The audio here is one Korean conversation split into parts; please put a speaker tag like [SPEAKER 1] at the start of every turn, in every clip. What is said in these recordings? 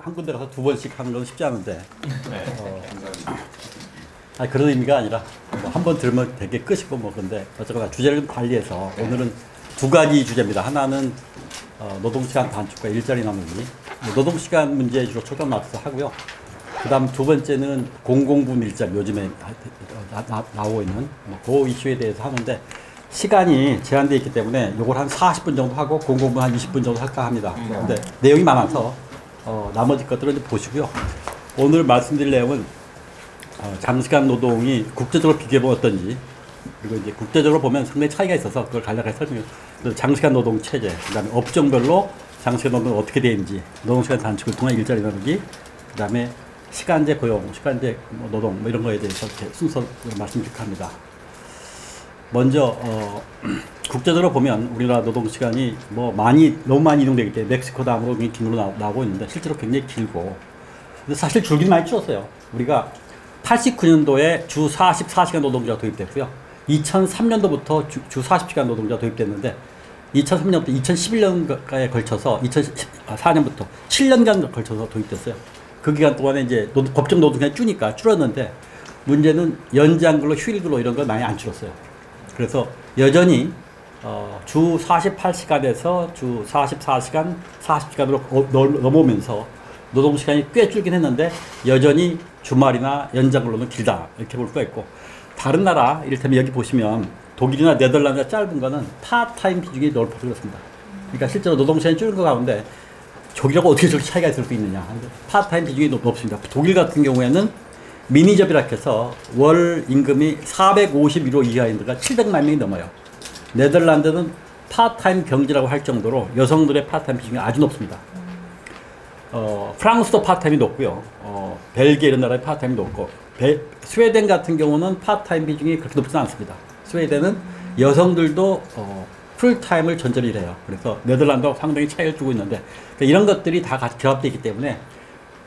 [SPEAKER 1] 한 군데 가서 2번씩 하는 건 쉽지 않은데. 아니, 그런 의미가 아니라 뭐 한 번 들으면 되게 끝이고 뭐 근데 어쨌거나 주제를 좀 달리해서 오늘은 2가지 주제입니다. 하나는 노동시간 단축과 일자리 나누기. 노동시간 문제에 주로 초점 맞춰서 하고요. 그 다음 2번째는 공공분 일자리, 요즘에 나오고 있는 그 이슈에 대해서 하는데 시간이 제한되어 있기 때문에 이걸 한 40분 정도 하고 공공분 한 20분 정도 할까 합니다. 근데 내용이 많아서 나머지 것들은 좀 보시고요. 오늘 말씀드릴 내용은 장시간 노동이 국제적으로 비교해보면 어떤지, 그리고 이제 국제적으로 보면 상당히 차이가 있어서 그걸 간략하게 설명해요. 장시간 노동 체제, 그 다음에 업종별로 장시간 노동은 어떻게 되는지, 노동시간 단축을 통한 일자리 나누기, 그 다음에 시간제 고용, 시간제 노동 뭐 이런 거에 대해서 이렇게 순서로 말씀드릴까 합니다. 먼저 국제적으로 보면 우리나라 노동시간이 너무 많이 이동되기 때문에 멕시코 다음으로 굉장히 긴 걸로 나오고 있는데 실제로 굉장히 길고, 근데 사실 줄긴 많이 줄었어요. 우리가 89년도에 주 44시간 노동제가 도입됐고요. 2003년도부터 주 40시간 노동제가 도입됐는데 2003년부터 2011년까지에 걸쳐서 2014년부터 7년간 걸쳐서 도입됐어요. 그 기간 동안에 이제 법정 노동시간이 줄었는데 문제는 연장근로, 휴일근로 이런 건 많이 안 줄었어요. 그래서 여전히 주 48시간에서 주 44시간, 40시간으로 넘어오면서 노동시간이 꽤 줄긴 했는데 여전히 주말이나 연장근로는 길다 이렇게 볼 수가 있고, 다른 나라 이를테면 여기 보시면 독일이나 네덜란드가 짧은 거는 파트타임 비중이 넓어졌습니다. 그러니까 실제로 노동시간이 줄은 것 가운데 독일하고 어떻게 저렇게 차이가 있을 수 있느냐. 파트타임 비중이 높습니다. 독일 같은 경우에는 미니접이라 해서 월 임금이 451호 이하인 데가 700만 명이 넘어요. 네덜란드는 파트타임 경제라고 할 정도로 여성들의 파트타임 비중이 아주 높습니다. 프랑스도 파트타임이 높고요. 벨기에 이런 나라의 파트타임이 높고, 스웨덴 같은 경우는 파트타임 비중이 그렇게 높지 않습니다. 스웨덴은 여성들도 풀타임을 전제로 일해요. 그래서 네덜란드와 상당히 차이를 두고 있는데, 그러니까 이런 것들이 다 같이 결합되어 있기 때문에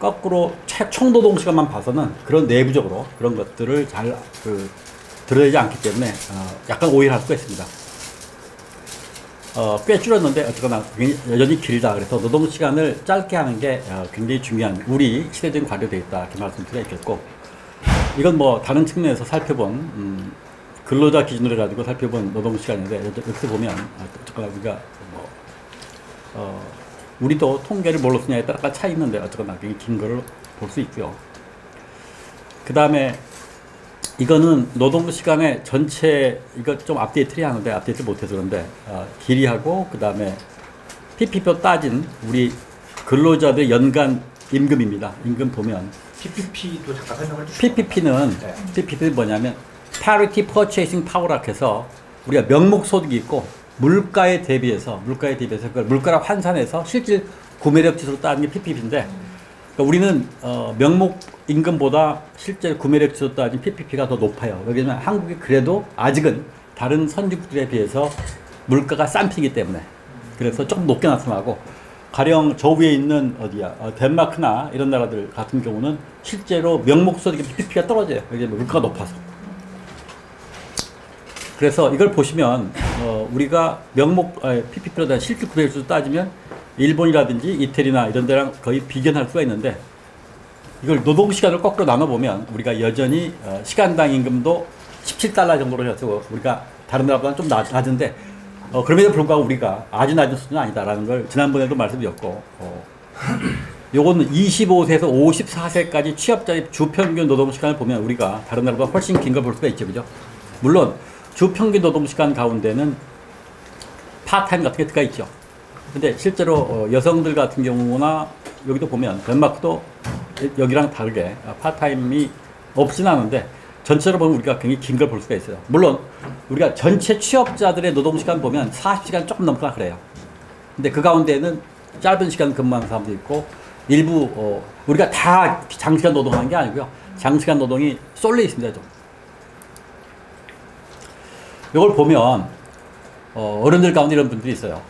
[SPEAKER 1] 거꾸로 총노동시간만 봐서는 그런 내부적으로 그런 것들을 잘 드러내지 않기 때문에 약간 오해를 할 수가 있습니다. 꽤 줄었는데 어쨌거나 여전히 길다. 그래서 노동시간을 짧게 하는 게 굉장히 중요한 우리 시대적인 과제되어 있다 이렇게 말씀드릴 수가 있겠고, 이건 뭐 다른 측면에서 살펴본 근로자 기준으로 해가지고 살펴본 노동시간인데, 여기서 보면 어쨌거나 우리가 우리도 통계를 뭘로 쓰냐에 따라 차이 있는데 어쨌거나 굉장히 긴 거를 볼 수 있고요. 그 다음에 이거는 노동시간의 전체, 이거 좀 업데이트를 하는데 업데이트 못해서 그런데 길이하고 그 다음에 PPP로 따진 우리 근로자들의 연간 임금입니다. 임금 보면
[SPEAKER 2] PPP도 잠깐 설명을 해주시죠.
[SPEAKER 1] PPP는 뭐냐면 Parity Purchasing Power라고 해서 우리가 명목소득이 있고 물가에 대비해서 그걸 물가랑 환산해서 실질 구매력 지수로 따는 게 PPP인데, 그러니까 우리는 명목 임금보다 실제 구매력 지수로 따진 PPP가 더 높아요. 왜냐하면 한국이 그래도 아직은 다른 선진국들에 비해서 물가가 싼 편이기 때문에 그래서 조금 높게 나타나고, 가령 저 위에 있는 덴마크나 이런 나라들 같은 경우는 실제로 명목소득의 PPP가 떨어져요. 왜냐하면 물가가 높아서. 그래서 이걸 보시면 우리가 PPP로 대한 실질 구매력 지수 따지면 일본이라든지 이태리나 이런 데랑 거의 비견할 수가 있는데, 이걸 노동시간을 거꾸로 나눠보면 우리가 여전히 시간당 임금도 17달러 정도로 해서 우리가 다른 나라보다는 좀 낮은데, 그럼에도 불구하고 우리가 아주 낮은 수준은 아니다라는 걸 지난번에도 말씀드렸고, 요거는 25세에서 54세까지 취업자의 주평균 노동시간을 보면 우리가 다른 나라보다 훨씬 긴 걸 볼 수가 있죠. 그죠? 물론 주평균 노동시간 가운데는 파트타임 같은 게 들어가 있죠. 근데 실제로 여성들 같은 경우나 여기도 보면 덴마크도 여기랑 다르게 파트타임이 없진 않은데 전체로 보면 우리가 굉장히 긴 걸 볼 수가 있어요. 물론 우리가 전체 취업자들의 노동시간 보면 40시간 조금 넘거나 그래요. 근데 그 가운데는 짧은 시간 근무하는 사람도 있고, 일부 우리가 다 장시간 노동하는 게 아니고요. 장시간 노동이 쏠려 있습니다. 좀. 이걸 보면 어른들 가운데 이런 분들이 있어요.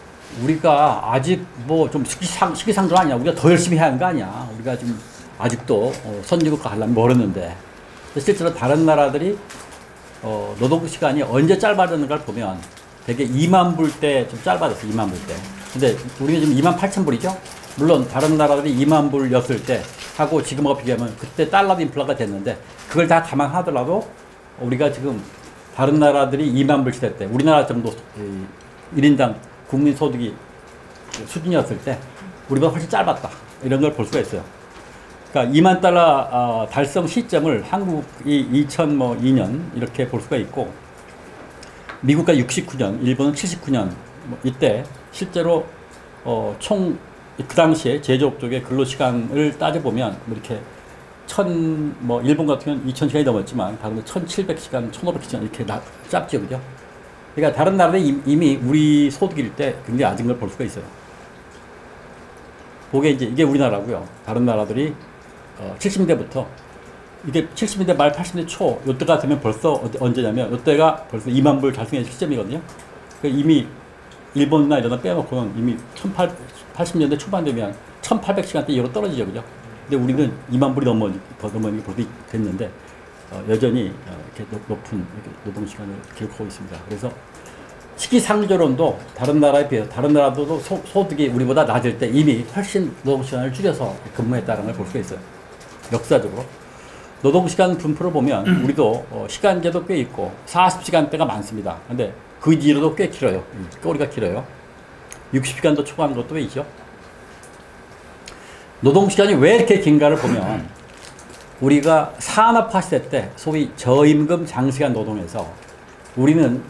[SPEAKER 1] 우리가 아직 뭐 좀 시기상조 아니야. 우리가 더 열심히 해야 하는 거 아니야. 우리가 지금 아직도 선진국과 하려면 멀었는데. 실제로 다른 나라들이 노동시간이 언제 짧아졌는가를 보면 되게 2만 불 때 좀 짧아졌어요. 2만 불 때. 근데 우리가 지금 2만 8천 불이죠? 물론 다른 나라들이 2만 불이었을 때 하고 지금하고 비교하면 그때 달러 인플레가 됐는데 그걸 다 감안하더라도 우리가 지금 다른 나라들이 2만 불 시대 때 우리나라 정도 1인당 국민 소득이 수준이었을 때 우리보다 훨씬 짧았다. 이런 걸 볼 수가 있어요. 그러니까 2만 달러 달성 시점을 한국이 2002년 이렇게 볼 수가 있고 미국과 69년, 일본은 79년 이때 실제로 총 그 당시에 제조업 쪽의 근로시간을 따져보면 이렇게 일본 같은 경우는 2000시간이 넘었지만 다른 데 1700시간, 1500시간 이렇게 짧죠, 그죠? 그러니까 다른 나라들이 이미 우리 소득일 때 굉장히 낮은 걸 볼 수가 있어요. 이게 우리나라고요. 다른 나라들이 70년대부터 이게 70년대 말 80년대 초 이때가 되면 벌써 언제냐면 이때가 벌써 2만 불 달성의 시점이거든요. 그러니까 이미 일본이나 이런 거 빼놓고는 이미 80년대 초반 되면 1800시간대 이후로 떨어지죠, 그죠? 근데 우리는 2만 불이 더 넘는 게 벌써 됐는데 여전히 이렇게 높은 노동시간을 기록하고 있습니다. 그래서 시기상조론도 다른 나라에 비해서 다른 나라도 소득이 우리보다 낮을 때 이미 훨씬 노동시간을 줄여서 근무했다는 걸 볼 수가 있어요. 역사적으로. 노동시간 분포를 보면 우리도 시간제도 꽤 있고 40시간대가 많습니다. 근데 그 뒤로도 꽤 길어요. 꼬리가 길어요. 60시간도 초과하는 것도 있죠. 노동시간이 왜 이렇게 긴가를 보면 우리가 산업화 시대 때 소위 저임금 장시간 노동에서 우리는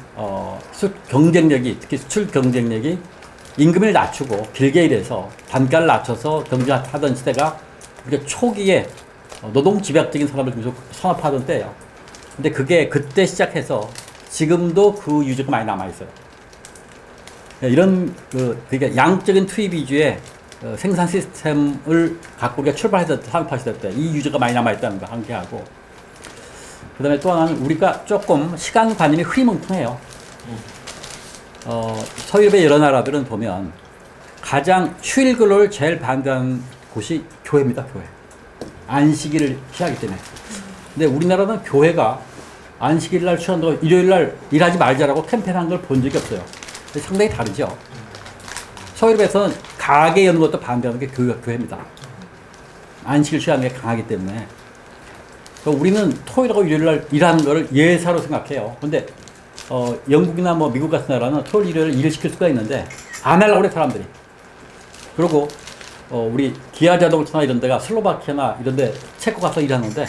[SPEAKER 1] 경쟁력이 특히 수출 경쟁력이 임금을 낮추고 길게 일해서 단가를 낮춰서 경쟁하던 시대가 우리가 초기에 노동 집약적인 산업을 계속 산업화하던 때예요. 근데 그게 그때 시작해서 지금도 그 유지가 많이 남아 있어요. 이런 그러니까 양적인 투입 위주의 생산 시스템을 갖고 우리가 출발해서 산업화 시대 때 이 유지가 많이 남아 있다는 거 한계하고 그 다음에 또 하나는 우리가 조금 시간관념이 흐리멍텅해요. 서유럽의 여러 나라들은 보면 가장 휴일 근로를 제일 반대하는 곳이 교회입니다. 교회. 안식일을 취하기 때문에. 근데 우리나라는 교회가 안식일 날 취한다고 일요일 날 일하지 말자라고 캠페인한 걸 본 적이 없어요. 상당히 다르죠. 서유럽에서는 가게 여는 것도 반대하는 게 교회입니다. 안식일 취하는 게 강하기 때문에. 우리는 토요일하고 일요일 날 일하는 거를 예사로 생각해요. 근데 영국이나 뭐 미국 같은 나라는 토요일 일요일 일을 시킬 수가 있는데 안 하려고 그래 사람들이. 그리고 우리 기아 자동차나 이런 데가 슬로바키아나 이런 데 체코 가서 일하는데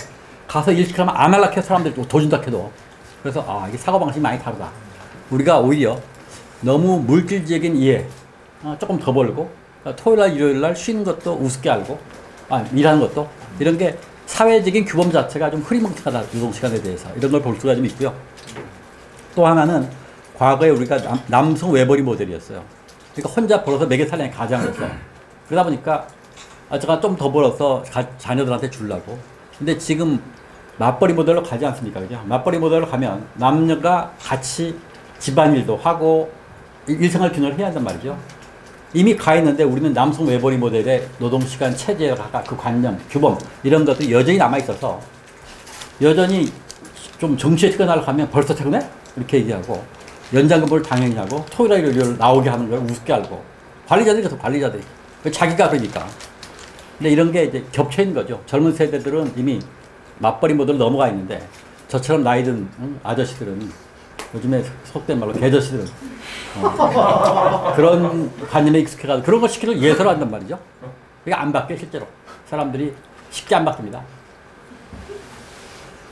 [SPEAKER 1] 가서 일 시키려면 안 하려고 해 사람들이 더 준다 해도. 그래서 이게 사고방식이 많이 다르다. 우리가 오히려 너무 물질적인 이해 조금 더 벌고 토요일날 일요일날 쉬는 것도 우습게 알고 일하는 것도 이런 게 사회적인 규범 자체가 좀 흐리멍텅하다. 노동시간에 대해서 이런 걸 볼 수가 좀 있고요. 또 하나는 과거에 우리가 남성 외벌이 모델이었어요. 그러니까 혼자 벌어서 먹여 살리는 가장에서 그러다 보니까 제가 좀 더 벌어서 자녀들한테 주려고. 근데 지금 맞벌이 모델로 가지 않습니까? 그죠? 맞벌이 모델로 가면 남녀가 같이 집안일도 하고 일생활 균형을 해야 한단 말이죠. 이미 가 있는데 우리는 남성 외벌이 모델의 노동시간 체제가 그 관념, 규범 이런 것들이 여전히 남아있어서 여전히 좀 정시에 퇴근하려고 하면 벌써 퇴근해? 이렇게 얘기하고 연장근무를 당연히 하고 토요일, 일요일 나오게 하는 걸 우습게 알고 관리자들이 계속 관리자들이 자기가 그러니까. 근데 이런 게 이제 겹쳐 있는 거죠. 젊은 세대들은 이미 맞벌이 모델로 넘어가 있는데 저처럼 나이 든 아저씨들은 요즘에 속된 말로 개저씨들은 그런 관념에 익숙해가지고 그런 거 시키려고 예서로 한단 말이죠. 그게 안 바뀌어요 실제로. 사람들이 쉽게 안 바뀝니다.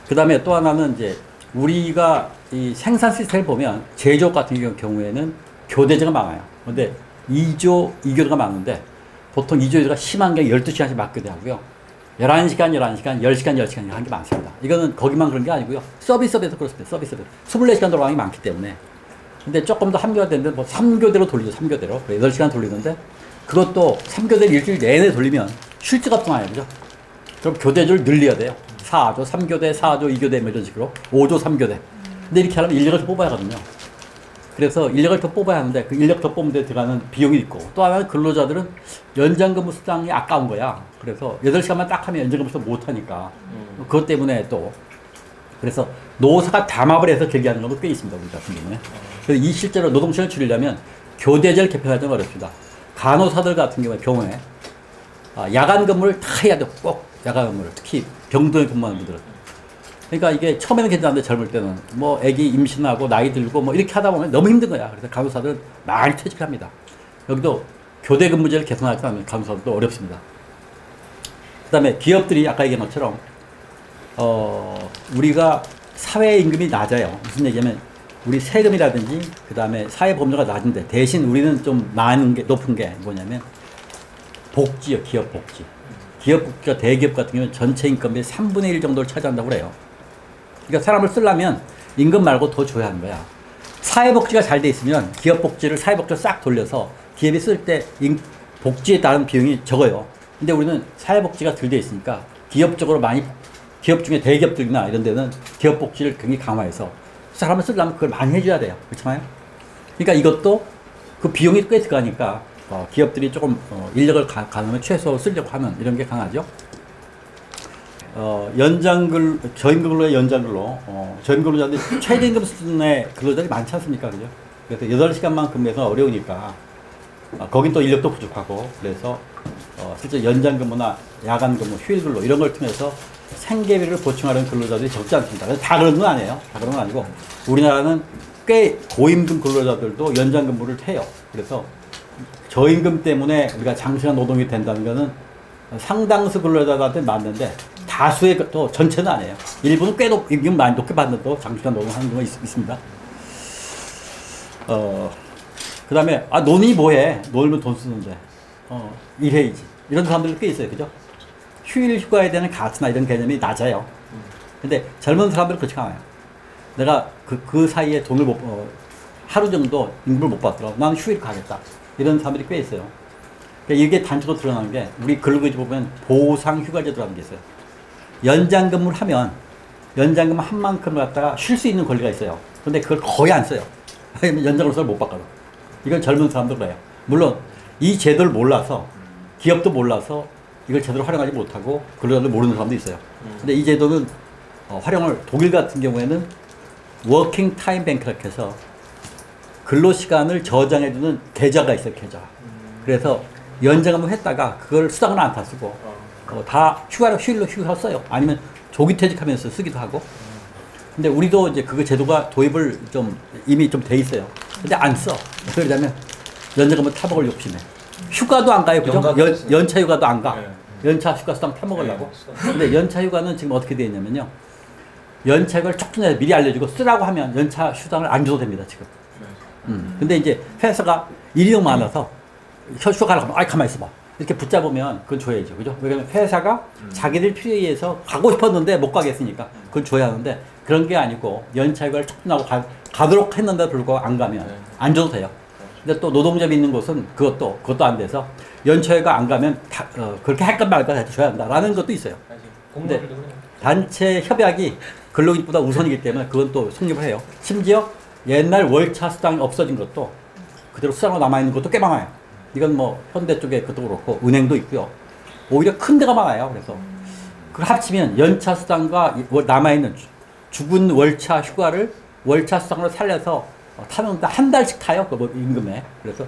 [SPEAKER 1] 그 다음에 또 하나는 이제 우리가 이 생산 시스템을 보면 제조업 같은 경우에는 교대제가 많아요. 근데 2조, 2교대가 많은데 보통 2조, 2교대가 심한 게 12시간씩 맞교대 하고요. 11시간, 11시간, 10시간, 10시간 한 게 많습니다. 이거는 거기만 그런 게 아니고요. 서비스업에서 그렇습니다. 서비스업. 24시간 돌아가는 게 많기 때문에. 근데 조금 더 합리화 되는데 뭐 3교대로 돌리죠. 3교대로. 8시간 돌리는데 그것도 3교대를 일주일 내내 돌리면 쉴 데가 없잖아요. 그죠? 그럼 교대주를 늘려야 돼요. 4조, 3교대, 4조, 2교대 뭐 이런 식으로. 5조, 3교대. 근데 이렇게 하려면 인력을 더 뽑아야 하거든요. 그래서 인력을 더 뽑아야 하는데 그 인력 더 뽑는 데 들어가는 비용이 있고 또 하나는 근로자들은 연장근무 수당이 아까운 거야. 그래서 8시간만 딱 하면 연장근무 수당 못 하니까 그것 때문에 또 그래서 노사가 담합을 해서 결기하는 경우도 꽤 있습니다. 우리 같은 경우에. 그래서 이 실제로 노동시간을 줄이려면 교대제를 개편하기 좀 어렵습니다. 간호사들 같은 경우에 병원에 야간 근무를 다 해야 돼. 꼭 야간 근무를. 특히 병동에 근무하는 분들은. 그러니까 이게 처음에는 괜찮은데 젊을 때는 뭐 애기 임신하고 나이 들고 뭐 이렇게 하다 보면 너무 힘든 거야. 그래서 간호사들은 많이 퇴직합니다. 여기도 교대 근무제를 개선하지 않으면 간호사들도 어렵습니다. 그 다음에 기업들이 아까 얘기한 것처럼 우리가 사회 임금이 낮아요. 무슨 얘기냐면 우리 세금이라든지 그 다음에 사회보험료가 낮은데 대신 우리는 좀 높은 게 뭐냐면 복지요. 기업 복지. 기업 복지가 대기업 같은 경우는 전체 인건비의 3분의 1 정도를 차지한다고 그래요. 그러니까 사람을 쓰려면 임금 말고 더 줘야 하는 거야. 사회복지가 잘 돼 있으면 기업 복지를 사회복지로 싹 돌려서 기업이 쓸 때 복지에 따른 비용이 적어요. 근데 우리는 사회복지가 덜 돼 있으니까 기업적으로 많이 기업 중에 대기업들이나 이런 데는 기업 복지를 굉장히 강화해서 사람을 쓰려면 그걸 많이 해줘야 돼요. 그렇잖아요. 그러니까 이것도 그 비용이 꽤 들어가니까 기업들이 조금 인력을 가능하면 최소 쓰려고 하면 이런 게 강하죠. 저임금근로의 연장근로, 저임금근로자들이 최저임금 수준의 근로자들이 많지 않습니까? 그죠? 그래서 8시간만 근무해서 어려우니까, 거긴 또 인력도 부족하고, 그래서, 실제 연장근무나 야간근무, 휴일근로 이런 걸 통해서 생계비를 보충하는 근로자들이 적지 않습니다. 그래서 다 그런 건 아니에요. 다 그런 건 아니고, 우리나라는 꽤 고임금 근로자들도 연장근무를 해요. 그래서 저임금 때문에 우리가 장시간 노동이 된다는 거는 상당수 근로자들한테 맞는데 다수의 또 전체는 아니에요. 일부는 꽤 임금 많이 높게 받는 또 장시간 노동하는 경우가 있습니다. 그 다음에 논이 뭐해? 놀면 돈 쓰는데 일해야지. 이런 사람들도 꽤 있어요. 그죠? 휴일 휴가에 대한 가치나 이런 개념이 낮아요. 근데 젊은 사람들은 그렇지 않아요. 내가 그 사이에 돈을 하루 정도 임금을 못 받더라도 나는 휴일 가겠다. 이런 사람들이 꽤 있어요. 그러니까 이게 단초로 드러나는 게 우리 근로기준 보면 보상휴가제도라는 게 있어요. 연장근무를 하면 연장근무 한 만큼을 갖다가 쉴 수 있는 권리가 있어요. 근데 그걸 거의 안 써요. 연장으로서 못 바꿔요. 이건 젊은 사람들 그래요. 물론 이 제도를 몰라서 기업도 몰라서 이걸 제대로 활용하지 못하고 근로자들 모르는 사람도 있어요. 근데 이 제도는 활용을 독일 같은 경우에는 워킹 타임 뱅크라고 해서 근로시간을 저장해두는 계좌가 있어요. 계좌. 그래서 연장근무 했다가 그걸 수당은 안 다 쓰고 다 휴일로 써요. 아니면 조기 퇴직하면서 쓰기도 하고. 근데 우리도 이제 그 제도가 도입을 이미 좀 돼 있어요. 근데 안 써. 그러자면 연장근무 타먹을 욕심에. 휴가도 안 가요. 그죠? 연차 휴가도 안 가. 연차 휴가 수당 타먹으려고. 근데 연차 휴가는 지금 어떻게 되어 있냐면요. 연차 휴가를 쭉 전에 미리 알려주고 쓰라고 하면 연차 휴당을 안 줘도 됩니다. 지금. 근데 이제 회사가 일이 너무 많아서 휴가 가라고 하면 가만히 있어봐. 이렇게 붙잡으면 그건 줘야죠. 그죠? 왜냐면 회사가 자기들 필요에 의해서 가고 싶었는데 못 가겠으니까 그건 줘야 하는데 그런 게 아니고 연차휴가를 촉진하고 가도록 했는데 불구하고 안 가면 안 줘도 돼요. 근데 또 노동점이 있는 곳은 그것도 안 돼서 연차휴가 안 가면 그렇게 할까 말까 줘야 한다라는 것도 있어요. 근데 단체 협약이 근로기준보다 우선이기 때문에 그건 또 성립을 해요. 심지어 옛날 월차 수당이 없어진 것도 그대로 수당으로 남아있는 것도 꽤 많아요. 이건 뭐 현대 쪽에 그것도 그렇고 은행도 있고요. 오히려 큰 데가 많아요. 그래서 그걸 합치면 연차 수당과 남아있는 죽은 월차 휴가를 월차 수당으로 살려서 타면 한 달씩 타요. 그 임금에. 그래서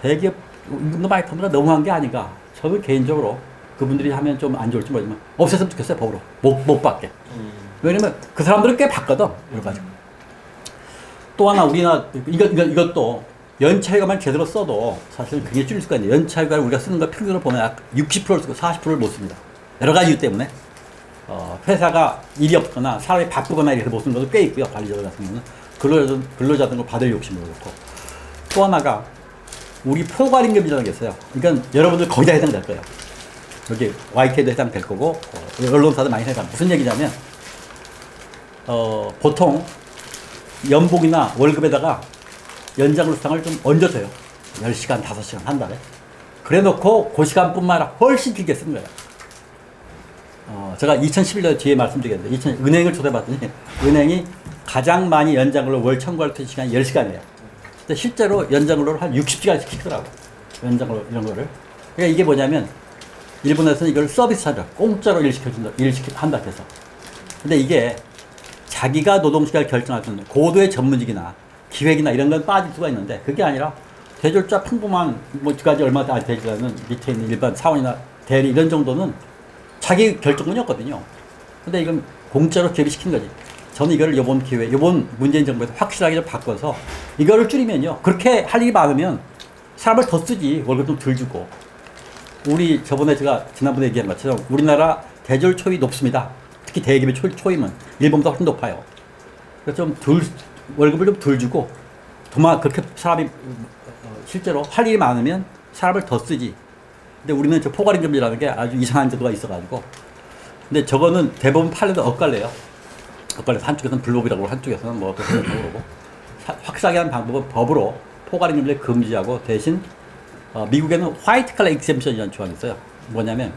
[SPEAKER 1] 대기업 임금도 많이 타는 건 너무한 게 아닌가. 저는 개인적으로 그분들이 하면 좀 안 좋을지 모르지만 없앴으면 좋겠어요. 법으로. 못 받게. 왜냐면 그 사람들은 꽤 받거든. 여러 가지. 또 하나 우리나라 이것도 연차휴가만 제대로 써도 사실 굉장히 줄일 수가 있는데 연차휴가를 우리가 쓰는 거 평균으로 보면 60%를 쓰고 40%를 못 씁니다. 여러 가지 이유 때문에 회사가 일이 없거나 사람이 바쁘거나 이래서 못 쓰는 것도 꽤 있고요. 관리자들 같은 경우는 근로자들은 받을 욕심으로 그렇고 또 하나가 우리 포괄임금이라는 게 있어요. 이건 여러분들 거의 다 해당될 거예요. 여기 YK도 해당될 거고 언론사도 많이 해당. 무슨 얘기냐면 보통 연봉이나 월급에다가 연장근로수당을 좀 얹어줘요. 10시간, 5시간 한 달에. 그래 놓고 그 시간뿐만 아니라 훨씬 길게 쓰는 거예요. 제가 2011년 뒤에 말씀드리겠는데 은행을 조사해봤더니 은행이 가장 많이 연장근로 월 청구할 수 있는 시간이 10시간이에요. 근데 실제로 연장근로를 한 60시간씩 시키더라고. 연장근로 이런 거를. 그러니까 이게 뭐냐면 일본에서는 이걸 서비스하자. 공짜로 한다 해서. 근데 이게 자기가 노동시간을 결정할 수 있는 고도의 전문직이나 기획이나 이런 건 빠질 수가 있는데 그게 아니라 대졸자 평범한 뭐 두 가지 얼마 안 되지 않는 밑에 있는 일반 사원이나 대리 이런 정도는 자기 결정권이었거든요. 근데 이건 공짜로 기업이 시킨 거지. 저는 이거를 이번 기회에, 이번 문재인 정부에서 확실하게 좀 바꿔서 이거를 줄이면요. 그렇게 할 일이 많으면 사람을 더 쓰지. 월급 좀 덜 주고. 우리 저번에 제가 지난번에 얘기한 것처럼 우리나라 대졸 초임이 높습니다. 특히 대기업의 초임은 일본보다 훨씬 높아요. 그래서 좀 덜, 월급을 좀 덜 주고 그렇게 사람이 실제로 할 일이 많으면 사람을 더 쓰지. 근데 우리는 저 포괄임금이라는 게 아주 이상한 제도가 있어가지고. 근데 저거는 대부분 판례도 엇갈려요. 엇갈려서 한쪽에서는 불법이라고 그러고 한쪽에서는 뭐 어떻게 그러고. 확실하게 하는 방법은 법으로 포괄임금을 금지하고 대신 미국에는 화이트 칼라 익셈션이라는 조항이 있어요. 뭐냐면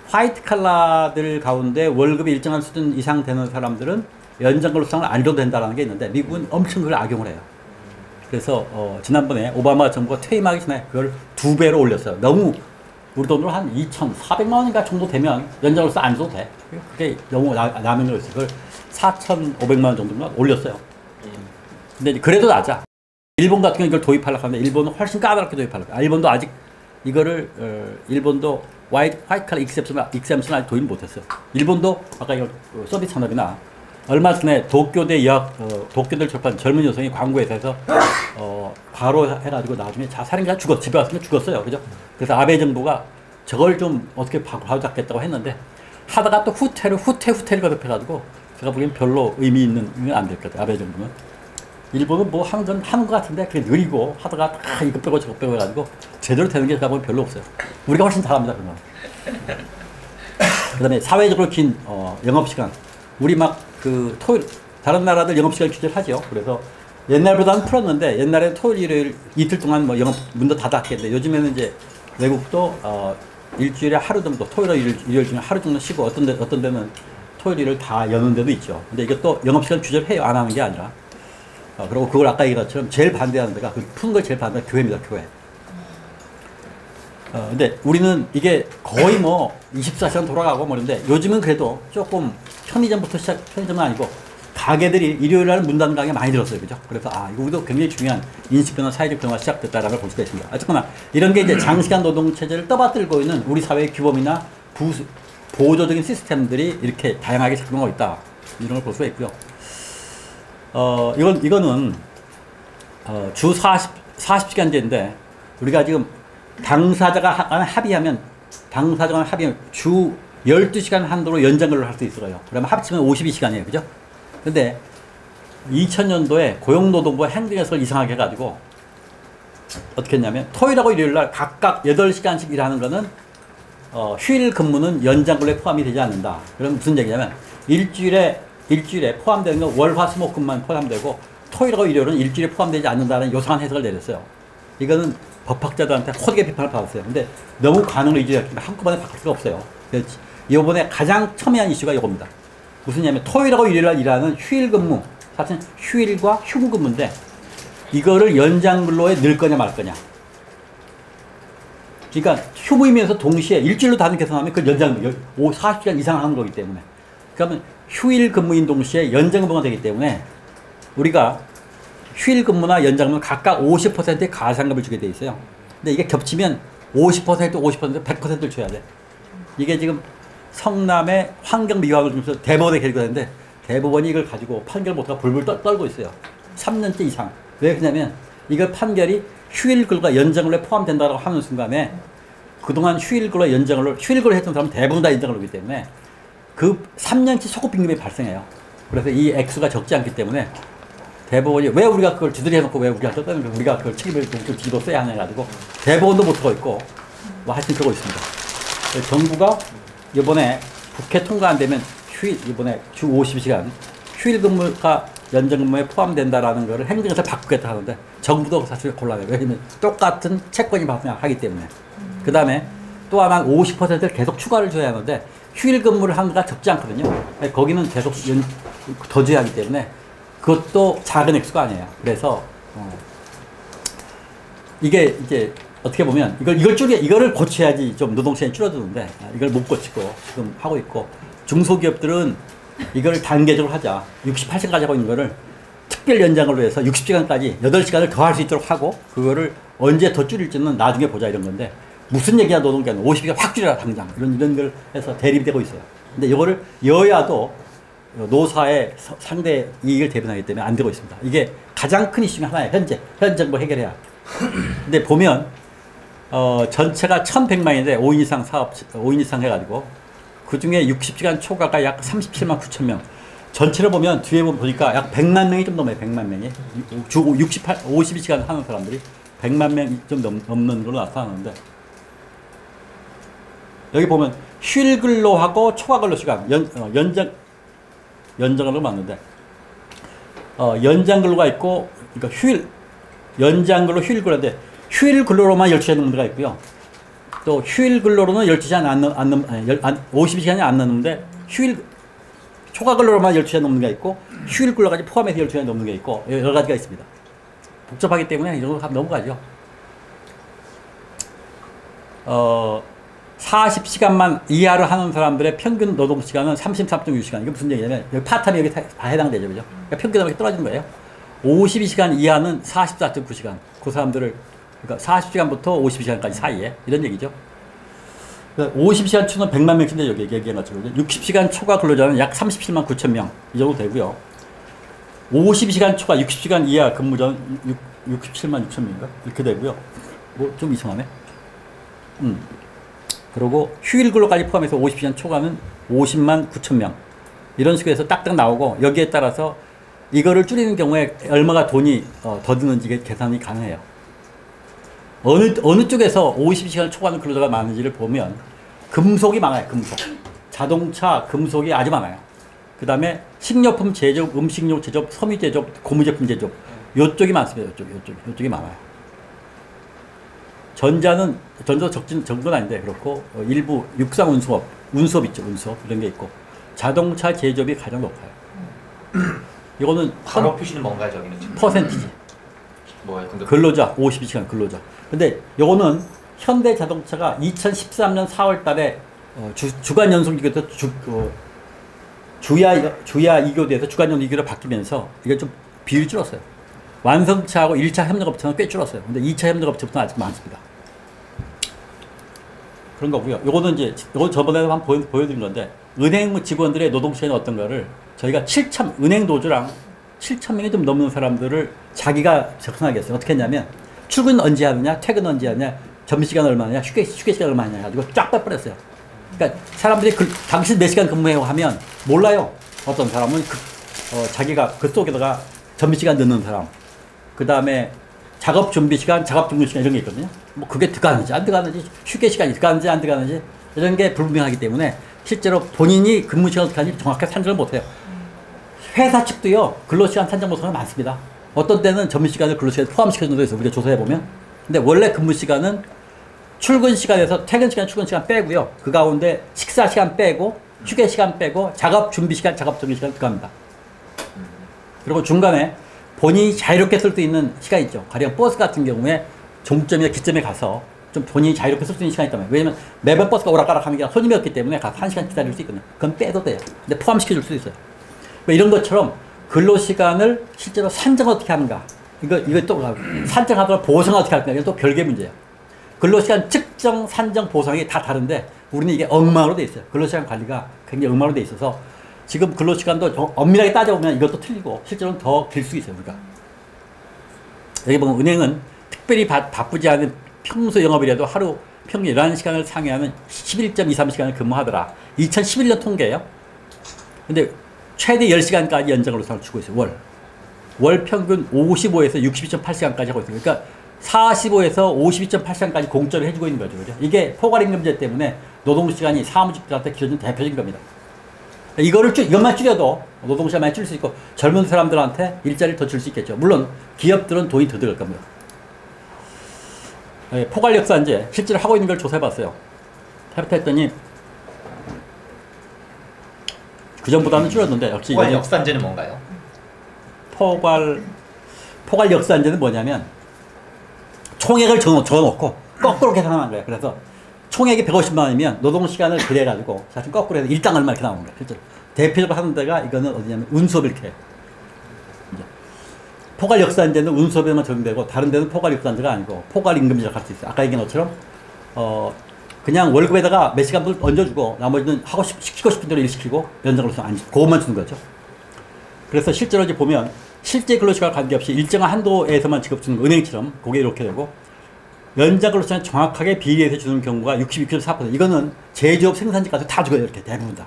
[SPEAKER 1] 화이트 칼라들 가운데 월급이 일정한 수준 이상 되는 사람들은 연장근로수당을 안 줘도 된다는 게 있는데 미국은 엄청 그걸 악용을 해요. 그래서 지난번에 오바마 정부가 퇴임하기 전에 그걸 2배로 올렸어요. 너무 우리 돈으로 한 2,400만 원인가 정도 되면 연장으로서 안 줘도 돼. 그게 너무 남은 거였어요. 그걸 4,500만 원 정도만 올렸어요. 근데 그래도 낮아. 일본 같은 경우는 이걸 도입하려고 하는데 일본은 훨씬 까다롭게 도입하려고 해요. 일본도 아직 이거를 일본도 화이트 칼라 익셈션 아직 도입 못했어요. 일본도 아까 이거 서비스 산업이나 얼마 전에 도쿄대 도쿄대를 졸업한 젊은 여성이 광고에서 바로 해가지고 나중에 살인자 집에 왔으면 죽었어요. 그죠? 그래서 아베 정부가 저걸 좀 어떻게 바로 잡겠다고 했는데 하다가 또 후퇴를 거듭해가지고 제가 보기엔 별로 의미 있는 안 될 것 같아요. 아베 정부는. 일본은 뭐 하는 것 같은데 그게 느리고 하다가 이거 빼고 저거 빼고 해가지고 제대로 되는 게 제가 보면 별로 없어요. 우리가 훨씬 잘합니다. 그 다음에 사회적으로 긴 영업시간. 우리 막 토요일 다른 나라들 영업시간 규제를 하죠. 그래서 옛날보다는 풀었는데 옛날에 토요일 일요일 이틀 동안 뭐 영업 문도 닫았겠는데 요즘에는 이제 외국도 일주일에 하루 정도 토요일 일요일 중에 하루 정도 쉬고 어떤 데는 토요일 일요일 다 여는 데도 있죠. 근데 이것도 영업시간 규제를 해요. 안 하는 게 아니라. 그리고 그걸 아까 얘기한 것처럼 제일 반대하는 데가 푸는 걸 제일 반대하는 교회입니다. 교회. 근데 우리는 이게 거의 뭐 24시간 돌아가고 뭐 그런데 요즘은 그래도 조금 편의점은 아니고 가게들이 일요일 날 문 닫는 가게가 많이 들었어요. 그죠? 그래서 이거도 굉장히 중요한 인식변화, 사회적 변화가 시작됐다라는 걸 볼 수가 있습니다. 어쨌거나 이런 게 이제 장시간 노동체제를 떠받들고 있는 우리 사회의 규범이나 보조적인 시스템들이 이렇게 다양하게 작동하고 있다. 이런 걸 볼 수가 있고요. 이거는 주 40시간제인데 우리가 지금 당사자가 합의하면 주 12시간 한도로 연장근로를 할 수 있어요. 그러면 합치면 52시간이에요. 그죠? 근데 2000년도에 고용노동부가 행정해석을 이상하게 해가지고 어떻게 했냐면 토요일하고 일요일날 각각 8시간씩 일하는 거는 휴일 근무는 연장근로에 포함이 되지 않는다. 그럼 무슨 얘기냐면 일주일에 포함되는 건 월화수목금만 포함되고 토요일하고 일요일은 일주일에 포함되지 않는다는 요상한 해석을 내렸어요. 이거는 법학자들한테 호되게 비판을 받았어요. 근데 너무 관행을 유지했기 때문에 한꺼번에 바꿀 수가 없어요. 이번에 가장 첨예한 이슈가 이겁니다. 무슨 얘기냐면 토요일하고 일요일날 일하는 휴일 근무, 사실 휴일과 휴무 근무인데 이거를 연장 근로에 넣을 거냐 말 거냐. 그러니까 휴무이면서 동시에 일주일로 다른 계산하면 그 연장 40시간 이상 하는 거기 때문에 그러면 휴일 근무인 동시에 연장 근무가 되기 때문에 우리가 휴일 근무나 연장 근무 각각 50%의 가산금을 주게 돼 있어요. 근데 이게 겹치면 50%, 100%를 줘야 돼. 이게 지금 성남의 환경미화학을 주면서 대법원에 결의가 됐는데 대법원이 이걸 가지고 판결 못하고 불불 떨고 있어요. 3년째 이상. 왜 그러냐면 이거 판결이 휴일 근로가 연장근로에 포함된다고 하는 순간에 그동안 휴일 근로 했던 사람은 대부분 다 연장 근로이기 때문에 그 3년치 소급임금이 발생해요. 그래서 이 액수가 적지 않기 때문에 대법원이 왜 우리가 그걸 지들이 해놓고 왜 우리가 떴다는 거 우리가 그걸 책임을 지고 써야 하냐 해가지고 대법원도 못하고 있고 뭐 하여튼 그러고 있습니다. 정부가 이번에 국회 통과 안 되면 이번에 주 50시간 휴일 근무가 연장 근무에 포함된다라는 거를 행정에서 바꾸겠다 하는데 정부도 사실 곤란해요. 왜냐면 똑같은 채권이 발생하기 때문에. 그 다음에 또 하나 50%를 계속 추가를 줘야 하는데 휴일 근무를 하는 가 적지 않거든요. 거기는 계속 더 줘야 하기 때문에 그것도 작은 액수가 아니에요. 그래서 이게 이제 어떻게 보면 이거를 고쳐야지 좀 노동시간이 줄어드는데 이걸 못 고치고 지금 하고 있고 중소기업들은 이걸 단계적으로 하자. 68시간까지 하고 있는 거를 특별 연장으로 해서 60시간까지 8시간을 더 할 수 있도록 하고 그거를 언제 더 줄일지는 나중에 보자 이런 건데 무슨 얘기야 노동계는 50시간 확 줄여라 당장 이런 걸 해서 대립이 되고 있어요. 근데 이거를 여야도 노사의 상대 이익을 대변하기 때문에 안 되고 있습니다. 이게 가장 큰 이슈 중에 하나예요. 현 정부 해결해야. 근데 보면 전체가 1,100만인데 5인 이상 사업 5인 이상 해가지고 그 중에 60시간 초과가 약 37만 9천 명. 전체를 보면 뒤에 보니까 약 100만 명이 좀 넘어요. 100만 명이 주 52시간 하는 사람들이 100만 명이 좀 넘는 걸로 나타나는데 여기 보면 휴일 근로하고 초과 근로 시간 연장근로 맞는데 연장 근로가 있고 그러니까 연장 근로 휴일 근로인데 휴일 근로로만 12시간 넘는 데가 있고요. 또 휴일 근로로는 12시간 52시간이 안 넘는데 초과 근로로만 12시간 넘는 게 있고 휴일 근로까지 포함해서 12시간 넘는 게 있고 여러 가지가 있습니다. 복잡하기 때문에 이런 거 넘어가죠. 40시간만 이하로 하는 사람들의 평균 노동시간은 33.6시간. 이게 무슨 얘기냐면, 여기 파타임이 여기 다 해당되죠. 그죠? 그러니까 평균하게 떨어지는 거예요. 52시간 이하는 44.9시간. 그 사람들을, 그러니까 40시간부터 52시간까지 사이에. 이런 얘기죠. 50시간 초는 100만 명인데 여기 얘기한 것처럼. 60시간 초과 근로자는 약 37만 9천 명. 이 정도 되고요. 52시간 초과 60시간 이하 근무자는 67만 6천 명인가? 이렇게 되고요. 뭐 좀 이상하네. 그리고 휴일 근로까지 포함해서 50시간 초과는 50만 9천 명. 이런 식으로 해서 딱딱 나오고 여기에 따라서 이거를 줄이는 경우에 얼마가 돈이 더 드는지 계산이 가능해요. 어느 쪽에서 52시간 초과하는 근로자가 많은지를 보면 금속이 많아요. 금속. 자동차, 금속이 아주 많아요. 그 다음에 식료품 제조업, 음식료 제조업, 섬유 제조업, 고무제품 제조업. 요쪽이 많습니다. 요쪽이 많아요. 전자도 적은 건 아닌데 그렇고 일부 육상 운수업 있죠. 운수업 이런 게 있고 자동차 제조업이 가장 높아요. 이거는
[SPEAKER 2] 바로 표시는 뭔가요, 저기는 지금?
[SPEAKER 1] 퍼센티지.
[SPEAKER 2] 뭐예요? 근데
[SPEAKER 1] 근로자 52시간 근로자. 근데 요거는 현대자동차가 2013년 4월 달에 주간 연속 이교에서 주야 이교대에서 주간 연속 이교로 바뀌면서 이게 좀 비율이 줄었어요. 완성차하고 1차 협력업체는 꽤 줄었어요. 근데 2차 협력업체부터는 아직 많습니다. 그런 거고요. 요거는 요거 저번에도 한번 보여드린 건데, 은행 직원들의 노동시간이 어떤가를 저희가 은행 노조랑 7,000명이 좀 넘는 사람들을 자기가 적성하게 했어요. 어떻게 했냐면, 출근 언제 하느냐, 퇴근 언제 하느냐, 점심시간 얼마냐, 휴게 시간 얼마냐 해가지고 쫙 빼버렸어요. 그러니까 사람들이 당신 몇 시간 근무해요 하면 몰라요. 어떤 사람은 자기가 그 속에다가 점심시간 넣는 사람, 그 다음에 작업 준비 시간, 작업 종료 시간 이런 게 있거든요. 뭐 그게 들어가는지 안 들어가는지, 휴게 시간이 들어가는지 안 들어가는지 이런 게 불분명하기 때문에 실제로 본인이 근무 시간 어떻게 하는지 정확하게 산정을 못해요. 회사 측도요, 근로시간 산정 못하는 게 많습니다. 어떤 때는 점심시간을 근로시간에 포함시켜준 데서 우리가 조사해보면. 근데 원래 근무 시간은 출근 시간에서 퇴근 시간, 출근 시간 빼고요. 그 가운데 식사 시간 빼고, 휴게 시간 빼고, 작업 준비 시간, 작업 종료 시간 들어갑니다. 그리고 중간에 본인이 자유롭게 쓸 수 있는 시간 있죠. 가령 버스 같은 경우에 종점이나 기점에 가서 좀 본인이 자유롭게 쓸 수 있는 시간이 있다면, 왜냐면 매번 버스가 오락가락 하는 게 아니라 손님이 없기 때문에 가서 1시간 기다릴 수 있거든요. 그건 빼도 돼요. 근데 포함시켜 줄 수도 있어요. 뭐 이런 것처럼 근로시간을 실제로 산정 어떻게 하는가. 이거 또 산정하더라도 보상 어떻게 할까. 이건 또 별개 문제예요. 근로시간 측정, 산정, 보상이 다 다른데 우리는 이게 엉망으로 돼 있어요. 근로시간 관리가 굉장히 엉망으로 돼 있어서 지금 근로시간도 엄밀하게 따져보면 이것도 틀리고 실제로는 더 길 수 있어요. 우리가. 여기 보면 은행은 특별히 바쁘지 않은 평소 영업이라도 하루 평균 11시간을 상회하면 11.23시간을 근무하더라. 2011년 통계예요. 근데 최대 10시간까지 연장으로 주고 있어요. 월 평균 55에서 62.8시간까지 하고 있어요. 그러니까 45에서 52.8시간까지 공짜로 해주고 있는 거죠. 그죠? 이게 포괄임금제 때문에 노동시간이 사무직들한테 길어진 대표적인 겁니다. 이것만 줄여도 노동시간 많이 줄일 수 있고 젊은 사람들한테 일자리를 더 줄 수 있겠죠. 물론 기업들은 돈이 더 들어갈 겁니다. 포괄역산제 실제로 하고 있는 걸 조사해봤어요. 했더니 그전보다는 줄었는데 역시
[SPEAKER 2] 포괄역산제는 뭔가요?
[SPEAKER 1] 포괄역산제는 뭐냐면 총액을 적어놓고 거꾸로 계산하는 거예요. 그래서 총액이 150만 원이면 노동시간을 그래가지고 사실 거꾸로 해서 일당 얼마 이렇게 나오는 거예요. 실제로. 대표적으로 하는 데가 이거는 어디냐면 운수업 이렇게. 포괄역산제는 운수업에만 적용되고 다른 데는 포괄역산제가 아니고 포괄임금제라고 할 수 있어요. 아까 얘기한 것처럼 그냥 월급에다가 몇 시간을 얹어주고 나머지는 시키고 싶은 대로 일 시키고 연장으로서 안 주고 그것만 주는 거죠. 그래서 실제로 이제 보면 실제 근로시간 관계없이 일정한 한도에서만 지급 주는 은행처럼 그게 이렇게 되고 연장 근로시간 정확하게 비례해서 주는 경우가 62.4%. 이거는 제조업 생산직까지 다 주고요. 이렇게 대부분 다.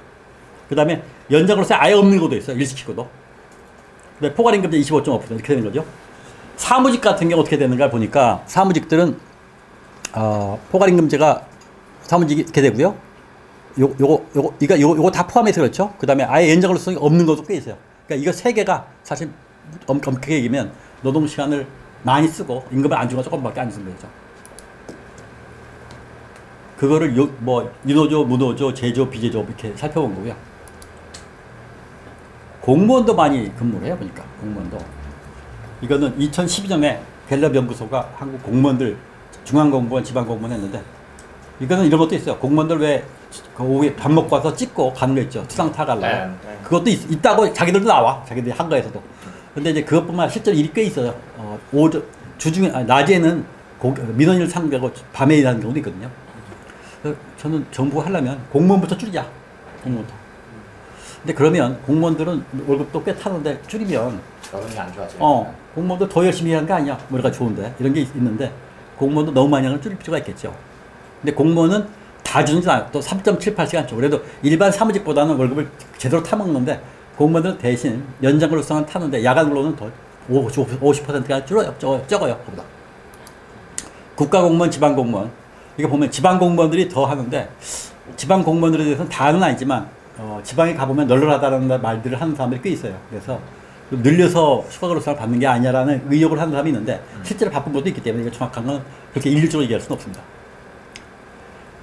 [SPEAKER 1] 그 다음에 연장 근로시간 아예 없는 것도 있어요. 일 시키고도. 근데 포괄임금제 25.5% 이렇게 되는 거죠. 사무직 같은 경우 어떻게 되는가 보니까 사무직들은 포괄임금제가 사무직이 이렇게 되고요. 요거 다 포함해서 그렇죠. 그 다음에 아예 연장 근로시간이 없는 것도 꽤 있어요. 그러니까 이거 세 개가 사실 엄격하게 얘기하면 노동시간을 많이 쓰고 임금을 안 주고 조금밖에 안 주는 거죠. 그거를 유노조, 무노조, 제조업, 비제조업 이렇게 살펴본 거고요. 공무원도 많이 근무를 해요. 보니까 공무원도. 이거는 2012년에 갤럽 연구소가 한국 공무원들 중앙공무원, 지방공무원 했는데 이거는 이런 것도 있어요. 공무원들 왜 그 오후에 밥 먹고 와서 찍고 가는 거 있죠. 수당 타갈라.
[SPEAKER 2] 네.
[SPEAKER 1] 그것도 있다고 자기들도 나와. 자기들이 한 거에서도. 근데 이제 그것뿐만 실제로 일이 꽤 있어요. 낮에는 민원일 상대하고 밤에 일하는 경우도 있거든요. 저는 정부가 하려면 공무원부터 줄이자. 공무원부터. 근데 그러면 공무원들은 월급도 꽤 타는데 줄이면
[SPEAKER 2] 여론이 안 좋아져요.
[SPEAKER 1] 공무원도 더 열심히 일하는 거 아니야. 뭐가 좋은데. 이런 게 있는데 공무원도 너무 많이 하는 걸 줄일 필요가 있겠죠. 근데 공무원은 다 주는지 않아요. 또 3.78시간 줘. 그래도 일반 사무직보다는 월급을 제대로 타먹는데 공무원들은 대신 연장 근로시간을 타는데 야간 근로는 더 50%가 줄어요. 적어요. 그보다. 국가공무원, 지방공무원. 이거 보면 지방공무원들이 더 하는데 지방공무원들에 대해서는 다는 아니지만 지방에 가보면 널널하다는 말들을 하는 사람들이 꽤 있어요. 그래서 늘려서 추가근로시간을 받는 게 아니냐라는 의혹을 하는 사람이 있는데 실제로 바쁜 것도 있기 때문에 이게 정확한 건 그렇게 일률적으로 얘기할 수는 없습니다.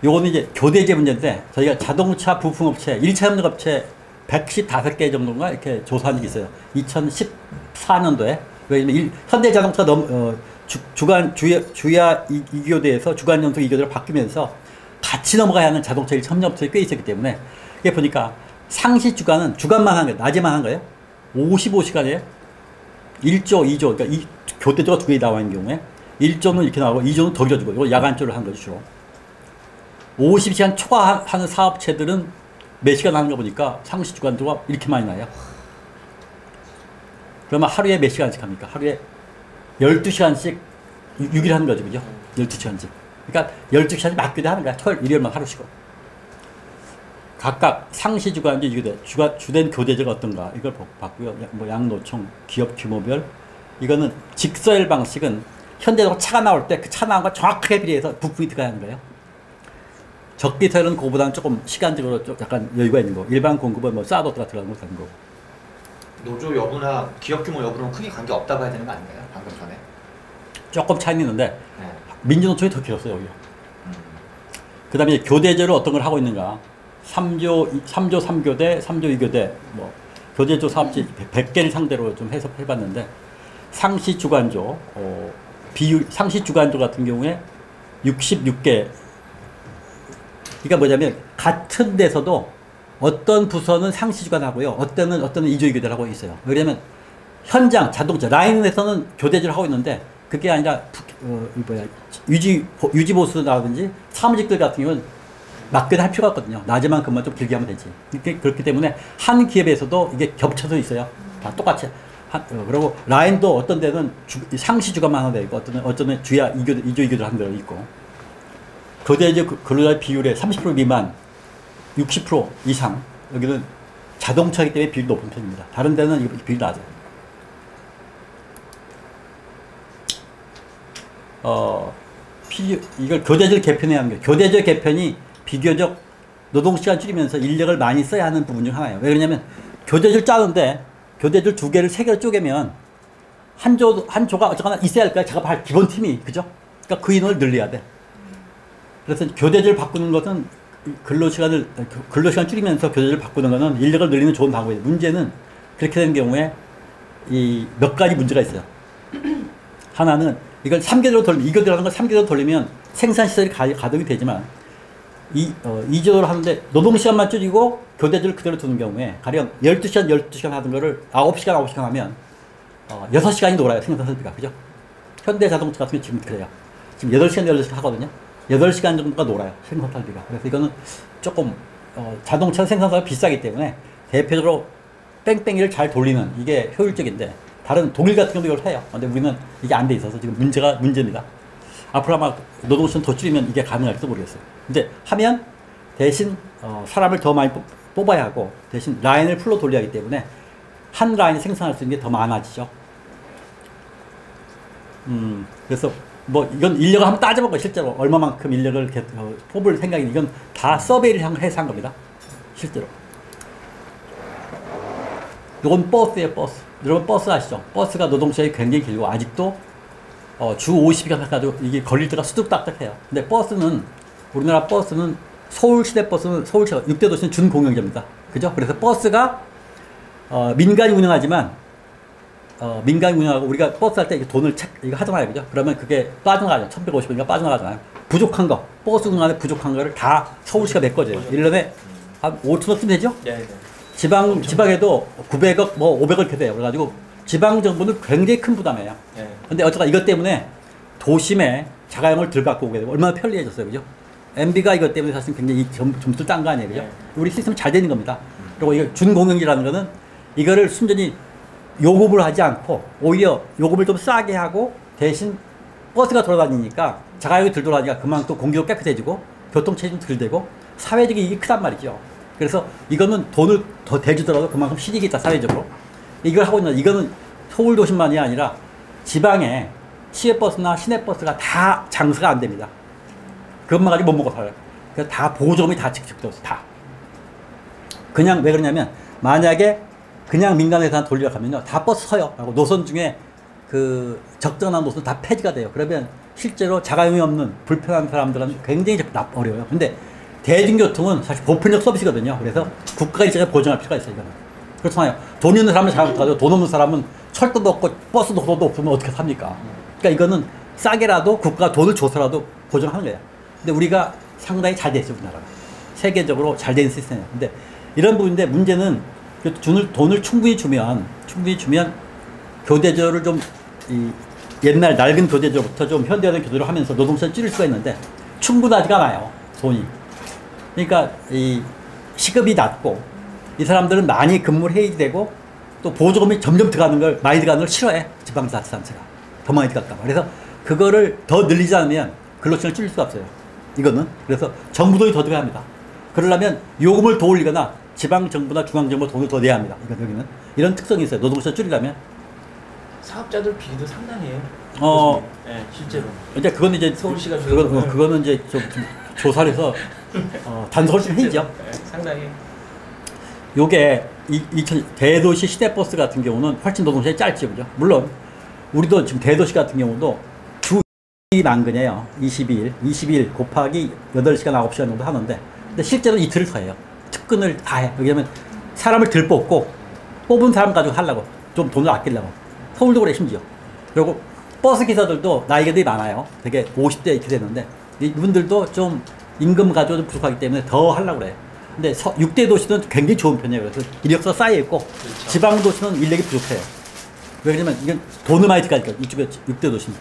[SPEAKER 1] 요거는 이제 교대제 문제인데 저희가 자동차 부품업체, 1차 협력업체 115개 정도인가 이렇게 조사한 적이 있어요. 2014년도에. 왜냐면 현대자동차 주야 2교대에서 주간 연속 2교대로 바뀌면서 같이 넘어가야 하는 자동차 1차 협력업체가 꽤 있었기 때문에 이게 보니까 상시 주간은 주간만 한 거예요. 낮에만 한 거예요. 55시간이에요. 1조, 2조. 그러니까 이 교대조가 두 개 나와 있는 경우에 1조는 이렇게 나오고 2조는 더 길어지고 이거 야간조를 한 거죠, 주로. 50시간 초과하는 사업체들은 몇 시간 하는 거 보니까 상시 주간조가 이렇게 많이 나요. 그러면 하루에 몇 시간씩 합니까? 하루에 12시간씩 6일 하는 거죠, 그죠? 12시간씩. 그러니까 12시간씩 맞교대 하는 거야. 토요일, 일요일만 하루 쉬고. 각각 상시 주간조, 주된 교대제가 어떤가 이걸 봤고요. 뭐 양노총, 기업 규모별. 이거는 직서열 방식은 현대적으로 차가 나올 때 그 차 나온 거 정확하게 비례해서 북포인트가 하는 거예요. 적기서열은 그거보다는 조금 시간적으로 좀 약간 여유가 있는 거. 일반 공급은 뭐 사도트가 들어가는 거 같은 거.
[SPEAKER 2] 노조 여부나 기업 규모 여부는 크게 관계 없다고 해야 되는 거 아닌가요? 방금 전에.
[SPEAKER 1] 조금 차이는 있는데
[SPEAKER 2] 네.
[SPEAKER 1] 민주노총이 더 길었어요, 여기가. 그 다음에 교대제로 어떤 걸 하고 있는가. 3조 3교대, 3조 2교대, 뭐, 교대조 사업지 100개를 상대로 좀 해석해봤는데, 상시 주간조, 상시 주간조 같은 경우에 66개. 그러니까 뭐냐면, 같은 데서도 어떤 부서는 상시 주간 하고요. 어떤 2조 2교대를 하고 있어요. 왜냐면, 현장, 자동차, 라인에서는 교대제를 하고 있는데, 그게 아니라, 유지보수라든지 사무직들 같은 경우는 맞게 할 필요가 없거든요. 낮에만큼만 좀 길게 하면 되지. 그렇기 때문에 한 기업에서도 이게 겹쳐서 있어요. 다 똑같이. 그리고 라인도 어떤 데는 상시 주간만 하는 데 있고 어떤 데는 주야 2조 2교대를 하는 데가 있고. 교대제 근로자 비율의 30% 미만, 60% 이상. 여기는 자동차이기 때문에 비율이 높은 편입니다. 다른 데는 비율이 낮아요. 이걸 교대제를 개편해야 하는 거예요. 교대제 개편이 비교적 노동시간 줄이면서 인력을 많이 써야 하는 부분 중 하나예요. 왜 그러냐면 교대줄 짜는데 교대줄 2개를 3개로 쪼개면 한 조가 어쨌거나 있어야 할 거야. 작업할 기본팀이. 그죠? 그러니까 그 인원을 늘려야 돼. 그래서 교대줄 바꾸는 것은 근로시간 줄이면서 교대줄 바꾸는 것은 인력을 늘리는 좋은 방법이에요. 문제는 그렇게 된 경우에 이 몇 가지 문제가 있어요. 하나는 이걸 3개로 돌리면, 2교대로 하는 걸 3개로 돌리면 생산시설이 가동이 되지만 2조로 하는데 노동시간만 줄이고 교대제를 그대로 두는 경우에 가령 12시간 하던 거를 9시간 하면 6시간이 놀아요. 생산설비가. 그죠? 현대자동차 같은 경우 지금 그래요. 지금 8시간 하거든요. 8시간 정도가 놀아요. 생산설비가. 그래서 이거는 조금 자동차 생산사가 비싸기 때문에 대표적으로 뺑뺑이를 잘 돌리는 이게 효율적인데 다른 독일 같은 경우도 이걸 해요. 근데 우리는 이게 안 돼 있어서 지금 문제입니다. 앞으로 아마 노동시간 더 줄이면 이게 가능할지도 모르겠어요. 근데 하면 대신 사람을 더 많이 뽑아야 하고 대신 라인을 풀로 돌려야 하기 때문에 한 라인이 생산할 수 있는 게 더 많아지죠. 그래서 뭐 이건 인력을 한번 따져보고 실제로 얼마만큼 인력을 뽑을 생각이 이건 다 서베이를 해서 한 겁니다. 실제로. 이건 버스예요, 버스. 여러분 버스 아시죠? 버스가 노동시간이 굉장히 길고 아직도 주 50시간 해가지고 이게 걸릴 때가 수두딱딱해요. 근데 버스는 우리나라 버스는 서울시내 버스는 서울시가 6대 도시는 준공영제입니다. 그죠? 그래서 버스가 민간이 운영하지만 민간이 운영하고 우리가 버스 할 때 돈을 이거 하잖아요. 그죠? 그러면 그게 빠져나가죠. 1150원인가 빠져나가잖아요. 부족한 거, 버스 운영하는데 부족한 거를 다 서울시가 메꿔줘요. 1년에 한 5천억쯤 되죠? 네. 지방에도 900억, 뭐 500억 이렇게 돼요. 그래가지고 지방 정부는 굉장히 큰 부담이에요. 네. 근데 어쨌든 이것 때문에 도심에 자가용을 들 갖고 오게 되고 얼마나 편리해졌어요. 그죠? MB가 이것 때문에 사실 굉장히 점수를 딴 거 아니에요. 그죠? 네. 우리 시스템 잘 되는 겁니다. 그리고 이거 준공영이라는 거는 이거를 순전히 요금을 하지 않고 오히려 요금을 좀 싸게 하고 대신 버스가 돌아다니니까 자가용이 덜 돌아다니니까 그만큼 공기도 깨끗해지고 교통체증 덜 되고 사회적인 이익이 크단 말이죠. 그래서 이거는 돈을 더 대주더라도 그만큼 실익이 있다, 사회적으로. 이걸 하고 있는, 이거는 서울 도심만이 아니라 지방에 시외버스나 시내버스가 다 장사가 안 됩니다. 그것만 가지고 못 먹어 살아요. 그래서 다 보조금이 다 직접적으로 다. 그냥 왜 그러냐면 만약에 그냥 민간회사 돌리려 하면요. 다 버스 서요. 하고 노선 중에 그 적정한 노선 다 폐지가 돼요. 그러면 실제로 자가용이 없는 불편한 사람들은 굉장히 어려워요. 근데 대중교통은 사실 보편적 서비스거든요. 그래서 국가가 일정하게 보장할 필요가 있어요. 이거는. 그렇잖아요. 돈 있는 사람은 잘 못하죠. 돈 없는 사람은 철도도 없고 버스도 도로도 없으면 어떻게 삽니까? 그러니까 이거는 싸게라도 국가가 돈을 줘서라도 보장하는 거예요. 근데 우리가 상당히 잘 돼 있어요. 우리나라가. 세계적으로 잘 된 시스템이에요. 근데 이런 부분인데 문제는 돈을 충분히 주면 교대조를 좀 옛날 낡은 교대조부터 좀 현대화된 교대를 하면서 노동시간을 줄일 수가 있는데 충분하지가 않아요. 돈이. 그러니까 이 시급이 낮고 이 사람들은 많이 근무를 해야 되고 또 보조금이 점점 많이 들어가는 걸 싫어해. 지방자치단체가. 더 많이 들어갈까 봐. 그래서 그거를 더 늘리지 않으면 근로시간을 줄일 수가 없어요. 이거는. 그래서 정부 돈이 더 들어야 합니다. 그러려면 요금을 더 올리거나 지방정부나 중앙정부 돈을 더 내야 합니다. 여기는. 이런 특성이 있어요. 노동시간 줄이려면.
[SPEAKER 3] 사업자들 비리도 상당해요. 네, 실제로.
[SPEAKER 1] 이제 그건 이제
[SPEAKER 3] 서울시가
[SPEAKER 1] 그거는 이제 좀 조사를 해서 단속을 좀 해야죠.
[SPEAKER 3] 네, 상당히.
[SPEAKER 1] 요게 대도시 시내버스 같은 경우는 훨씬 노동시간이 짧죠. 그죠? 물론 우리도 지금 대도시 같은 경우도 주 20만근이에요. 22일 곱하기 8시간 9시간 정도 하는데 근데 실제로 이틀을 더 해요. 특근을 다 해. 왜냐면 사람을 덜 뽑고 뽑은 사람 가지고 하려고 좀 돈을 아끼려고. 서울도 그래 심지어. 그리고 버스 기사들도 나이가들이 많아요. 되게 50대 이렇게 되는데 이분들도 좀 임금 가지고 좀 부족하기 때문에 더 하려고 그래요. 근데 6대 도시는 굉장히 좋은 편이에요. 그래서 이력서 쌓여있고 그렇죠. 지방 도시는 인력이 부족해요. 왜냐면 이건 돈을 많이 들어가니까 이쪽에 6대 도시는.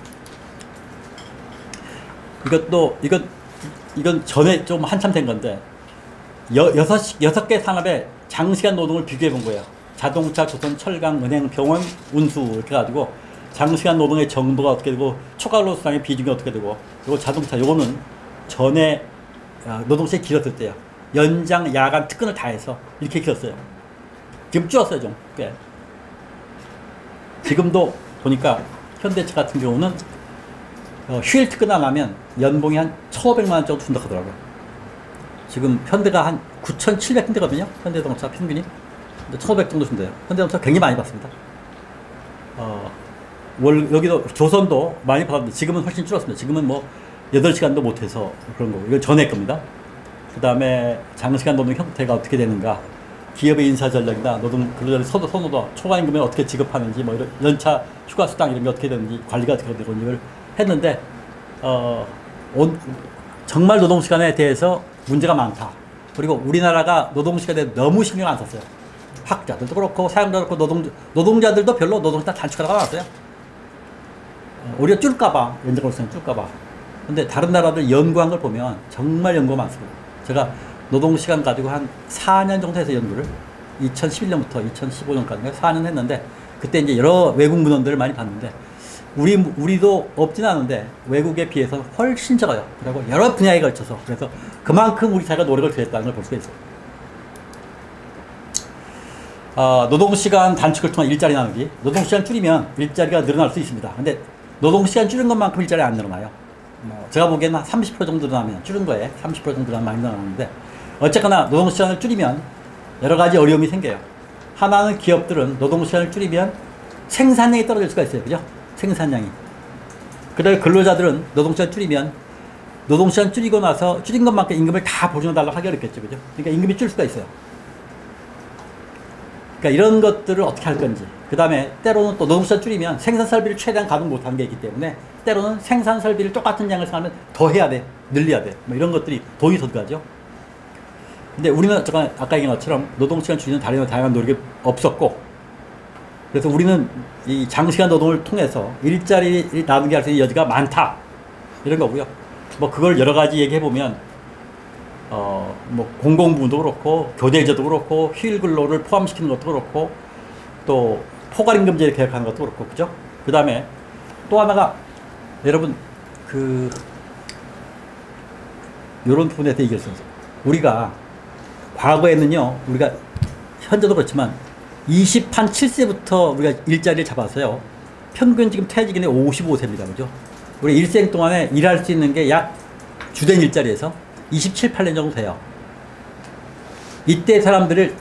[SPEAKER 1] 이건 전에 좀 한참 된 건데 6개 산업의 장시간 노동을 비교해 본 거예요. 자동차, 조선, 철강, 은행, 병원, 운수 이렇게 해가지고 장시간 노동의 정도가 어떻게 되고 초과근로 수당의 비중이 어떻게 되고 그리고 자동차 요거는 전에 노동시간이 길었을 때요. 연장, 야간, 특근을 다 해서 이렇게 길었어요. 지금 줄었어요 좀 꽤. 지금도 보니까 현대차 같은 경우는 휴일 특근 안 하면 연봉이 한 1,500만 원 정도 준다고 하더라고요. 지금 현대가 한 9,700대거든요. 현대자동차 평균이. 근데 1,500 정도 준대요. 현대자동차 굉장히 많이 받습니다. 여기도 조선도 많이 받았는데 지금은 훨씬 줄었습니다. 지금은 뭐 8시간도 못해서 그런 거고. 이건 전에 겁니다. 그 다음에 장시간 노동 형태가 어떻게 되는가. 기업의 인사 전략이나 노동 근로자의 선호도 초과임금을 어떻게 지급하는지 뭐 이런 연차 휴가 수당 이런 게 어떻게 되는지 관리가 어떻게 되고 이걸 했는데 정말 노동시간에 대해서 문제가 많다. 그리고 우리나라가 노동시간에 너무 신경 안 썼어요. 학자들도 그렇고 사용자도 그렇고 노동자들도 별로 노동시간 단축하다가 나왔어요. 우리가 줄까봐 연장근로시간 줄까봐 근데 다른 나라들 연구한 걸 보면 정말 연구가 많습니다. 제가 노동시간 가지고 한 4년 정도 해서 연구를 2011년부터 2015년까지 4년 했는데 그때 이제 여러 외국 문헌들을 많이 봤는데 우리도 없진 않은데 외국에 비해서 훨씬 적어요. 그리고 여러 분야에 걸쳐서 그래서 그만큼 우리 사회가 노력을 기했다는 걸 볼 수가 있어요. 노동시간 단축을 통한 일자리 나누기. 노동시간 줄이면 일자리가 늘어날 수 있습니다. 근데 노동시간 줄인 것만큼 일자리 안 늘어나요. 제가 보기에는 한 30% 정도 늘어나면 줄은 거에 30% 정도 늘어나면 많이 늘어나는데 어쨌거나 노동시간을 줄이면 여러 가지 어려움이 생겨요. 하나는 기업들은 노동시간을 줄이면 생산량이 떨어질 수가 있어요. 그죠? 생산량이. 그다음에 근로자들은 노동시간 줄이면 노동시간 줄이고 나서 줄인 것만큼 임금을 다 보증해달라고 하기 어렵겠죠. 그죠? 그러니까 임금이 줄 수가 있어요. 그러니까 이런 것들을 어떻게 할 건지. 그 다음에 때로는 또 노동시간 줄이면 생산 설비를 최대한 가동 못하는 게 있기 때문에 때로는 생산 설비를 똑같은 양을 생각하면 더 해야 돼. 늘려야 돼. 뭐 이런 것들이 돈이 더 들어가죠. 근데 우리는 아까 얘기한 것처럼 노동시간 줄이는 다양한 노력이 없었고 그래서 우리는 이 장시간 노동을 통해서 일자리 나누게 할 수 있는 여지가 많다. 이런 거고요. 뭐 그걸 여러 가지 얘기해보면 뭐 공공부문도 그렇고 교대제도 그렇고 휴일 근로를 포함시키는 것도 그렇고 또 포괄임금제를 개혁하는 것도 그렇고 그죠? 그 다음에 또 하나가 여러분 요런 부분에 대해 얘기했어요. 우리가 과거에는요 우리가 현재도 그렇지만 20한 7세부터 우리가 일자리를 잡아서요 평균 지금 퇴직인이 55세입니다. 그죠? 우리 일생 동안에 일할 수 있는 게 약 주된 일자리에서 27, 8년 정도 돼요. 이때 사람들을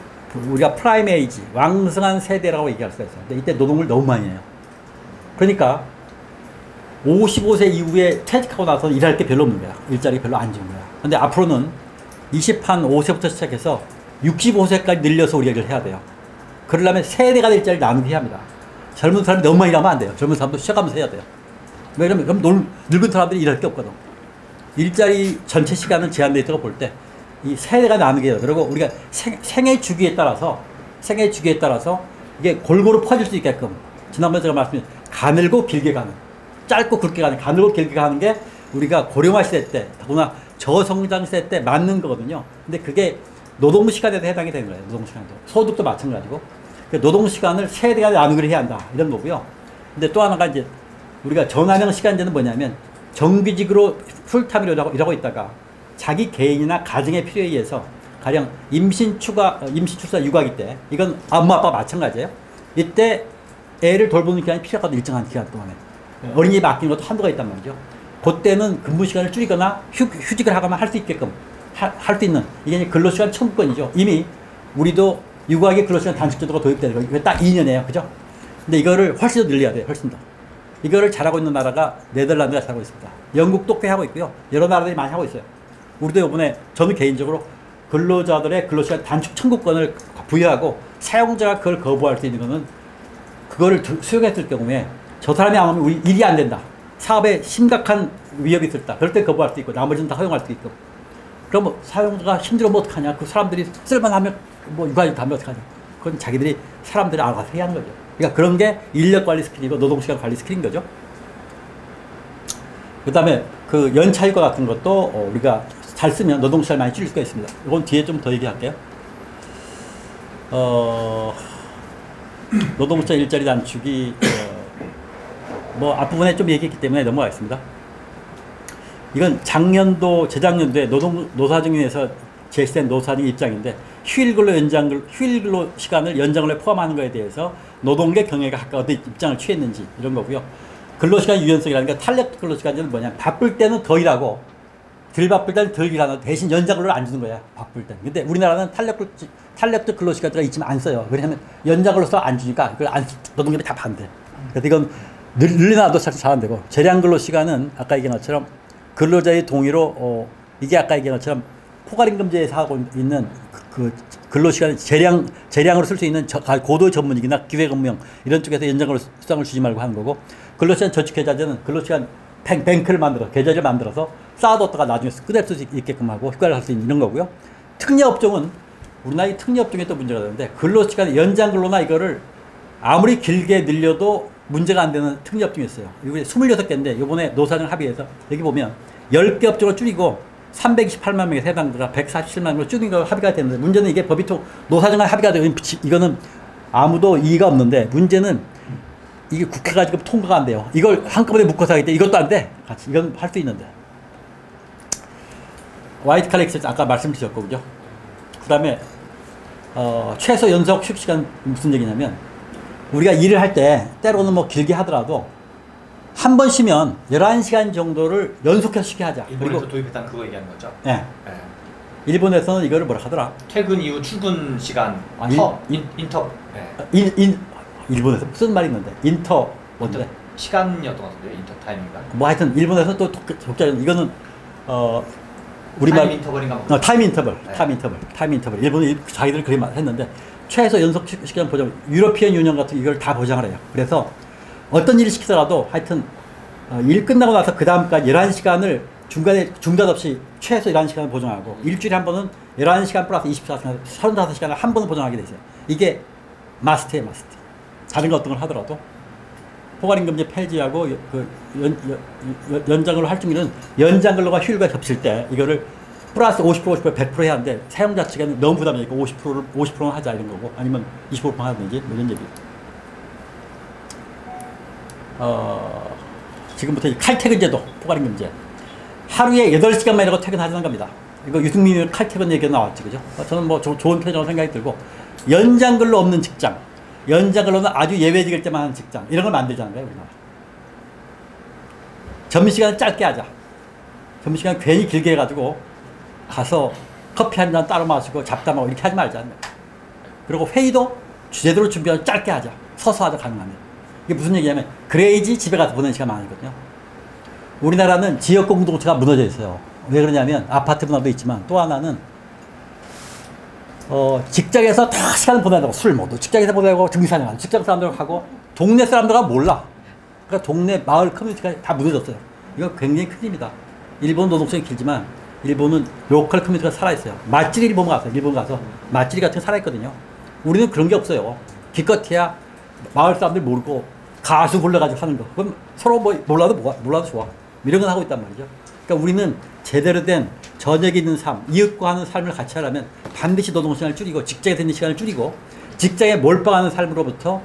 [SPEAKER 1] 우리가 프라임 에이지, 왕성한 세대라고 얘기할 수가 있어요. 근데 이때 노동을 너무 많이 해요. 그러니까 55세 이후에 퇴직하고 나서 일할 게 별로 없는 거야. 일자리 별로 안 주는 거야. 근데 앞으로는 25세부터 시작해서 65세까지 늘려서 우리가 일을 해야 돼요. 그러려면 세대가 일자리를 나누게 해야 합니다. 젊은 사람이 너무 많이 일하면 안 돼요. 젊은 사람도 쉬어가면서 해야 돼요. 왜냐면 그럼 늙은 사람들이 일할 게 없거든. 일자리 전체 시간은 제한되어 있다고 볼 때 이 세대가 나누게 해요. 그리고 우리가 생애 주기에 따라서 이게 골고루 퍼질 수 있게끔 지난번에 제가 말씀드린 가늘고 길게 가는 짧고 굵게 가는 가늘고 길게 가는 게 우리가 고령화 시대 때 더구나 저성장 시대 때 맞는 거거든요. 근데 그게 노동시간에도 해당이 되는 거예요. 노동시간도. 소득도 마찬가지고. 노동시간을 세대가 나누기를 해야 한다. 이런 거고요. 근데 또 하나가 이제 우리가 전환형 시간제는 뭐냐면 정규직으로 풀타임으로 일하고 있다가 자기 개인이나 가정의 필요에 의해서 가령 임신 출산 육아기 때 이건 엄마 아빠가 마찬가지예요. 이때 애를 돌보는 기간이 필요하거든요. 일정한 기간 동안에. 어린이에 맡기는 것도 한도가 있단 말이죠. 그때는 근무 시간을 줄이거나 휴직을 하거나 할 수 있게끔 할 수 있는 이게 이제 근로시간 청구권이죠. 이미 우리도 육아기 근로시간 단축제도가 도입되는 거예요. 이거 딱 2년이에요. 그죠? 근데 이거를 훨씬 더 늘려야 돼요. 훨씬 더. 이거를 잘하고 있는 나라가 네덜란드가 잘하고 있습니다. 영국도 꽤 하고 있고요. 여러 나라들이 많이 하고 있어요. 우리도 이번에 저는 개인적으로 근로자들의 근로시간 단축 청구권을 부여하고 사용자가 그걸 거부할 수 있는 거는 그거를 수용했을 경우에 저 사람이 안 오면 우리 일이 안 된다. 사업에 심각한 위협이 있었다. 그럴 때 거부할 수 있고 나머지는 다 허용할 수 있고. 그럼 뭐 사용자가 힘들면 어떡하냐. 그 사람들이 쓸만하면 뭐 육아휴직 하면 어떡하냐. 그건 자기들이 사람들이 알아서 해야 하는 거죠. 그러니까 그런 게 인력관리 스킬이고 노동시간 관리 스킬인 거죠. 그 다음에 그 연차휴가 같은 것도 우리가 잘 쓰면 노동시간을 많이 줄일 수가 있습니다. 이건 뒤에 좀 더 얘기할게요. 노동자 일자리 단축이 뭐 앞부분에 좀 얘기했기 때문에 넘어가겠습니다. 이건 작년도 재작년도에 노사정위에서 제시된 노사정 입장인데 휴일 근로 시간을 연장근로에 포함하는 것에 대해서 노동계 경영가 각각 어떤 입장을 취했는지 이런 거고요. 근로시간 유연성이라는 게 탄력 근로시간제는 뭐냐? 바쁠 때는 더 일하고 덜 바쁠 때는 덜 일하는 대신 연장근로를 안 주는 거야. 바쁠 때는. 근데 우리나라는 탄력적 근로시간제가 있지만 안 써요. 왜냐하면 연장근로서 안 주니까 그걸 노동계가 다 반대. 그래서 이건 늘려놔도 잘 안 되고 재량 근로시간은 아까 얘기한 것처럼 근로자의 동의로 이게 아까 얘기한 것처럼 포괄임금제에서 하고 있는 그 근로시간 재량으로 쓸 수 있는 고도 전문직이나 기획업무형 이런 쪽에서 연장근로 수당을 주지 말고 하는 거고 근로시간 저축계좌제는 근로시간 뱅크를 만들어서 계좌를 만들어서 쌓아뒀다가 나중에 끊을 수 있게끔 하고 휴가를 할 수 있는 이런 거고요. 특례업종은 우리나라 이 특례업종에 또 문제가 되는데 근로시간 연장근로나 이거를 아무리 길게 늘려도 문제가 안 되는 특례업종이 있어요. 이게 26개인데 이번에 노사정 합의해서 여기 보면 10개 업종을 줄이고 328만 명의 해당자가 147만 명으로 줄이는 거 합의가 되는데 문제는 이게 법이 노사정간 합의가 되고 이거는 아무도 이의가 없는데 문제는 이게 국회가 지금 통과가 안 돼요. 이걸 한꺼번에 묶어서 하기 때문에 이것도 안 돼. 같이 이건 할 수 있는데. 화이트 칼라 익스텐션 아까 말씀드렸고 그죠? 그 다음에 최소 연속 휴식 시간 무슨 얘기냐면 우리가 일을 할 때 때로는 뭐 길게 하더라도 한 번 쉬면 11시간 정도를 연속해서 쉬게 하자.
[SPEAKER 2] 일본에서 도입했다는 그거 얘기하는 거죠?
[SPEAKER 1] 네.
[SPEAKER 2] 네.
[SPEAKER 1] 일본에서는 이거를 뭐라 하더라?
[SPEAKER 2] 퇴근 이후 출근 시간 인터
[SPEAKER 1] 일본에서 무슨 말이 있는데 인터 뭔데?
[SPEAKER 2] 시간이었던 것 같은데 인터 타임인가?
[SPEAKER 1] 뭐 하여튼 일본에서 또 독자적인 이거는 우리말
[SPEAKER 2] 타임 인터벌인가 뭐.
[SPEAKER 1] 타임 인터벌,
[SPEAKER 2] 네.
[SPEAKER 1] 타임 인터벌. 일본이 자기들 그렇게 했는데 최소 연속 시간 보장, 유러피언 유니언 같은 이걸 다 보장을 해요. 그래서 어떤 일을 시키더라도 하여튼 일 끝나고 나서 그 다음까지 11시간을 중간에 중단 없이 최소 11시간을 보장하고 일주일에 한 번은 11시간 플러스 24시간, 35시간을 한 번은 보장하게 돼 있어요. 이게 마스트예요, 마스트. 다른 거 어떤 걸 하더라도 포괄임금제 폐지하고 연장근로 할증일은 연장근로가 휴일과 겹칠 때 이거를 플러스 50% 100% 해야 하는데 사용자 측에는 너무 부담이니까 50%는 하자 이런 거고 아니면 25% 하든지 이런 얘기. 지금부터 칼퇴근제도 포괄임금제 하루에 8시간만 일하고 퇴근하자는 겁니다. 이거 유승민의 칼퇴근 얘기가 나왔지 그죠? 저는 뭐 좋은 편이라고 생각이 들고 연장근로 없는 직장 연장근로는 아주 예외적일 때만 하는 직장 이런 걸 만들자는 거예요 우리나라. 점심시간을 짧게 하자. 점심시간 괜히 길게 해가지고 가서 커피 한 잔 따로 마시고 잡담하고 이렇게 하지 말자. 그리고 회의도 제대로 준비하고 짧게 하자. 서서 하자 가능하면. 이게 무슨 얘기냐면 그래야지 집에 가서 보내는 시간 많으거든요. 우리나라는 지역 공동체가 무너져 있어요. 왜 그러냐면 아파트 문화도 있지만 또 하나는 직장에서 다 시간을 보내고 술 먹고 직장에서 보내고 등산하고 직장 사람들하고 동네 사람들하고 몰라. 그러니까 동네 마을 커뮤니티가 다 무너졌어요. 이거 굉장히 큰 일입니다. 일본 노동성이 길지만 일본은 로컬 커뮤니티가 살아있어요. 맛집이 일본 가서 맛집 같은 게 살아있거든요. 우리는 그런 게 없어요. 기껏해야 마을 사람들 모르고 가수 불러가지고 하는 거. 그럼 서로 뭐 몰라도 좋아. 이런 건 하고 있단 말이죠. 그러니까 우리는 제대로 된 저녁에 있는 삶, 이웃과 하는 삶을 같이 하려면 반드시 노동시간을 줄이고 직장에서 있는 시간을 줄이고 직장에 몰빵하는 삶으로부터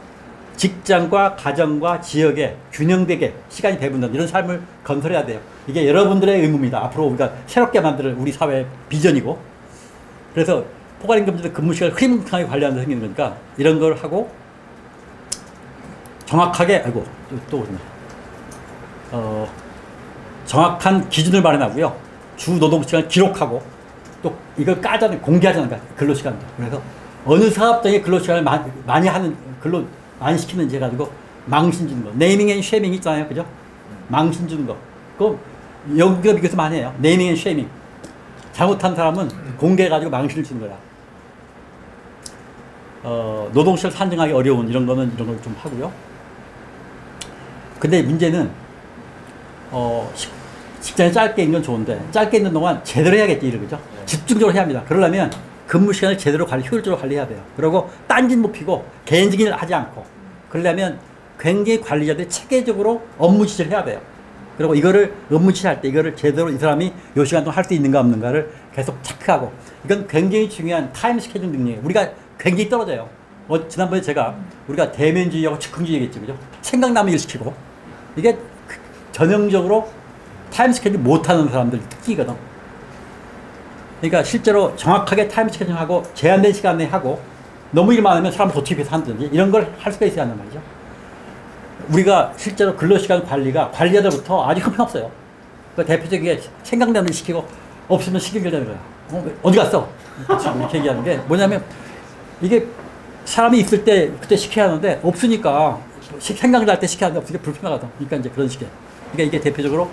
[SPEAKER 1] 직장과 가정과 지역에 균형되게 시간이 배분되는 이런 삶을 건설해야 돼요. 이게 여러분들의 의무입니다. 앞으로 우리가 새롭게 만들 우리 사회의 비전이고 그래서 포괄임금제도 근무시간을 흐리멍텅하게 관리하는 데 생기는 거니까 이런 걸 하고 정확하게 또 정확한 기준을 마련하고요. 주 노동시간을 기록하고 또 이걸 공개하자는 거야. 근로시간도. 그래서 어느 사업장에 근로시간을 많이 하는 근로 많이 시키는지 해가지고 망신 주는 거. 네이밍 앤 쉐이밍 있잖아요. 그죠? 망신 주는 거. 그거 여기가 비교해서 많이 해요. 네이밍 앤 쉐이밍. 잘못한 사람은 공개해가지고 망신을 주는 거야. 노동시간 산정하기 어려운 이런 걸 좀 하고요. 근데 문제는 직장에 짧게 있는 건 좋은데 짧게 있는 동안 제대로 해야겠지 일을 그죠? 집중적으로 해야 합니다. 그러려면 근무 시간을 제대로 효율적으로 관리해야 돼요. 그리고 딴짓 못 피고 개인적인 일을 하지 않고 그러려면 굉장히 관리자들이 체계적으로 업무 지시를 해야 돼요. 그리고 이거를 업무 지시할 때 이거를 제대로 이 사람이 요 시간 동안 할 수 있는가 없는가를 계속 체크하고 이건 굉장히 중요한 타임 스케줄 능력이에요. 우리가 굉장히 떨어져요. 지난번에 우리가 대면주의하고 즉흥주의 얘기했죠. 그죠? 생각나면 일 시키고 이게 전형적으로 타임 스케줄 못하는 사람들 특징이거든. 그러니까 실제로 정확하게 타임 스케줄하고 제한된 시간 내에 하고 너무 일 많으면 사람 도취해서 한다든지 이런 걸 할 수가 있어야 한단 말이죠. 우리가 실제로 근로시간 관리가 관리자들부터 아주 형편없어요. 그러니까 대표적인 생각나는 일 시키고 없으면 시키게 되는 거야. 어디 갔어? 이렇게 얘기하는 게 뭐냐면 이게 사람이 있을 때 그때 시켜야 하는데 없으니까 생각날 때 시켜야 하는데 없으니까 불편하거든. 그러니까 이제 그런 식의. 그러니까 이게 대표적으로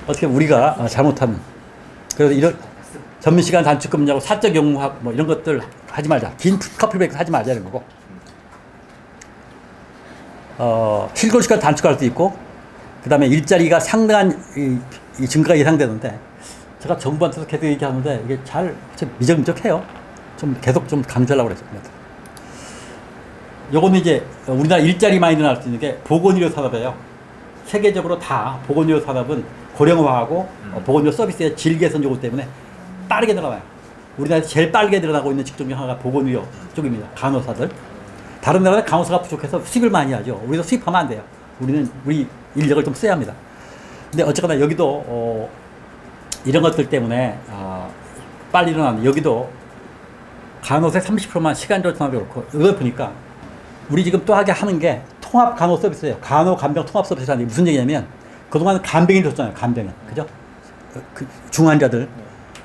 [SPEAKER 1] 어떻게 우리가 잘못하면 그래서 이런 점심시간 단축 근무하고 사적 영무학 뭐 이런 것들 하지 말자. 긴 커피 브레이크 하지 말자 이런 거고. 실근 시간 단축할 수도 있고 그다음에 일자리가 상당한 이 증가가 예상되는데 제가 정부한테도 계속 얘기하는데 이게 잘 미적미적해요. 좀 계속 좀 강조하려고 그랬습니다. 요거는 이제 우리나라 일자리 많이 늘어날 수 있는 게 보건의료 산업이에요. 세계적으로 다 보건의료 산업은 고령화하고 보건의료 서비스의 질 개선 요구 때문에 빠르게 늘어나요. 우리나라에서 제일 빠르게 늘어나고 있는 직종 중 하나가 보건의료 쪽입니다. 간호사들. 다른 나라는 간호사가 부족해서 수입을 많이 하죠. 우리도 수입하면 안 돼요. 우리 인력을 좀 써야 합니다. 근데 어쨌거나 여기도 이런 것들 때문에 빨리 일어나는 여기도 간호사의 30%만 시간적으로 통합이 그렇고 이걸 보니까 우리 지금 또 하게 하는 게 통합 간호 서비스예요. 간호 간병 통합 서비스라는 게 무슨 얘기냐면 그동안 간병인을 뒀잖아요. 간병인. 그죠? 그 중환자들.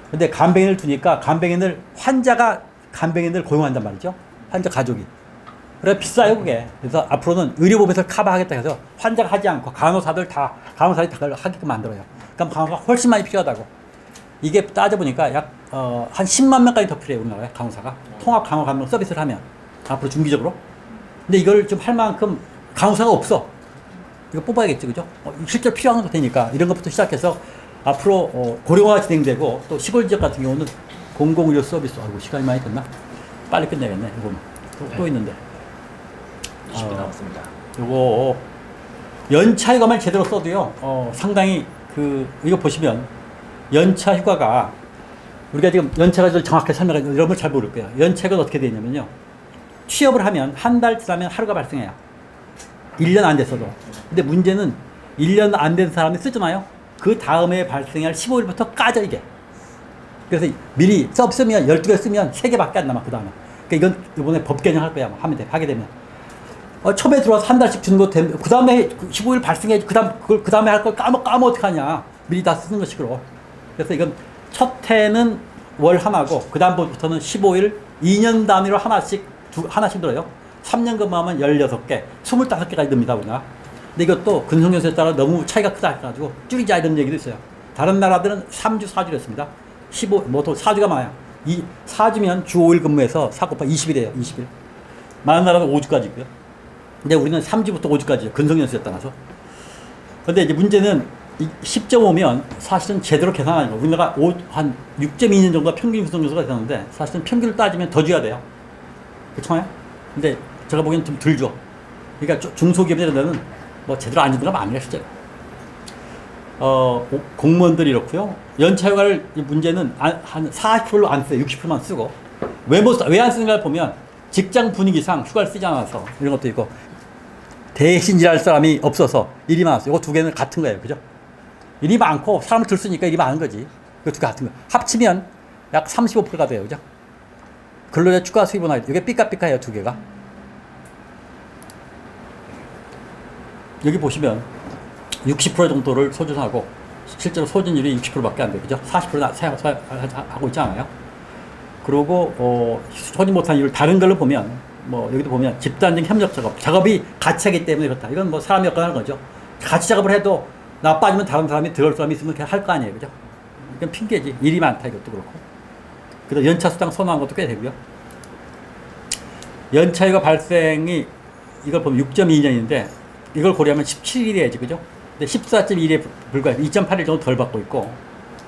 [SPEAKER 1] 근데 간병인을 두니까 환자가 간병인을 고용한단 말이죠. 환자 가족이. 그래 비싸요 그게. 그래서 앞으로는 의료보험에서 커버하겠다 해서 환자가 하지 않고 간호사들이 다 하게끔 만들어요. 그럼 간호사가 훨씬 많이 필요하다고. 이게 따져보니까 약 한 10만 명까지 더 필요해요. 우리나라에 간호사가. 통합 간호 간병 서비스를 하면 앞으로 중기적으로. 근데 이걸 좀 할 만큼 간호사가 없어. 이거 뽑아야겠지, 그죠? 실제 필요한 거 되니까 이런 것부터 시작해서 앞으로 고령화가 진행되고 또 시골 지역 같은 경우는 공공의료 서비스. 아이고 시간이 많이 됐나? 빨리 끝내야겠네. 이거는 또 있는데.
[SPEAKER 2] 20분 남았습니다.
[SPEAKER 1] 요거 연차 휴가만 제대로 써도요. 상당히 이거 보시면 연차 휴가가 우리가 지금 연차가 정확하게 설명하지 이런 걸 잘 모를 거예요. 연차가 어떻게 되냐면요. 취업을 하면 한 달 지나면 하루가 발생해요. 1년 안 됐어도. 근데 문제는 1년 안 된 사람이 쓰잖아요. 그 다음에 발생할 15일부터 까져 이게. 그래서 미리 쓰면 12개 쓰면 3개밖에 안 남아 그 다음에. 그러니까 이건 이번에 법 개정할 거야. 하게 되면. 처음에 들어와서 한 달씩 주는 거 되면 그 다음에 15일 발생해 그 다음에 할 걸 까먹 어떡하냐. 미리 다 쓰는 것식으로. 그래서 이건 첫 해는 월 하나고 그 다음부터는 15일 2년 단위로 하나씩 들어요. 3년 근무하면 16개, 25개까지 듭니다, 우리가. 근데 이것도 근속연수에 따라 너무 차이가 크다 해가지고 줄이자 이런 얘기도 있어요. 다른 나라들은 3주, 4주를 했습니다. 15, 4주가 많아요. 4주면 주 5일 근무해서 4 곱하기 20일이에요, 20일. 많은 나라는 5주까지 있고요. 근데 우리는 3주부터 5주까지요. 근속연수에 따라서. 근데 이제 문제는 10.5면 사실은 제대로 계산 안 해요. 우리나라가 한 6.2년 정도가 평균 근속연수가 되는데 사실은 평균을 따지면 더 줘야 돼요. 그렇죠? 근데 제가 보기엔 좀 덜 줘. 그러니까 중소기업이라는 데는 뭐 제대로 안 주는 건 아니에요, 실제로. 공무원들이 이렇고요. 연차휴가를 문제는 한 40%로 안 써요. 60%만 쓰고. 왜 안 쓰는가를 보면 직장 분위기상 휴가를 쓰지 않아서 이런 것도 있고 대신 일할 사람이 없어서 일이 많았어요. 이거 두 개는 같은 거예요. 그죠? 일이 많고 사람을 덜 쓰니까 일이 많은 거지. 이거 두 개 같은 거. 합치면 약 35%가 돼요. 그죠? 근로자 추가 수입은 아니죠. 이게 삐까삐까해요, 두 개가. 여기 보시면 60% 정도를 소진하고 실제로 소진율이 60%밖에 안 돼요. 그죠? 40% 하고 있지 않아요? 그리고 소진 못한 이유를 다른 걸로 보면 여기도 보면 집단적 협력 작업이 같이 하기 때문에 그렇다. 이건 뭐 사람이 역할하는 거죠. 같이 작업을 해도 나 빠지면 다른 사람이 들어올 사람이 있으면 그냥 할 거 아니에요. 그죠? 이건 핑계지. 일이 많다 이것도 그렇고. 그래서 연차 수당 선호한 것도 꽤 되고요. 연차휴가 발생이 이걸 보면 6.2년인데 이걸 고려하면 17일이야지, 그죠? 근데 14.1일에 불과해서 2.8일 정도 덜 받고 있고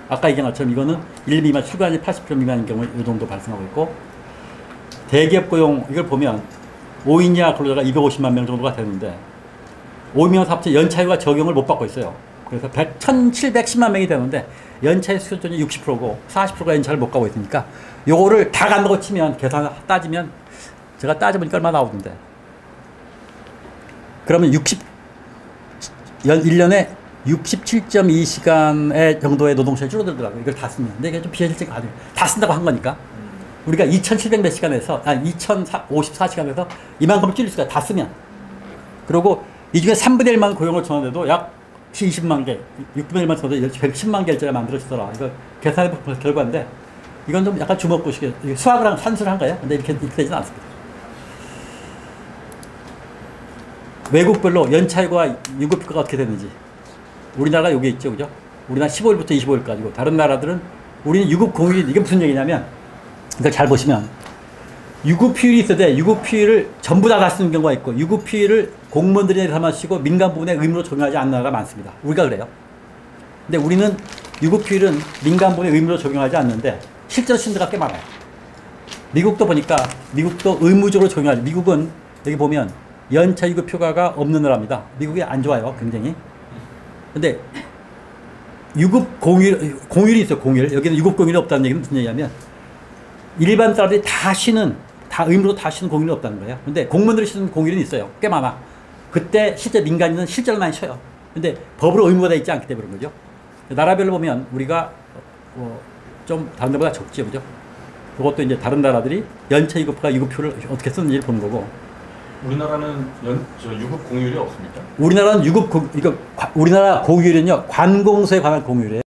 [SPEAKER 1] 아까 얘기한 것처럼 이거는 1 미만 출근이 80% 미만인 경우에 이 정도 발생하고 있고 대기업 고용 이걸 보면 5인 이하 근로자가 250만 명 정도가 되는데 5인 사업체 연차휴가 적용을 못 받고 있어요. 그래서 1,710만 명이 되는데 연차의 수준이 60%고 40%가 연차를 못 가고 있으니까 요거를 다 간다고 치면 계산 따지면 제가 따져보니까 얼마 나오던데 그러면 1년에 67.2시간의 정도의 노동시간이 줄어들더라고요. 이걸 다 쓰면. 근데 이게 좀 비현실적이 아니에요. 다 쓴다고 한 거니까. 우리가 2,700몇 시간에서, 2,054시간에서 이만큼을 줄일 수가 다 쓰면. 그리고 이 중에 3분의 1만 고용을 주는데도 약 20만 개, 6분의 1만 줘도 110만 개짜리 만들어지더라. 이거 계산해본 결과인데, 이건 좀 약간 주먹구시게, 수학을 산수를 한 거예요. 근데 이렇게 되지는 않습니다. 외국별로 연차휴가 유급휴가가 어떻게 되는지. 우리나라가 여기 있죠, 그죠? 우리나라 15일부터 25일까지고, 다른 나라들은 우리는 유급공휴일, 이게 무슨 얘기냐면, 이걸 잘 보시면, 유급휴일이 있어도 유급휴일을 전부 다 쓰는 경우가 있고, 유급휴일을 공무원들이 담아쓰고 민간 부분에 의무로 적용하지 않는 나라가 많습니다. 우리가 그래요. 근데 우리는 유급휴일은 민간 부분에 의무로 적용하지 않는데, 실제로 쓰는 데가 꽤 많아요. 미국도 보니까, 미국도 의무적으로 적용하지. 미국은 여기 보면, 연차 유급휴가가 없는 나라입니다. 미국이 안 좋아요, 굉장히. 근데 유급 공휴일이 있어요. 공휴일. 여기는 유급 공휴일이 없다는 얘기는 무슨 얘기냐면 일반 사람들이 다 쉬는, 다 의무로 다 쉬는 공휴일이 없다는 거예요. 근데 공무원들이 쉬는 공휴일은 있어요. 꽤 많아. 그때 실제 민간인은 실제로 많이 쉬어요. 근데 법으로 의무가 되어 있지 않기 때문에 그런 거죠. 나라별로 보면 우리가 좀 다른 데보다 적죠. 그죠? 그것도 이제 다른 나라들이 연체 유급과 유급휴를 어떻게 쓰는지를 보는 거고.
[SPEAKER 4] 우리나라는 유급 공휴일이 없습니까?
[SPEAKER 1] 우리나라는 우리나라 공휴일은요, 관공서에 관한 공휴일이에요.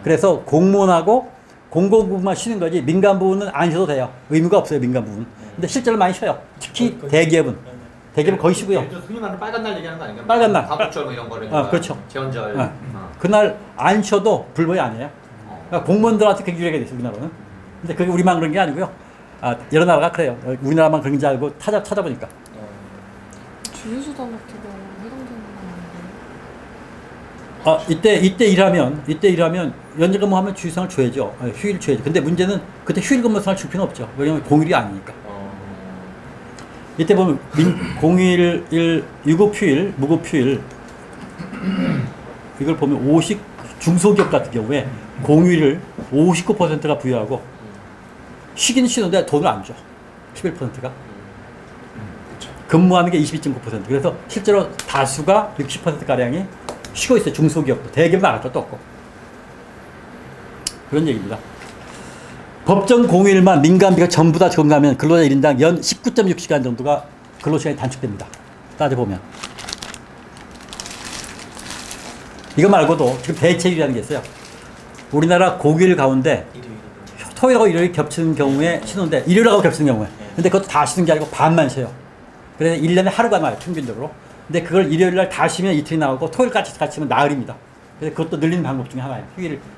[SPEAKER 1] 그래서 공무원하고 공공부문만 쉬는 거지, 민간 부분은 안 쉬어도 돼요. 의무가 없어요, 민간 부분. 근데 실제로 많이 쉬어요. 특히 대기업은. 대기업은 거의 쉬고요.
[SPEAKER 2] 흔히 말하는 빨간 날 얘기하는 거 아닌가요?
[SPEAKER 1] 빨간 날.
[SPEAKER 2] 가복절 뭐 이런 거를.
[SPEAKER 1] 그렇죠.
[SPEAKER 2] 제헌절.
[SPEAKER 1] 그날 안 쉬어도 불법이 아니에요. 그러니까 공무원들한테 그게 유리하게 됐어요, 우리나라는. 근데 그게 우리만 그런 게 아니고요. 여러 나라가 그래요. 우리나라만 그런 줄 알고 찾아보니까.
[SPEAKER 5] 주휴수당같은 경우 해당되는 건가요?
[SPEAKER 1] 이때 일하면 연장 근무하면 주휴상을 줘야죠. 휴일 줘야죠. 근데 문제는 그때 휴일 근무상을 줄 필요는 없죠. 왜냐면 공휴일이 아니니까. 이때 보면 공휴일, 유급휴일, 무급휴일 이걸 보면 중소기업 같은 경우에 공휴일을 59%가 부여하고 쉬긴 쉬는데 돈을 안 줘. 11%가. 근무하는 게 22.9%. 그래서 실제로 다수가 60%가량이 쉬고 있어요. 중소기업도. 대기업은 안 할 것도 없고. 그런 얘기입니다. 법정 공휴일만 민간비가 전부 다 적용하면 근로자 1인당 연 19.6시간 정도가 근로시간이 단축됩니다. 따져보면. 이거 말고도 지금 대체율이라는 게 있어요. 우리나라 공휴일 가운데 토요일하고 일요일 겹치는 경우에 쉬는데, 일요일하고 겹치는 경우에. 근데 그것도 다 쉬는 게 아니고 반만 쉬어요. 그래서 1년에 하루가 나와요, 평균적으로. 근데 그걸 일요일 날 다 쉬면 이틀이 나오고 토요일까지 같이 쉬면 나흘입니다. 그래서 그것도 늘리는 방법 중에 하나예요.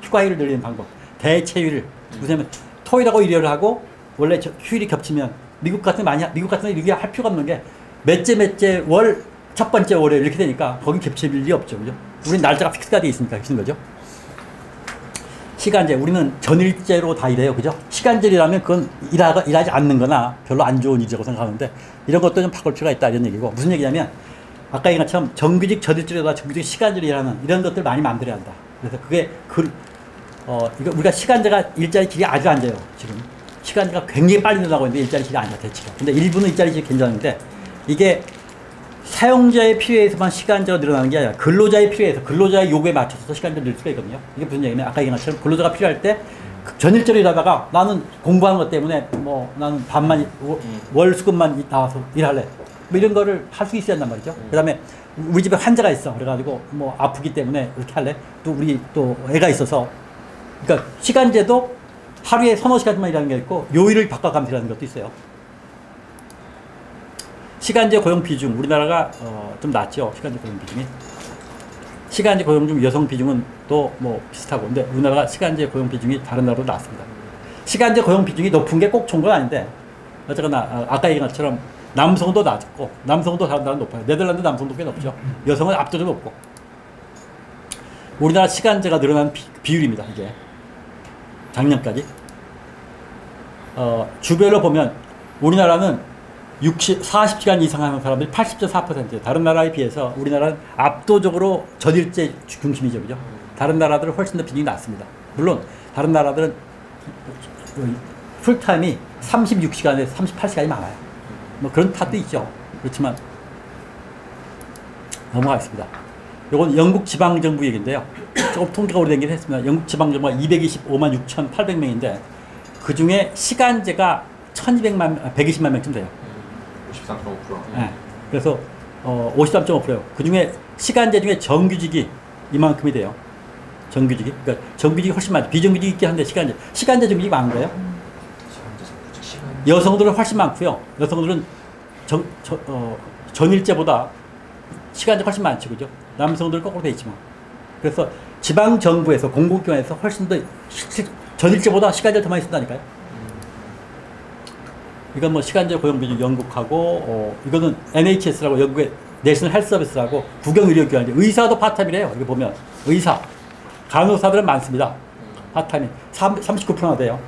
[SPEAKER 1] 휴가일을 늘리는 방법. 대체율을. 왜냐면 토요일하고 일요일하고 원래 휴일이 겹치면 미국 같은 데 이렇게 할 필요가 없는 게 몇째 월, 첫 번째 월에 이렇게 되니까 거기 겹칠 일이 없죠. 그죠? 우린 날짜가 픽스가 되어 있으니까 겹치는 거죠. 시간제, 우리는 전일제로 다 일해요. 그죠? 시간제라면 그건 일하지 않는 거나 별로 안 좋은 일이라고 생각하는데, 이런 것도 좀 바꿀 필요가 있다, 이런 얘기고. 무슨 얘기냐면, 아까 얘기한 것처럼 정규직 전일제로다 정규직 시간제로 일하는 이런 것들 많이 만들어야 한다. 그래서 그게 이거 우리가 시간제가 일자리 길이 아주 안 돼요. 지금. 시간제가 굉장히 빨리 늘어나고 있는데 일자리 길이 안 돼, 대체가. 근데 일부는 일자리 길이 괜찮은데, 이게 사용자의 필요에 의해서만 시간제가 늘어나는 게 아니라 근로자의 필요에 의해서, 근로자의 요구에 맞춰서 시간제를 늘 수가 있거든요. 이게 무슨 얘기냐면 아까 얘기한 것처럼 근로자가 필요할 때 전일제로 일하다가 나는 공부하는 것 때문에 나는 반만 월수급만 나와서 일할래. 뭐 이런 거를 할 수 있어야 한단 말이죠. 그 다음에 우리 집에 환자가 있어. 그래가지고 아프기 때문에 이렇게 할래. 또 우리 또 애가 있어서. 그러니까 시간제도 하루에 서너 시간만 일하는 게 있고 요일을 바꿔가면서 일하는 것도 있어요. 시간제 고용 비중, 우리나라가 좀 낮죠. 시간제 고용 비중이. 시간제 고용 중 여성 비중은 또 비슷하고, 근데 우리나라가 시간제 고용 비중이 다른 나라보다 낮습니다. 시간제 고용 비중이 높은 게 꼭 좋은 건 아닌데, 어쨌거나 아까 얘기한 것처럼 남성도 낮고, 남성도 다른 나라는 높아요. 네덜란드 남성도 꽤 높죠. 여성은 압도적으로 높고. 우리나라 시간제가 늘어난 비율입니다. 이게 작년까지. 주별로 보면 우리나라는 40시간 이상 하는 사람들이 80.4%예요. 다른 나라에 비해서 우리나라는 압도적으로 전일제 중심이죠. 그죠? 다른 나라들은 훨씬 더 비중이 낮습니다. 물론 다른 나라들은 풀타임이 36시간에서 38시간이 많아요. 그런 탓도 있죠. 그렇지만 넘어가겠습니다. 이건 영국 지방정부 얘기인데요. 조금 통계가 오래되긴 했습니다. 영국 지방정부가 225만 6,800명인데 그 중에 시간제가 120만 명쯤 돼요.
[SPEAKER 2] 53.5%.
[SPEAKER 1] 네. 그래서 53.5%예요. 그 중에 시간제 중에 정규직이 이만큼이 돼요. 정규직이. 그러니까 정규직이 훨씬 많죠. 비정규직이 있긴 한데 시간제 정규직이 많은 거예요. 여성들은 훨씬 많고요. 여성들은 전일제보다 시간제 훨씬 많죠. 그죠? 남성들은 거꾸로 돼 있지만. 그래서 지방정부에서 공공기관에서 훨씬 더 전일제보다 시간제를 더 많이 쓴다니까요. 이건 시간제 고용 비중 영국하고, 이거는 NHS라고 영국의 내셔널 헬스 서비스라고 국영의료기관인데, 의사도 파타임이래요. 여기 보면. 의사. 간호사들은 많습니다. 파타임이. 39%나 돼요.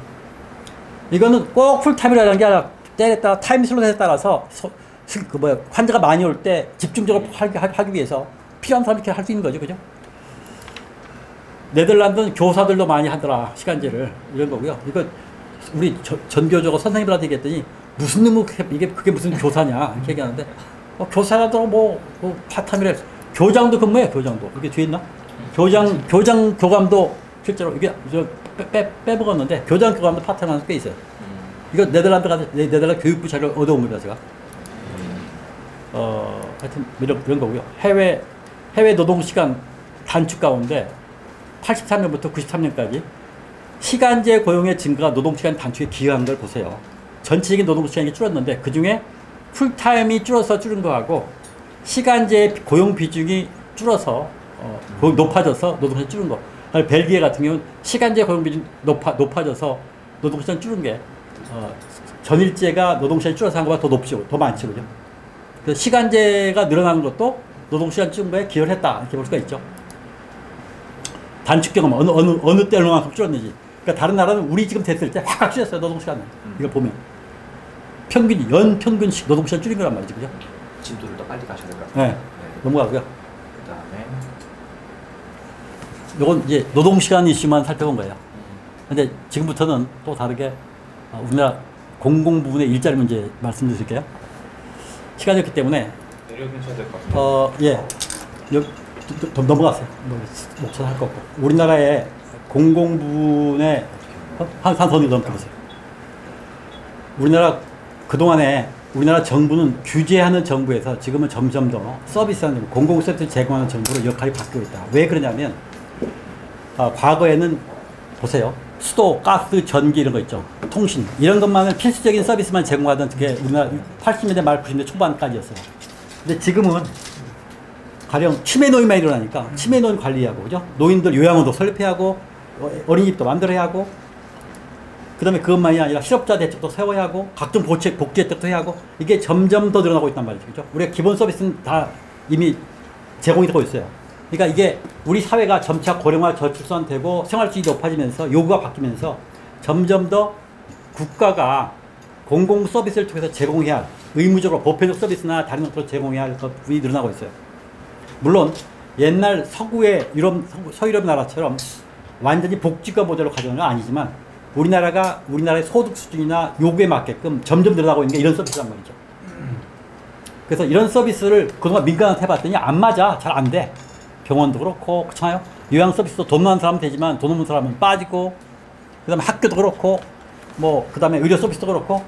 [SPEAKER 1] 이거는 꼭 풀타임이라는 게 아니라 때에 따라 타임슬롯에 따라서 환자가 많이 올 때 집중적으로 하기 위해서 필요한 사람이 이렇게 할 수 있는 거죠. 그죠? 네덜란드는 교사들도 많이 하더라 시간제를 이런 거고요. 이거 우리 전교조가 선생님들한테 얘기했더니 무슨 놈의 이게 그게 무슨 교사냐 이렇게 얘기하는데 교사라도 뭐 파타임이래. 교장도 근무해. 교장도 이게 뒤에 있나? 교장 교감도 실제로 이게 저 빼먹었는데 교장 교감도 파타임 하는 게 있어요. 이거 네덜란드 가서 네덜란드 교육부 자료 얻어온 겁니다 제가. 하여튼 이런 거고요. 해외 노동 시간 단축 가운데 83년부터 93년까지 시간제 고용의 증가가 노동시간 단축에 기여한 걸 보세요. 전체적인 노동시간이 줄었는데 그 중에 풀타임이 줄어서 줄은 거하고 시간제 고용 비중이 줄어서 높아져서 노동시간 줄은 거. 벨기에 같은 경우는 시간제 고용 비중이 높아져서 노동시간 줄은 게 전일제가 노동시간이 줄어서 한 것보다 더 높죠. 더 많죠. 그죠? 그래서 시간제가 늘어나는 것도 노동시간 줄은 거에 기여를 했다. 이렇게 볼 수가 있죠. 단축 경험 어느 때 얼마만큼 줄었는지. 그러니까 다른 나라는 우리 지금 됐을 때 확 줄였어요 노동시간을. 이걸 보면 평균이 연평균씩 노동시간 줄인 거란 말이죠, 그죠?
[SPEAKER 2] 진도를 더 빨리 가셔야 될 것 같아요.
[SPEAKER 1] 네. 넘어가고요.
[SPEAKER 2] 그다음에
[SPEAKER 1] 요건 이제 노동시간 이슈만 살펴본 거예요. 근데 지금부터는 또 다르게 우리나라 공공 부분의 일자리 문제 말씀드릴게요. 시간이 없기 때문에
[SPEAKER 4] 내려주셔야 될 것 같아요.
[SPEAKER 1] 예. 넘어가세요. 목차는 할 거 없고. 우리나라의 공공부문의 한 선이 넘겨보세요. 우리나라 그동안에 우리나라 정부는 규제하는 정부에서 지금은 점점 더 서비스하는 정부, 공공서비스 제공하는 정부로 역할이 바뀌고 있다. 왜 그러냐면 과거에는 보세요. 수도, 가스, 전기 이런 거 있죠. 통신 이런 것만을 필수적인 서비스만 제공하던 게 우리나라 80년대 말 90년대 초반까지였어요. 근데 지금은 가령 치매 노인만 일어나니까 치매 노인 관리하고 그죠? 노인들 요양원도 설립해야 하고 어린이집도 만들어야 하고 그 다음에 그것만이 아니라 실업자 대책도 세워야 하고 각종 복지 혜택도 해야 하고 이게 점점 더 늘어나고 있단 말이죠. 그죠? 우리가 기본 서비스는 다 이미 제공이 되고 있어요. 그러니까 이게 우리 사회가 점차 고령화 저출산되고 생활수준이 높아지면서 요구가 바뀌면서 점점 더 국가가 공공 서비스를 통해서 제공해야 할 의무적으로 보편적 서비스나 다른 것들을 제공해야 할 것이 늘어나고 있어요. 물론 옛날 서유럽 나라처럼 완전히 복지과 모델로 가져가는 건 아니지만 우리나라의 소득 수준이나 요구에 맞게끔 점점 늘어나고 있는 게 이런 서비스란 말이죠. 그래서 이런 서비스를 그동안 민간한테 해봤더니 안 맞아. 잘 안 돼. 병원도 그렇고 그렇잖아요. 요양 서비스도 돈 많은 사람은 되지만 돈 없는 사람은 빠지고 그 다음에 학교도 그렇고 뭐 그 다음에 의료 서비스도 그렇고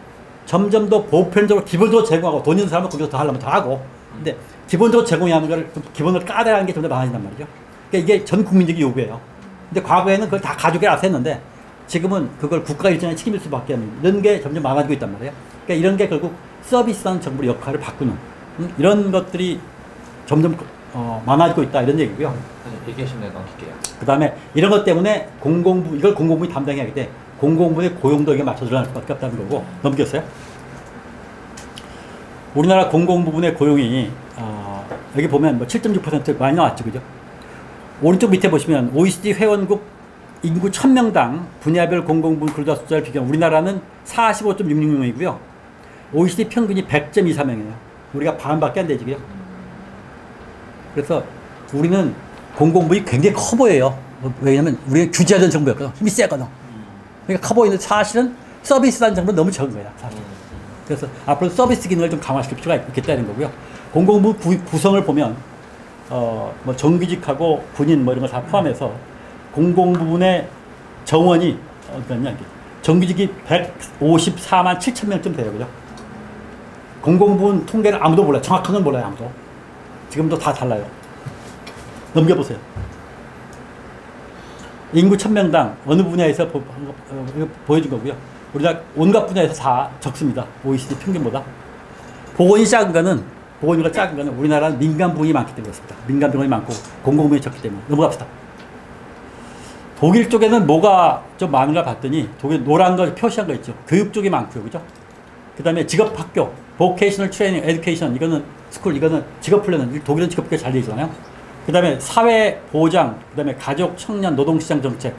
[SPEAKER 1] 점점 더 보편적으로 기본적으로 제공하고 돈 있는 사람은 거기서 더 하려면 더 하고 근데 기본적으로 제공해야 하는 걸 기본으로 까대라는 게 점점 많아진단 말이죠. 그러니까 이게 전 국민적인 요구예요. 근데 과거에는 그걸 다 가족이 알아서 했는데 지금은 그걸 국가 일정에 책임질 수밖에 없는 이런 게 점점 많아지고 있단 말이에요. 그러니까 이런 게 결국 서비스하는 정부의 역할을 바꾸는 이런 것들이 점점 많아지고 있다 이런 얘기고요.
[SPEAKER 2] 얘기하시면 내가 넘길게요.
[SPEAKER 1] 그 다음에 이런 것 때문에 이걸 공공부이 담당해야 하기 때문에 공공부의 고용도 이게 맞춰 늘어날 수밖에 없다는 거고 넘겼어요. 우리나라 공공부문의 고용이 여기 보면 뭐 7.6% 많이 나왔죠, 그죠? 오른쪽 밑에 보시면 OECD 회원국 인구 1000명당 분야별 공공부문 근로자 숫자를 비교하면 우리나라는 45.66명이고요. OECD 평균이 100.24명이에요. 우리가 반밖에 안 되지, 그죠? 그래서 우리는 공공부문이 굉장히 커 보여요. 왜냐면 우리가 규제하던 정부였거든. 힘이 세거든. 그러니까 커 보이는데 사실은 서비스라는 정부는 너무 적은 거야, 사실. 그래서 앞으로 서비스 기능을 좀 강화시킬 필요가 있겠다는 거고요. 공공부 구성을 보면 뭐 정규직하고 군인 뭐 이런 걸 다 포함해서 공공부문의 정원이 정규직이 154만 7천 명쯤 돼요, 그죠? 공공부문 통계는 아무도 몰라요. 정확한 건 몰라요, 아무도. 지금도 다 달라요. 넘겨보세요. 인구 1000명당 어느 분야에서 보여준 거고요. 우리가 온갖 분야에서 다 적습니다. OECD 평균보다. 보건이 작은 거는 우리나라는 민간 부문이 많기 때문에 그렇습니다. 민간 병원이 많고 공공부문이 적기 때문에. 넘어갑시다. 독일 쪽에는 뭐가 좀 많은가 봤더니 독일 노란 거 표시한 거 있죠. 교육 쪽이 많고요. 그죠? 그 다음에 직업학교, Vocational Training Education 이거는 스쿨, 이거는 직업훈련은 독일은 직업학교 잘 되어 있잖아요. 그 다음에 사회보장, 그 다음에 가족, 청년, 노동시장 정책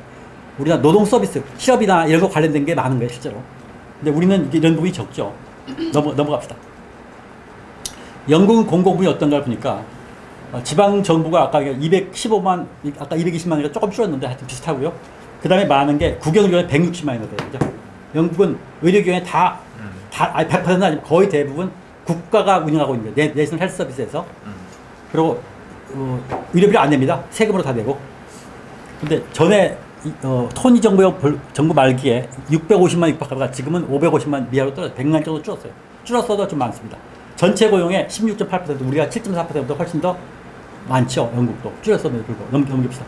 [SPEAKER 1] 우리나라 노동 서비스, 실업이나 이런 거 관련된 게 많은 거예요, 실제로. 근데 우리는 이런 부분이 적죠. 넘어갑시다. 영국은 공공부문이 어떤가 보니까 지방 정부가 아까 215만, 아까 220만이니까 조금 줄었는데 하여튼 비슷하고요. 그 다음에 많은 게 국영의료원에 160만이나 돼요. 그죠? 영국은 의료기관에 아니 100%는 아니고 거의 대부분 국가가 운영하고 있는 거예요. 내셔널 헬스 서비스에서. 그리고 의료비를 안 냅니다. 세금으로 다 내고. 근데 전에 토니 정부 말기에 650만 육박하다가 지금은 550만 미하로 떨어져 100만 정도 줄었어요. 줄었어도 좀 많습니다. 전체 고용의 16.8%, 우리가 7.4%보다 훨씬 더 많죠. 영국도. 줄였음에도 불구하고 넘깁시다.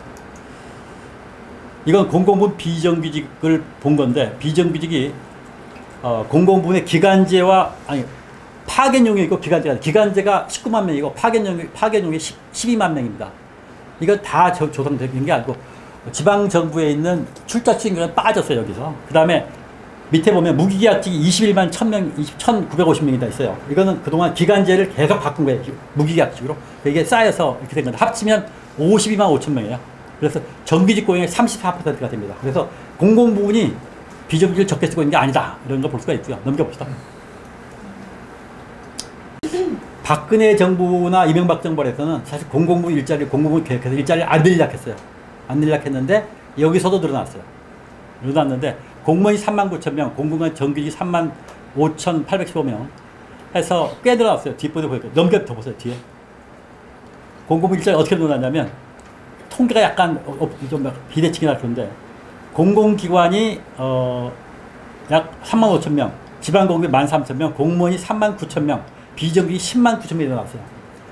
[SPEAKER 1] 이건 공공부문 비정규직을 본 건데, 비정규직이 공공부문의 기간제와 파견용이 있고 기간제가 19만 명이고 파견용이 12만 명입니다. 이거 다 조성된 게 아니고 지방정부에 있는 출자 추진기관이 빠졌어요. 여기서. 그 다음에 밑에 보면 무기계약직이 21만 1950명이 다 있어요. 이거는 그동안 기간제를 계속 바꾼 거예요. 무기계약직으로. 이게 쌓여서 이렇게 된 건데 합치면 52만 5천 명이에요. 그래서 정규직 고용의 34%가 됩니다. 그래서 공공부문이 비정규직을 적게 쓰고 있는 게 아니다. 이런 거 볼 수가 있고요. 넘겨봅시다. 박근혜 정부나 이명박 정부에서는 사실 공공부문 일자리, 공공부문 계획해서 일자리를 안 늘리려고 했어요. 안 늘리려고 했는데 여기서도 늘어났어요. 늘어났는데 공무원이 39,000명, 공공부문 정규직 35,815명 해서 꽤 늘어났어요. 뒷부분에 보니까. 넘겨 더 보세요. 뒤에. 공공부문 일자리 어떻게 늘어났냐면 통계가 약간 좀 비대칭이라 그런데 공공기관이 약 35,000명, 지방공무원이 13,000명, 공무원이 39,000명, 비정규직이 109,000명이 늘어났어요.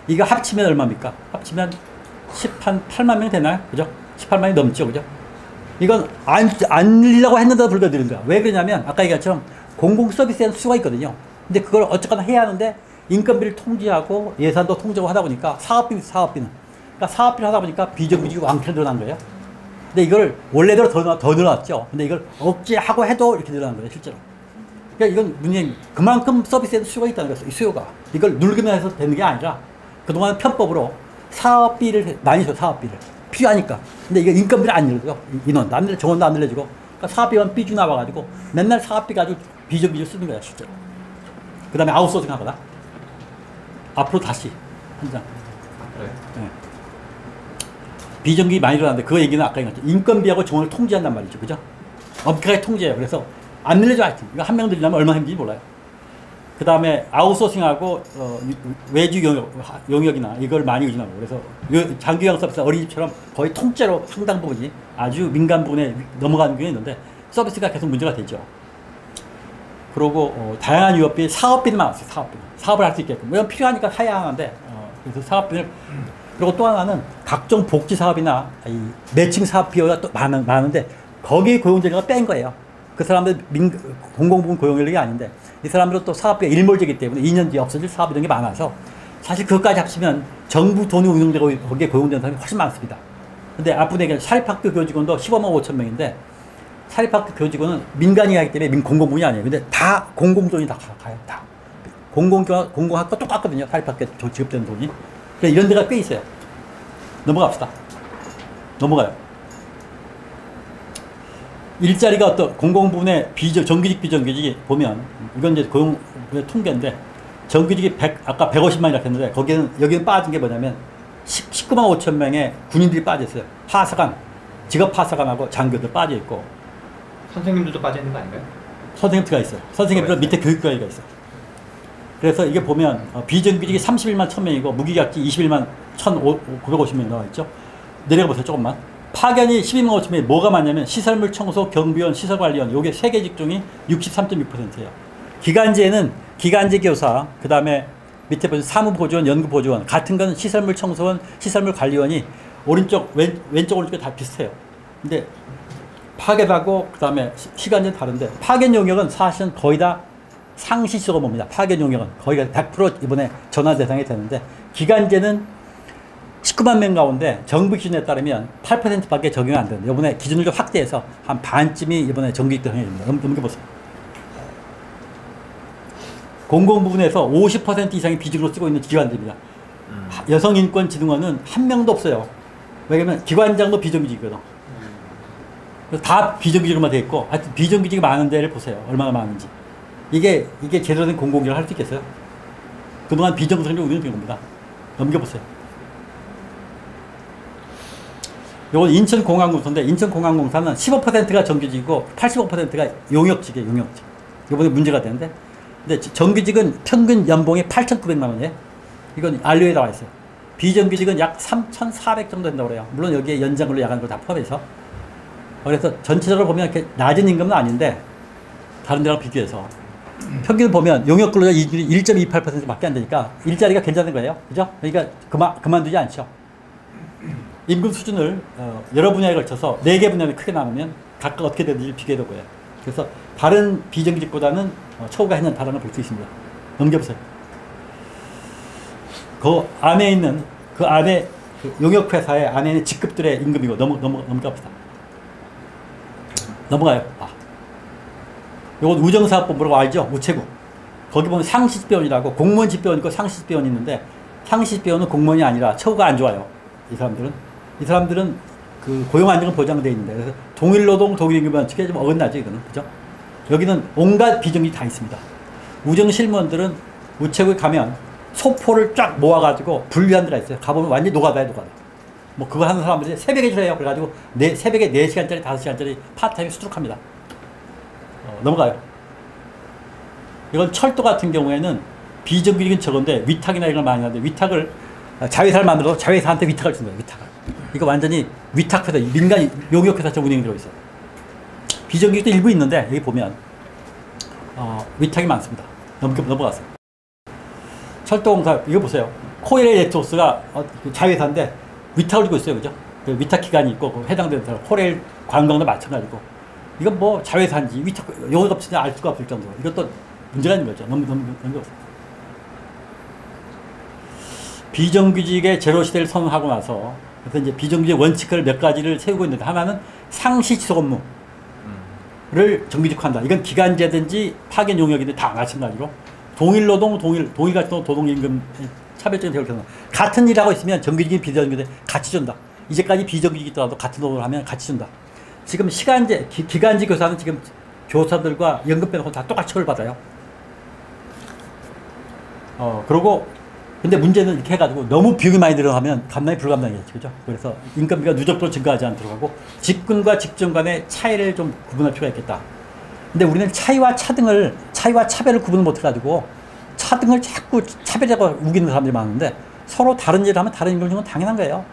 [SPEAKER 1] 이거 합치면 얼마입니까? 합치면 18만 명 되나요? 그죠? 18만이 넘죠. 그죠? 이건 안 늘리려고 했는데도 불구하고 늘린 거야. 왜 그러냐면 아까 얘기했처럼 공공서비스에는 수가 있거든요. 근데 그걸 어쨌거나 해야 하는데 인건비를 통제하고 예산도 통제하고 하다 보니까 사업비는 그러니까 사업비를 하다 보니까 비정규직이 왕창 늘어난 거예요. 근데 이걸 원래대로 더 늘어났죠. 근데 이걸 억제하고 해도 이렇게 늘어난 거예요. 실제로. 그러니까 이건 문제는 그만큼 서비스에는 수요가 있다는 거예요. 이 수요가. 이걸 누르기만 해서 되는 게 아니라 그동안 편법으로 사업비를 많이 줘. 사업비를. 필요하니까. 근데 이게 인건비를 안 늘려줘요. 인원도 안 늘려, 정원도 안 늘려주고. 그러니까 사업비만 삐죽 나와가지고 맨날 사업비 가지고 비정규직을 쓰는 거야, 실제로. 그 다음에 아웃소싱 하거나. 앞으로 다시 현장. 네. 비정규직이 많이 일어나는데 그 얘기는 아까 얘기했죠. 인건비하고 정원을 통제한단 말이죠. 그죠? 엄격하게 통제해요. 그래서 안 늘려줘 하여튼. 이거 한 명 늘리려면 얼마나 힘든지 몰라요. 그 다음에 아웃소싱하고 외주 용역이나 이걸 많이 의존하고 그래서 장기요양 서비스 어린이집처럼 거의 통째로 상당 부분이 아주 민간 부분에 넘어가는 경우가 있는데 서비스가 계속 문제가 되죠. 그리고 다양한 유업비, 사업비는 많았어요. 사업비는. 사업을 할 수 있게끔. 이건 필요하니까 해야 하는데 그래서 사업비를 그리고 또 하나는 각종 복지 사업이나 이 매칭 사업 비용이 또 많은데 거기에 고용제도가 뺀 거예요. 그 사람들 공공부문 고용인력이 아닌데 이 사람들은 또 사업비가 일몰제이기 때문에 2년 뒤에 없어질 사업 이런 게 많아서 사실 그것까지 합치면 정부 돈이 운영되고 거기에 고용되는 사람이 훨씬 많습니다. 근데 앞부분에 얘기한 사립학교 교직원도 15만 5천 명인데 사립학교 교직원은 민간이 하기 때문에 공공부문이 아니에요. 근데 다 공공돈이 다 가요. 다. 공공학과 똑같거든요. 사립학교 지급되는 돈이. 그래서 이런 데가 꽤 있어요. 넘어갑시다. 넘어가요. 일자리가 어떤 공공부문의 정규직 비정규직이 보면 이건 이제 고용 통계인데 정규직이 아까 150만이라고 했는데 여기는 빠진 게 뭐냐면 19만 5천 명의 군인들이 빠졌어요. 하사관, 직업 하사관하고 장교들 빠져 있고
[SPEAKER 2] 선생님들도 빠져 있는 거 아닌가요?
[SPEAKER 1] 선생님들가 있어요. 선생님들 밑에 교육관리가 있어요. 그래서 이게 보면 비정규직이 31만 1,000명이고 무기계약직 21만 1,950명이 나와 있죠. 내려가 보세요. 조금만. 파견이 12만 5천 명이 뭐가 많냐면 시설물 청소, 경비원, 시설관리원 요게 3개 직종이 63.6%예요. 기간제는 기간제 교사, 그 다음에 밑에 보면 사무보조원, 연구보조원 같은 건 시설물 청소원, 시설물 관리원이 오른쪽, 왼쪽, 오른쪽이 다 비슷해요. 근데 파견하고 그 다음에 시간제는 다른데 파견 용역은 사실은 거의 다 상시수가 뭡니다. 파견 용역은 거의 100% 이번에 전환 대상이 되는데 기간제는 19만 명 가운데 정부 기준에 따르면 8%밖에 적용이 안 되는데 이번에 기준을 좀 확대해서 한 반쯤이 이번에 정규직 대상이 됩니다. 넘겨보세요. 공공부문에서 50% 이상이 비직으로 쓰고 있는 기관들입니다. 여성인권진흥원은 한 명도 없어요. 왜냐면 기관장도 비정규직이거든. 다 비정규직으로만 돼 있고 하여튼 비정규직이 많은 데를 보세요. 얼마나 많은지. 이게 제대로 된 공공기관을 할 수 있겠어요? 그동안 비정규직으로 운영된 겁니다. 넘겨보세요. 요건 인천공항공사인데 인천공항공사는 15%가 정규직이고 85%가 용역직이에요. 용역직. 이번에 문제가 되는데 근데 정규직은 평균 연봉이 8,900만 원이에요. 이건 안료에 나와 있어요. 비정규직은 약 3,400 정도 된다고 그래요. 물론 여기에 연장근로 야간근로 다 포함해서. 그래서 전체적으로 보면 이렇게 낮은 임금은 아닌데 다른 데랑 비교해서 평균 보면 용역근로자 1.28%밖에 안 되니까 일자리가 괜찮은 거예요. 그죠? 그러니까 그만두지 않죠. 임금 수준을 여러 분야에 걸쳐서 4개 분야를 크게 나누면 각각 어떻게 되는지 비교해 보고요. 그래서 다른 비정규직보다는 처우가 괜찮다는 걸 볼 수 있습니다. 넘겨보세요. 그 안에 있는 그 안에 그 용역회사의 안에 있는 직급들의 임금이고 넘어갑시다. 넘어가요. 요건 우정사업본부라고 알죠? 우체국. 거기 보면 상시집배원이라고 공무원 집배원 있고 상시집배원이 있는데 상시집배원은 공무원이 아니라 처우가 안 좋아요. 이 사람들은 그 고용 안정은 보장되어 있는데 그래서 동일노동 동일임금 원칙에 좀 어긋나죠 이거는. 그죠? 여기는 온갖 비정규직 다 있습니다. 우정실무원들은 우체국에 가면 소포를 쫙 모아가지고 분리한 데가 있어요. 가보면 완전히 노가다에 노가다. 뭐 그거 하는 사람들이 새벽에 주래요. 그래가지고 새벽에 4시간짜리 5시간짜리 파트타임에 수두룩합니다. 넘어가요. 이건 철도 같은 경우에는 비정규직은 적은데 위탁이나 이런 걸 많이 하는데 위탁을 자회사를 만들어서 자회사한테 위탁을 준다. 위탁을. 이거 완전히 위탁회사, 민간 용역회사처럼 운영이 들어있어요. 비정규직도 일부 있는데 여기 보면 위탁이 많습니다. 넘어가세요. 철도공사 이거 보세요. 코레일 네트워크가 자회사인데 위탁을 주고 있어요. 그죠? 그 위탁 기간이 있고 그 해당되는 사람 코레일 관광도 마찬가지고 이건 뭐 자회사인지 위탁 용어가 없으니 알 수가 없을 정도로 이것도 문제가 있는 거죠. 넘겨보세요. 비정규직의 제로 시대를 선언하고 나서 그래서 이제 비정규직 원칙을 몇 가지를 세우고 있는데 하나는 상시 지속 업무를 정규직화한다. 이건 기간제든지 파견 용역인데 다 마찬가지로 동일노동, 동일같은 노동임금 차별적인 대우를 켜는 같은 일 하고 있으면 정규직이 비정규직 같이 준다. 이제까지 비정규직이 있더라도 같은 노동을 하면 같이 준다. 지금 시간제, 기간제 교사는 지금 교사들과 연금 빼놓고 다 똑같이 처벌받아요. 그러고 근데 문제는 이렇게 해가지고 너무 비용이 많이 들어가면 감당이 불가능하겠죠. 그죠? 그래서 인건비가 누적적으로 증가하지 않도록 하고 직군과 직종 간의 차이를 좀 구분할 필요가 있겠다. 근데 우리는 차이와 차별을 구분을 못 해가지고 차등을 자꾸 차별하고 우기는 사람들이 많은데 서로 다른 일을 하면 다른 임금을 주는 건 당연한 거예요.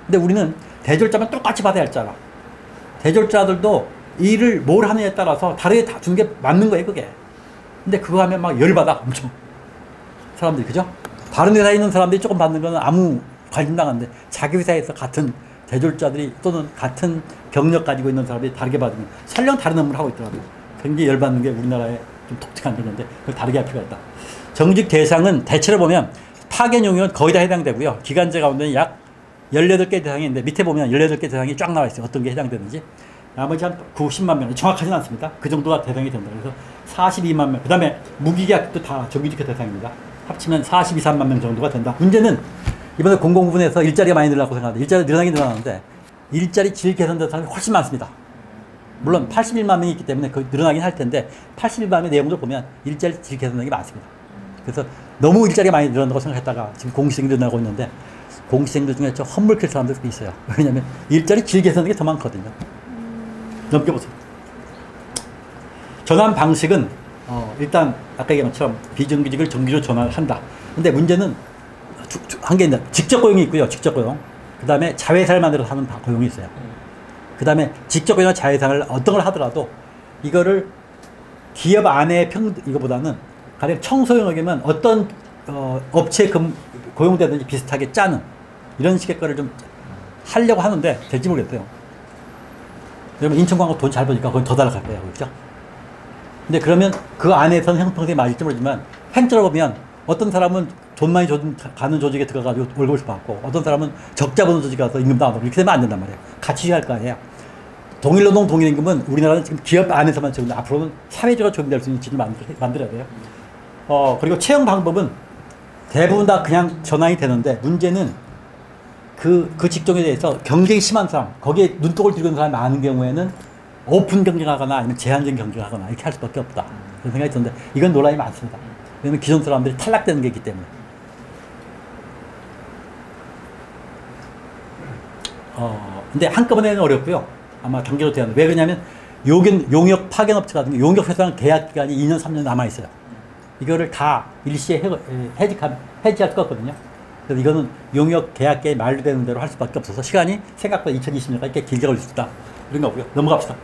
[SPEAKER 1] 근데 우리는 대졸자면 똑같이 받아야 할 잖아. 대졸자들도 일을 뭘 하느냐에 따라서 다르게 다 주는 게 맞는 거예요, 그게. 근데 그거 하면 막 열받아, 엄청. 사람들이, 그죠? 다른 회사에 있는 사람들이 조금 받는 거는 아무 관심도 안 하는데 자기 회사에서 같은 대졸자들이 또는 같은 경력 가지고 있는 사람들이 다르게 받으면 설령 다른 업무를 하고 있더라도 굉장히 열받는 게 우리나라의 좀 독특한 건데 그걸 다르게 할 필요가 있다. 정직 대상은 대체로 보면 파견 용역은 거의 다 해당되고요. 기간제 가운데는 약 18개 대상이 있는데 밑에 보면 18개 대상이 쫙 나와 있어요. 어떤 게 해당되는지. 나머지 한 90만 명, 정확하지는 않습니다. 그 정도가 대상이 된다. 그래서 42만 명, 그 다음에 무기계약도 다 정규직 대상입니다. 합치면 42, 3만 명 정도가 된다. 문제는 이번에 공공부문에서 일자리가 많이 늘어나고 생각하는데 일자리 늘어나긴 늘어나는데 일자리 질 개선된 사람이 훨씬 많습니다. 물론 81만 명이 있기 때문에 그 늘어나긴 할 텐데 81만 명의 내용들 보면 일자리 질 개선된 게 많습니다. 그래서 너무 일자리가 많이 늘어난다고 생각했다가 지금 공시생들이 늘어나고 있는데 공시생들 중에 좀 헛물킬 사람들도 있어요. 왜냐하면 일자리 질 개선된 게 더 많거든요. 넘겨보세요. 전환 방식은 일단 아까 얘기한 것처럼 비정규직을 정규직으로 전환을 한다. 근데 문제는 한 게 있는데 직접 고용이 있고요. 직접 고용. 그 다음에 자회사를 만들어서 하는 고용이 있어요. 그 다음에 직접 고용과 자회사를 어떤 걸 하더라도 이거를 기업 안에 이거보다는 가령 청소용역이면 어떤 업체에 고용되든지 비슷하게 짜는 이런 식의 거를 좀 하려고 하는데 될지 모르겠어요. 그러면 인천광고 돈 잘 버니까 거기 더 달라갈 거예요. 그죠? 근데 그러면 그 안에서는 형평성이 맞을지 모르지만 횡적으로 보면 어떤 사람은 돈 많이 가는 조직에 들어가가지고 월급을 받고 어떤 사람은 적자 버는 조직에 가서 임금도 안 받고 이렇게 되면 안 된단 말이에요. 같이 할 거 아니에요. 동일노동 동일임금은 우리나라는 지금 기업 안에서만 적는데 앞으로는 사회적으로 적용될 수 있는 지를 만들어야 돼요. 그리고 채용 방법은 대부분 다 그냥 전환이 되는데 문제는 그 직종에 대해서 경쟁이 심한 사람, 거기에 눈독을 들이는 사람이 많은 경우에는 오픈 경쟁하거나 아니면 제한적인 경쟁하거나 이렇게 할 수밖에 없다. 그런 생각이 드는데 이건 논란이 많습니다. 왜냐면 기존 사람들이 탈락되는 게 있기 때문에. 근데 한꺼번에는 어렵고요. 아마 단계로 돼야 왜 그러냐면 용역 파견업체 같은 경우 용역 회사는 계약 기간이 2년 3년 남아 있어요. 이거를 다 일시에 해지할 것 같거든요. 그래서 이거는 용역 계약계에 만료되는 대로 할 수밖에 없어서 시간이 생각보다 2020년까지 이렇게 길게 걸릴 수 있다. 이런 거고요. 넘어갑시다.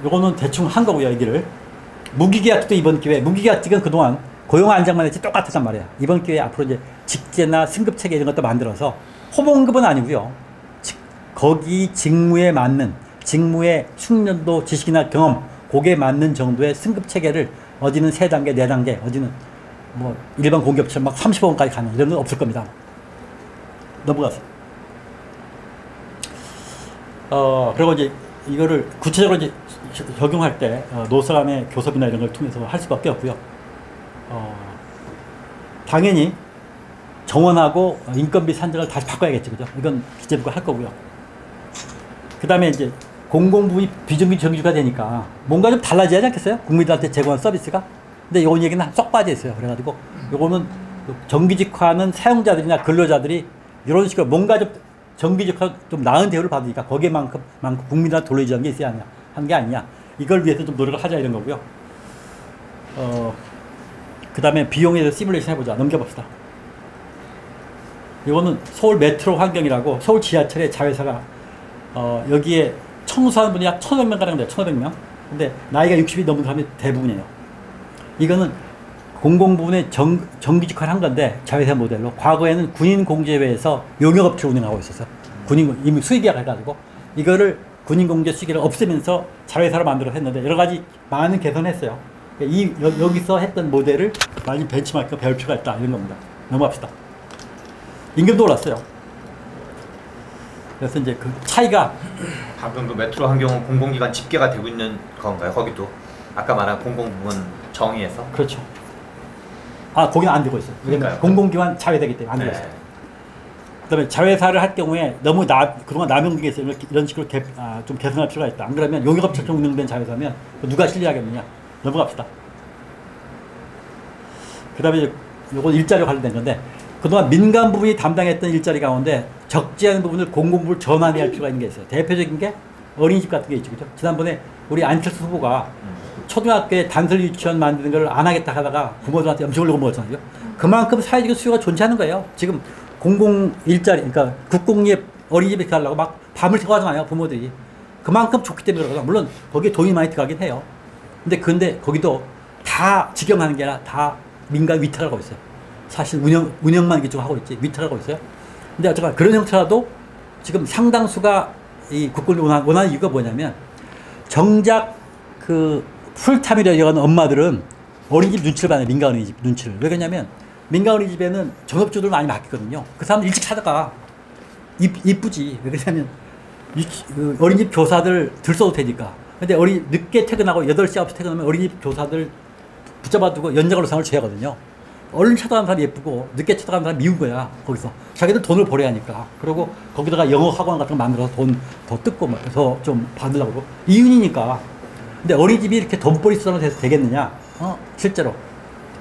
[SPEAKER 1] 요거는 대충 한 거고요, 얘기를. 무기계약직도 이번 기회에, 무기계약직은 그동안 고용 안정만 했지 똑같았단 말이에요. 이번 기회에 앞으로 이제 직제나 승급체계 이런 것도 만들어서 호봉급은 아니고요. 거기 직무에 맞는, 직무의 숙련도 지식이나 경험, 거기에 맞는 정도의 승급체계를 어디는 3단계, 4단계, 어디는 뭐 일반 공기업처럼 막 30억원까지 가는 이런 건 없을 겁니다. 넘어가서. 그리고 이제 이거를 구체적으로 이제 적용할 때 노사 간의 교섭이나 이런 걸 통해서 할 수밖에 없고요. 당연히 정원하고 인건비 산정을 다시 바꿔야겠죠. 그죠? 이건 기재부가 할 거고요. 그 다음에 이제 공공부문이 비정규 정규가 되니까 뭔가 좀 달라져야 하지 않겠어요? 국민들한테 제공한 서비스가. 근데 요 얘기는 쏙 빠져 있어요. 그래가지고 요거는 정규직화는 사용자들이나 근로자들이 이런 식으로 뭔가 좀 정규직화 좀 나은 대우를 받으니까 거기에만큼 국민들한테 돌려주는 게 있어야 하는 게 아니냐. 이걸 위해서 좀 노력을 하자 이런 거고요. 그 다음에 비용에 대해서 시뮬레이션 해보자. 넘겨봅시다. 이거는 서울 메트로 환경이라고 서울 지하철의 자회사가 여기에 청소하는 분이 약 1,500명 가량 돼요. 1,500명. 근데 나이가 60이 넘은 사람이 대부분이에요. 이거는 공공부문의 정규직화를 한 건데 자회사 모델로 과거에는 군인공제회에서 용역업체를 운영하고 있었어요. 이미 수의계약 해가지고 이거를 군인공제 수의계를 없애면서 자회사로 만들어서 했는데 여러 가지 많은 개선했어요. 여기서 했던 모델을 많이 벤치마크가 배울 필요가 있다 이런 겁니다. 넘어갑시다. 임금도 올랐어요. 그래서 이제 그 차이가
[SPEAKER 2] 방금 그 메트로 환경은 공공기관 집계가 되고 있는 건가요? 거기도 아까 말한 공공부문 정의에서?
[SPEAKER 1] 그렇죠. 거기는 안 되고 있어요.
[SPEAKER 2] 그러니까요.
[SPEAKER 1] 공공기관 자회사이기 때문에 안 되고 있어요. 그다음에 자회사를 할 경우에 너무 그동안 남용되게 해서 이런 식으로 좀 개선할 필요가 있다. 안 그러면 용역업체로 운영된 자회사면 누가 신뢰하겠느냐. 넘어갑시다. 그다음에 이건 일자리와 관련된 건데 그동안 민간 부분이 담당했던 일자리 가운데 적지 않은 부분을 공공부를 전환해야 할 필요가 있는 게 있어요. 대표적인 게 어린이집 같은 게 있죠. 그죠? 지난번에 우리 안철수 후보가 초등학교에 단설 유치원 만드는 걸 안 하겠다 하다가 부모들한테 엄청 올리고 먹었잖아요. 그만큼 사회적 수요가 존재하는 거예요. 지금 공공 일자리, 그러니까 국공립 어린이집에 가려고 막 밤을 새고 하잖아요. 부모들이. 그만큼 좋기 때문에 그러거든요. 물론 거기에 돈이 많이 들어가긴 해요. 근데 거기도 다 직영하는 게 아니라 다 민간 위탁하고 있어요. 사실 운영만 이쪽 하고 있지 위탁하고 있어요. 근데 어쨌든 그런 형태라도 지금 상당수가 이 국공립 원하는 이유가 뭐냐면 정작 그 풀타임이라고 하는 엄마들은 어린이집 눈치를 봐요. 민간 어린이집 눈치를. 왜 그러냐면 민간 어린이집에는 전업주들 많이 맡기거든요. 그 사람 일찍 찾아가. 이쁘지. 왜 그러냐면 어린이집 교사들 들써도 되니까. 근데 늦게 퇴근하고 8시, 9시 퇴근하면 어린이집 교사들 붙잡아두고 연장근로상을 줘야거든요. 얼른 찾아가는 사람이 예쁘고 늦게 찾아가는 사람이 미운 거야. 거기서. 자기들 돈을 벌어야 하니까. 그리고 거기다가 영어 학원 같은 거 만들어서 돈 더 뜯고 더 좀 받으려고. 이윤이니까. 근데 어린이집이 이렇게 돈벌이 수단으로 돼서 되겠느냐? 실제로.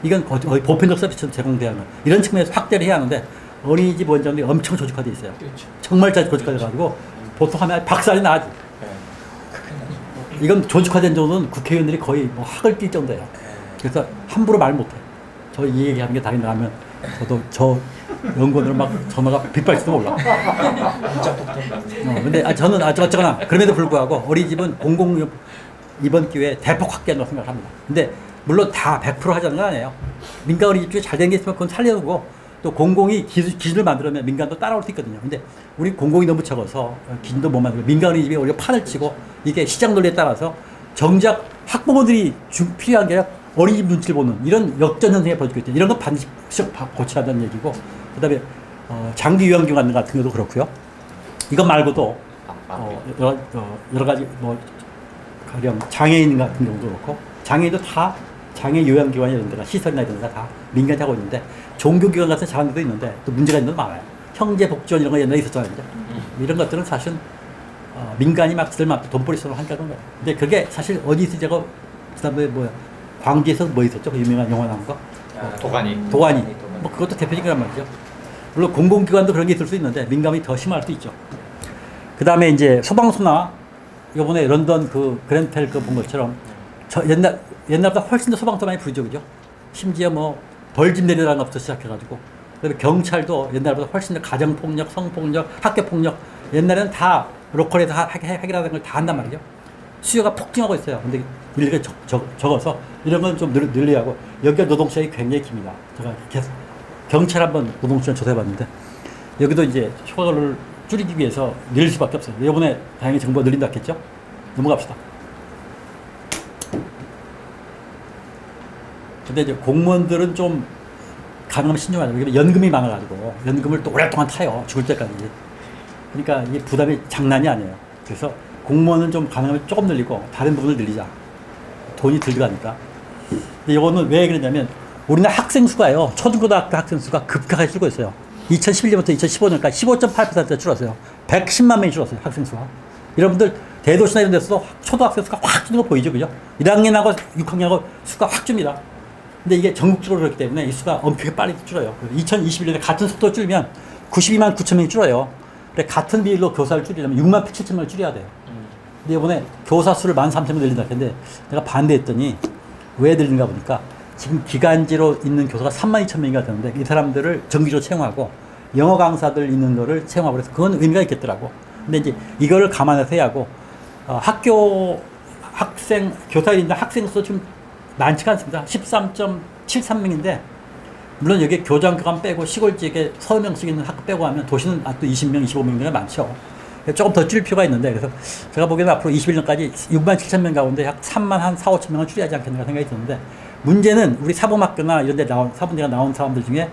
[SPEAKER 1] 이건 거의 보편적 서비스로 제공돼야 하는 이런 측면에서 확대를 해야 하는데 어린이집 원장들이 엄청 조직화돼 있어요. 그렇죠. 정말 잘 조직화돼가지고 보통 하면 박살이 나지. 이건 조직화된 정도는 국회의원들이 거의 뭐 학을 뛸 정도예요. 그래서 함부로 말 못해. 저 이 얘기하는 게 다시 나가면 저도 저 연구원으로 막 전화가 빗발지도 몰라. 근데 저는 어쨌거나 그럼에도 불구하고 어린이집은 공공용 이번 기회에 대폭 확대한다고 생각합니다. 근데 물론 다 100% 하자는 건 아니에요. 민간 어린이집 중에 잘 된 게 있으면 그건 살려두고 또 공공이 기준을 만들면 민간도 따라올 수 있거든요. 근데 우리 공공이 너무 적어서 기준도 못 만들고 민간 어린이집에 우리가 판을 치고 이게 시장 논리에 따라서 정작 학부모들이 필요한 게 아니라 어린이집 눈치를 보는 이런 역전 현상이 벌어지고 있죠. 이런 건 반드시 고쳐야 한다는 얘기고 그 다음에 장기 요양기관 같은 경우도 그렇고요. 이것 말고도 여러 가지 뭐 가령 장애인 같은 경우도 그렇고 장애인도 다 장애 요양기관이 이런 데가 시설이나 이런 데가 다 민간이 하고 있는데 종교기관 같은 작은 데도 있는데 또 문제가 있는 데 많아요. 형제복지원 이런 거 옛날에 있었잖아요. 이런 것들은 사실 민간이 막 돈벌이 쓰러 하니까 그런 거예요. 근데 그게 사실 어디 있을지고 그다음에 광주에서 뭐 있었죠? 그 유명한 영화 나온 거?
[SPEAKER 2] 도가니.
[SPEAKER 1] 뭐 그것도 대표적인 거란 말이죠. 물론 공공기관도 그런 게 있을 수 있는데 민감이 더 심할 수 있죠. 그 다음에 이제 소방서나 요번에 런던 그 그랜텔 그 본 것처럼 옛날보다 훨씬 더 소방서 많이 부르죠, 그죠? 심지어 뭐 벌집 내리라는 것부터 시작해가지고 그리고 경찰도 옛날보다 훨씬 더 가정폭력, 성폭력, 학교폭력 옛날에는 다 로컬에서 해결하는 걸 다 한단 말이죠. 수요가 폭증하고 있어요. 근데 일일이 적어서 이런 건 좀 늘려야 하고 여기가 노동시장이 굉장히 깁니다. 제가 계속 경찰 한번 노동시장 조사해봤는데 여기도 이제 효과를 줄이기 위해서 늘릴 수밖에 없어요. 이번에 다행히 정부가 늘린다 했겠죠? 넘어갑시다. 근데 이제 공무원들은 좀 가능하면 신중하죠. 왜냐면 연금이 많아가지고 연금을 또 오랫동안 타요. 죽을 때까지. 그러니까 이게 부담이 장난이 아니에요. 그래서 공무원은 좀 가능하면 조금 늘리고 다른 부분을 늘리자. 돈이 들어가니까. 근데 이거는 왜 그러냐면 우리나라 학생 수가요. 초중고등학교 학생 수가 급격하게 줄고 있어요. 2011년부터 2015년까지 15.8% 줄었어요. 110만 명이 줄었어요. 학생 수가. 여러분들 대도시나 이런 데서도 초등학생 수가 확 주는 거 보이죠, 그죠? 1학년하고 6학년하고 수가 확 줍니다. 근데 이게 전국적으로 그렇기 때문에 이 수가 엄청나게 빨리 줄어요. 2021년에 같은 속도 줄이면 92만 9천 명이 줄어요. 근데 같은 비율로 교사를 줄이려면 6만 7천 명을 줄여야 돼요. 근데 이번에 교사 수를 13,000명 늘린다 했는데 내가 반대했더니 왜 늘린가 보니까 지금 기간제로 있는 교사가 32,000명이가 되는데 이 사람들을 정기적으로 채용하고 영어 강사들 있는 거를 채용하고 그래서 그건 의미가 있겠더라고. 근데 이제 이거를 감안해서 해야 하고 학교 학생 교사에 있는 학생 수 지금 많지가 않습니다. 13.73명인데 물론 여기 교장 교감 빼고 시골 지역에 서너 명씩 있는 학교 빼고 하면 도시는 아직도 20명, 25명이 많죠. 조금 더 줄일 필요가 있는데 그래서 제가 보기에는 앞으로 21년까지 6만 7천 명 가운데 약 3만 한 4, 5천 명을 줄여야 하지 않겠는가 생각이 드는데 문제는 우리 사범학교나 이런 데 나온 사범대가 나온 사람들 중에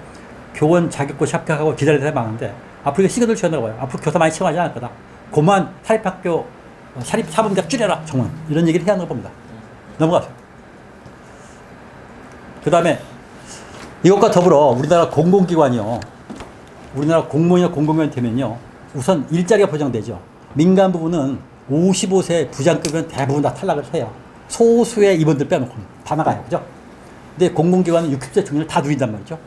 [SPEAKER 1] 교원 자격고시 합격하고 기다리는 사람이 많은데 앞으로 이게 시간을 줘야 된다고 봐요. 앞으로 교사 많이 채용하지 않을 거다. 고만 사립학교 사립사범대학 줄여라 정원 이런 얘기를 해야 하는 거 봅니다. 넘어가세요. 그 다음에 이것과 더불어 우리나라 공공기관이요. 우리나라 공무원이나 공공기관 되면요. 우선 일자리가 보장되죠. 민간 부분은 55세 부장급은 대부분 다 탈락을 해요. 소수의 임원들 빼놓고 다 나가요. 그죠? 근데 공공기관은 60세 중년을 다 누린단 말이죠.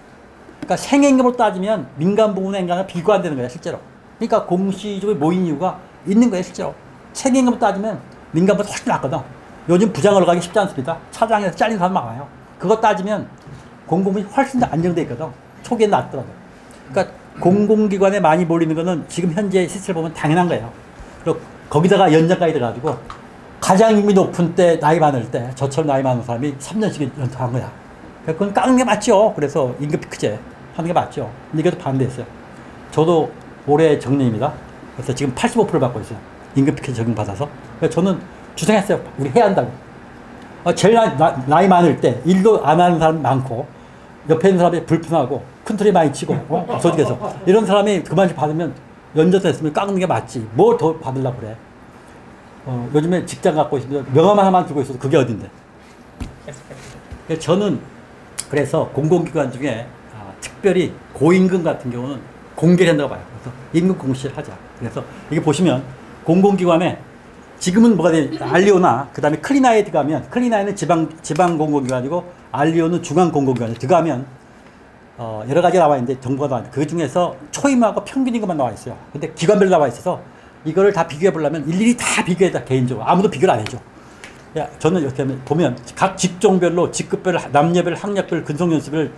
[SPEAKER 1] 그러니까 생애임금으로 따지면 민간 부분의 인간은 비교가 안 되는 거예요. 실제로. 그러니까 공시적으로 모인 이유가 있는 거예요. 실제로. 생애임금으로 따지면 민간보다 훨씬 낫거든. 요즘 부장으로 가기 쉽지 않습니다. 차장에서 잘린 사람 많아요. 그거 따지면 공공부문이 훨씬 더 안정돼 있거든. 초기에 낫더라고요. 그러니까 공공기관에 많이 몰리는 거는 지금 현재 시스템을 보면 당연한 거예요. 그리고 거기다가 연장까지 돼가지고 가장 임이 높은 때 나이 많을 때 저처럼 나이 많은 사람이 3년씩 연장한 거야. 그러니까 그건 깎는 게 맞죠. 그래서 임금 피크제 하는 게 맞죠. 근데 이것도 반대했어요. 저도 올해 정년입니다. 그래서 지금 85% 받고 있어요. 임금 피크제 적용받아서. 그래서 저는 주장했어요. 우리 해야 한다고. 제일 나이 많을 때 일도 안 하는 사람 많고 옆에 있는 사람이 불편하고 큰 소리 많이 치고 조직에서 이런 사람이 그만큼 받으면 연전됐으면 깎는 게 맞지 뭘 더 받으려고 그래. 요즘에 직장 갖고 있으면 명함 하나만 들고 있어도 그게 어딘데. 저는 그래서 공공기관 중에 특별히 고임금 같은 경우는 공개된다고 봐요. 그래서 임금 공시를 하자. 그래서 이게 보시면 공공기관에 지금은 뭐가 돼? 알리오나 그다음에 클리나에 들어가면 클리나에는 지방 공공기관이고 알리오는 중앙 공공기관에 들어가면 여러 가지 나와 있는데 정보가 나와 있는데 그 중에서 초임하고 평균 임금만 나와 있어요. 근데 기관별로 나와 있어서 이거를 다 비교해 보려면 일일이 다 비교해다 개인적으로 아무도 비교를 안 해줘. 야, 저는 이렇게 보면 각 직종별로 직급별 남녀별 학력별 근속연수별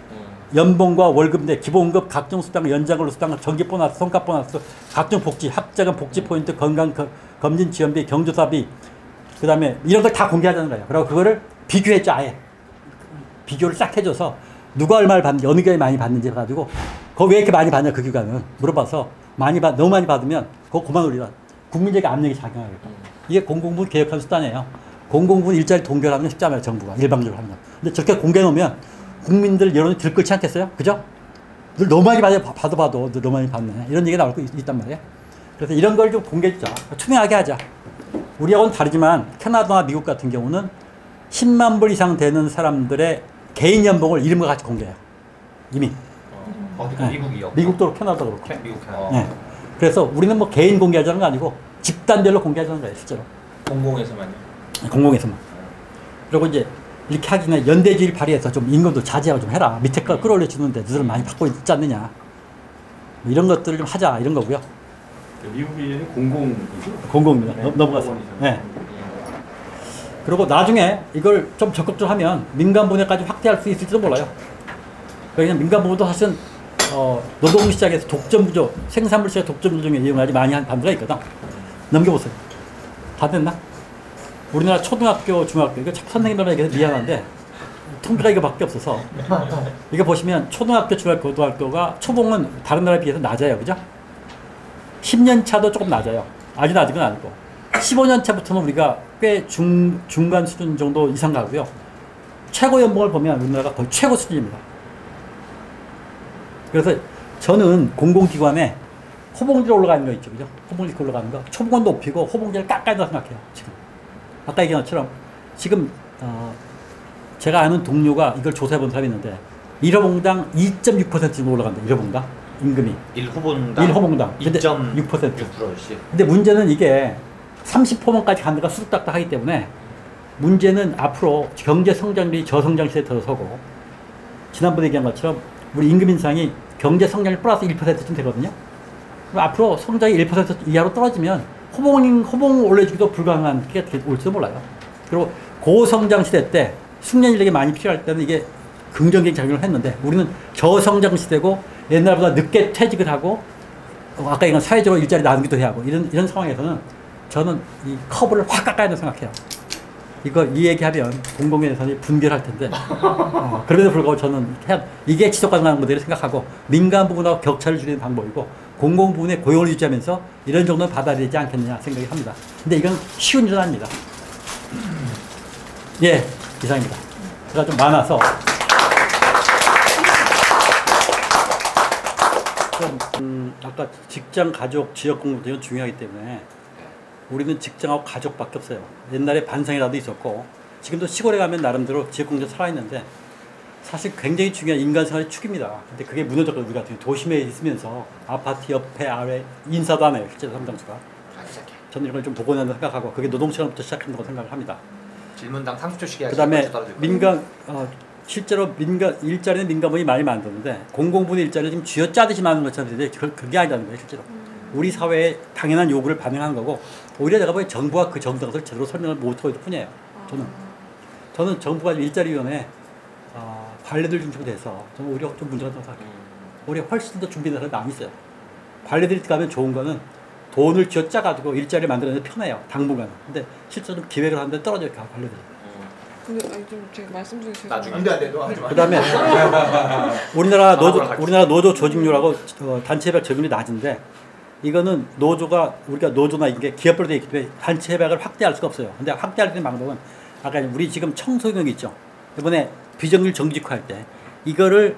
[SPEAKER 1] 연봉과 월급인데 기본급 각종 수당 연장근로 수당 정기 보너스 성과 보너스 각종 복지 학자금 복지 포인트 건강 검진 지원비 경조사비 그 다음에 이런 걸 다 공개하자는 거예요. 그리고 그거를 비교했죠. 아예 비교를 싹 해줘서 누가 얼마를 받는지 어느 기관이 많이 받는지 해가지고 그거 왜 이렇게 많이 받냐 그 기관은 물어봐서 너무 많이 받으면 그거 그만 올리라. 국민적인 압력이 작용하겠다. 이게 공공부문 개혁하는 수단이에요. 공공부문 일자리 동결하면 쉽잖아요. 정부가 일방적으로 하면. 근데 저렇게 공개해놓으면 국민들 여론이 들끓지 않겠어요? 그죠? 늘 너무 많이 봐도 늘 너무 많이 받네. 이런 얘기가 나올 거 있단 말이에요. 그래서 이런 걸 좀 공개해주자. 투명하게 하자. 우리하고는 다르지만 캐나다나 미국 같은 경우는 10만 불 이상 되는 사람들의 개인 연봉을 이름과 같이 공개해요. 이미.
[SPEAKER 2] 네. 미국이요?
[SPEAKER 1] 미국도 캐나다도 그렇고.
[SPEAKER 2] 미국 캐나다.
[SPEAKER 1] 네. 그래서 우리는 뭐 개인 공개하자는 거 아니고 집단별로 공개하자는 거예요. 실제로.
[SPEAKER 3] 공공에서만요.
[SPEAKER 1] 공공에서만. 그리고 이제 이렇게 하기 전에 연대주의를 발휘해서 좀 임금도 자제하고 좀 해라. 밑에 거 끌어올려 주는데 너희들 많이 받고 있지 않느냐. 이런 것들을 좀 하자 이런 거고요.
[SPEAKER 4] 미국이 공공이죠?
[SPEAKER 1] 공공입니다. 넘어갔어요. 네. 그리고 나중에 이걸 좀 적극적으로 하면 민간분야까지 확대할 수 있을지도 몰라요. 그냥 민간분야도 사실은 노동시장에서 독점구조, 생산물 시장 독점구조 중에 이용하지 많이 한 반도가 있거든. 넘겨보세요. 다 됐나? 우리나라 초등학교, 중학교, 이거 선생님들만 얘기해서 미안한데 통계가 이거밖에 없어서 이거 보시면 초등학교, 중학교, 고등학교가 초봉은 다른 나라에 비해서 낮아요. 그죠? 10년 차도 조금 낮아요. 아주 낮은 건 아니고 15년 차부터는 우리가 꽤 중간 수준 정도 이상 가고요. 최고 연봉을 보면 우리나라가 거의 최고 수준입니다. 그래서 저는 공공기관에 호봉지로 올라가는 거 있죠. 그죠? 호봉지 올라가는 거. 초봉은 높이고 호봉지를 깎아야 된다고 생각해요. 지금. 아까 얘기한 것처럼 지금 제가 아는 동료가 이걸 조사해 본 사람이 있는데 1호봉당 2.6% 정도 올라간다. 1호봉당 임금이. 1호봉당.
[SPEAKER 2] 2.6%씩.
[SPEAKER 1] 근데 문제는 이게 30호봉까지 가는 데가 수둑닥닥하기 때문에 문제는 앞으로 경제 성장률이 저성장 시대에 들어서고 지난번에 얘기한 것처럼 우리 임금 인상이 경제 성장률 플러스 1%쯤 되거든요. 그럼 앞으로 성장이 1% 이하로 떨어지면 호봉 올려주기도 불가능한 게 올지도 몰라요. 그리고 고성장 시대 때 숙련 인력이 많이 필요할 때는 이게 긍정적인 작용을 했는데 우리는 저성장 시대고 옛날보다 늦게 퇴직을 하고 아까 얘기한 사회적으로 일자리 나누기도 해야 하고 이런 상황에서는 저는 이 커브를 확 깎아야 된다고 생각해요. 이 얘기하면 공공의 예산이 분별할 텐데 그럼에도 불구하고 저는 이게 지속 가능한 모델을 생각하고 민간 부분하고 격차를 줄이는 방법이고 공공 부분의 고용을 유지하면서 이런 정도는 받아야 되지 않겠느냐 생각이 합니다. 근데 이건 쉬운 일은 아닙니다. 예, 이상입니다. 제가 좀 많아서 아까 직장, 가족, 지역 공부 이건 중요하기 때문에 우리는 직장하고 가족밖에 없어요. 옛날에 반상이라도 있었고 지금도 시골에 가면 나름대로 지역공제 살아있는데 사실 굉장히 중요한 인간생활의 축입니다. 근데 그게 무너졌거든요. 우리 같은 도심에 있으면서 아파트 옆에 아래 인사도 안 해요. 실제로 상당수가. 저는 이걸 좀 복원한다고 생각하고 그게 노동시간부터 시작한다고 생각을 합니다.
[SPEAKER 2] 질문당 30초씩 해야지.
[SPEAKER 1] 그 다음에 실제로 일자리는 민간분이 많이 만드는데 공공분의 일자리를 지금 쥐어짜듯이 만드는 것처럼 되는데 그게 아니라는 거예요. 실제로. 우리 사회의 당연한 요구를 반영하는 거고 오히려 제가 보기엔 정부가 그 정당을 제대로 설명을 못하고 있을 뿐이에요. 저는 정부가 일자리위원회 관리들 중심으로 돼서 저는 오히려 좀 문제가 있다고 생각해요. 오히려 훨씬 더 준비된 사람이 많이 있어요. 관리들이 가면 좋은 거는 돈을 쥐어짜가지고 일자리를 만들어내는 편해요. 당분간은. 근데 실제로 기획을 하는데 떨어져요. 관리들이.
[SPEAKER 5] 근데 좀 제가 말씀 중에 제가
[SPEAKER 2] 나중에 안돼 너 하지 마.
[SPEAKER 1] 그다음에 우리나라 노조 조직률하고 단체협약 적용률이 낮은데 이거는 우리가 노조나 이게 기업별로 되어 있기 때문에 단체협약을 확대할 수가 없어요. 근데 확대할 수 있는 방법은 아까 우리 지금 청소경 있죠. 이번에 비정규 정직화할 때 이거를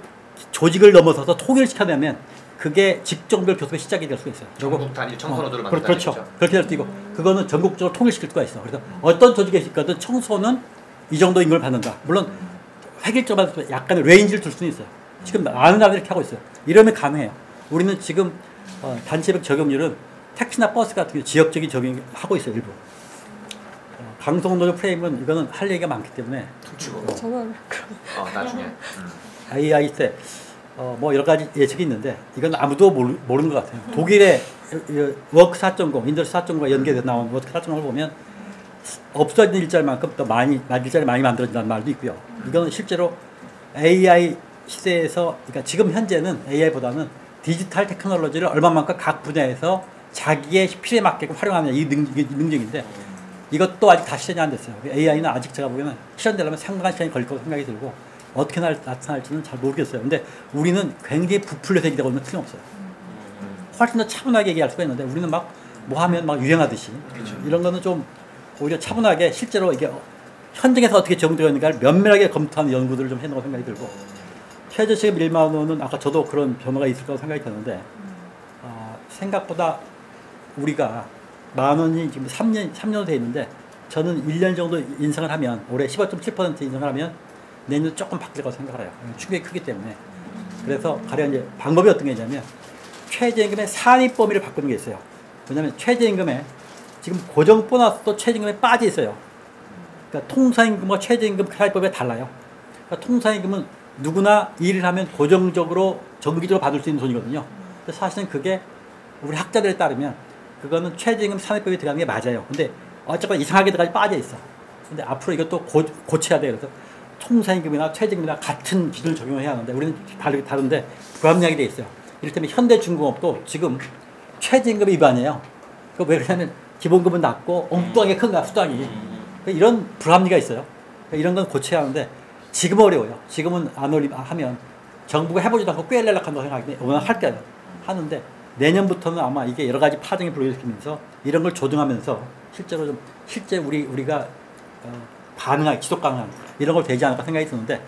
[SPEAKER 1] 조직을 넘어서서 통일시켜내면 그게 직종별 교섭의 시작이 될 수가 있어요.
[SPEAKER 2] 전국 단위 청소노조를 만든다는
[SPEAKER 1] 그렇죠.
[SPEAKER 2] 얘기죠.
[SPEAKER 1] 그렇게 될 수도 있고 그거는 전국적으로 통일시킬 수가 있어. 그래서 어떤 조직에 있거든 청소는 이 정도 임금을 받는다. 물론 획일적으로 약간의 레인지를 둘 수는 있어요. 지금 많은 나라들이 이렇게 하고 있어요. 이러면 가능해요. 우리는 지금 단체협약 적용률은 택시나 버스 같은 게 지역적인 적용을 하고 있어요. 일부. 강성노조 프레임은 이거는 할 얘기가 많기 때문에
[SPEAKER 2] 퉁치고.
[SPEAKER 5] 저는
[SPEAKER 2] 나중에.
[SPEAKER 1] AI 때 뭐 여러 가지 예측이 있는데 이건 아무도 모르는 것 같아요. 독일의 워크 4.0, 인더스 4.0과 연계돼서 나온 워크 4.0을 보면 없어진 일자리만큼 더 일자리 많이 만들어진다는 말도 있고요. 이거는 실제로 AI 시대에서 그러니까 지금 현재는 AI보다는 디지털 테크놀로지를 얼마만큼 각 분야에서 자기의 필요에 맞게끔 활용하느냐 이 능력인데 이것도 아직 다 실현이 안 됐어요. AI는 아직 제가 보기에는 실현되려면 상당한 시간이 걸릴 거라고 생각이 들고 어떻게 나타날지는 잘 모르겠어요. 근데 우리는 굉장히 부풀려서 얘기하고 있는 틀림없어요. 훨씬 더 차분하게 얘기할 수가 있는데 우리는 막 뭐 하면 막 유행하듯이 이런 거는 좀 오히려 차분하게 실제로 이게 현장에서 어떻게 적용되어 있는가를 면밀하게 검토하는 연구들을 좀 해놓은 생각이 들고 최저시급 1만 원은 아까 저도 그런 변화가 있을 거라고 생각이 드는데 생각보다 우리가 10,000원이 지금 3년 돼 있는데 저는 1년 정도 인상을 하면 올해 15.7% 인상을 하면 내년도 조금 바뀔 거라고 생각을 해요. 충격이 크기 때문에. 그래서 가령 이제 방법이 어떤 게 있냐면 최저임금의 산입 범위를 바꾸는 게 있어요. 왜냐하면 최저임금에 지금 고정 보너스도 최저임금에 빠져 있어요. 그러니까 통상임금과 최저임금 산입법이 달라요. 그러니까 통상임금은 누구나 일을 하면 고정적으로 정기적으로 받을 수 있는 돈이거든요. 근데 사실은 그게 우리 학자들에 따르면 그거는 최저임금 산업법에 들어가는 게 맞아요. 근데 어쨌건 이상하게 들어가지 빠져 있어. 근데 앞으로 이것도 고쳐야 돼. 그래서 총상임금이나 최저임금이나 같은 기준을 적용해야 하는데 우리는 다른데 불합리하게 돼 있어요. 이를테면 현대중공업도 지금 최저임금 위반이에요. 그 왜 그러냐면 기본급은 낮고 엉뚱하게 큰 거야 수당이. 이런 불합리가 있어요. 이런 건 고쳐야 하는데 지금 어려워요. 지금은 안 하면 정부가 해보지도 않고 꿰려락 한다고 생각하는데 워낙 할 거예요. 하는데 내년부터는 아마 이게 여러 가지 파장이 불어일으키면서 이런 걸 조정하면서 실제 우리가 가능한 지속 가능한 이런 걸 되지 않을까 생각이 드는데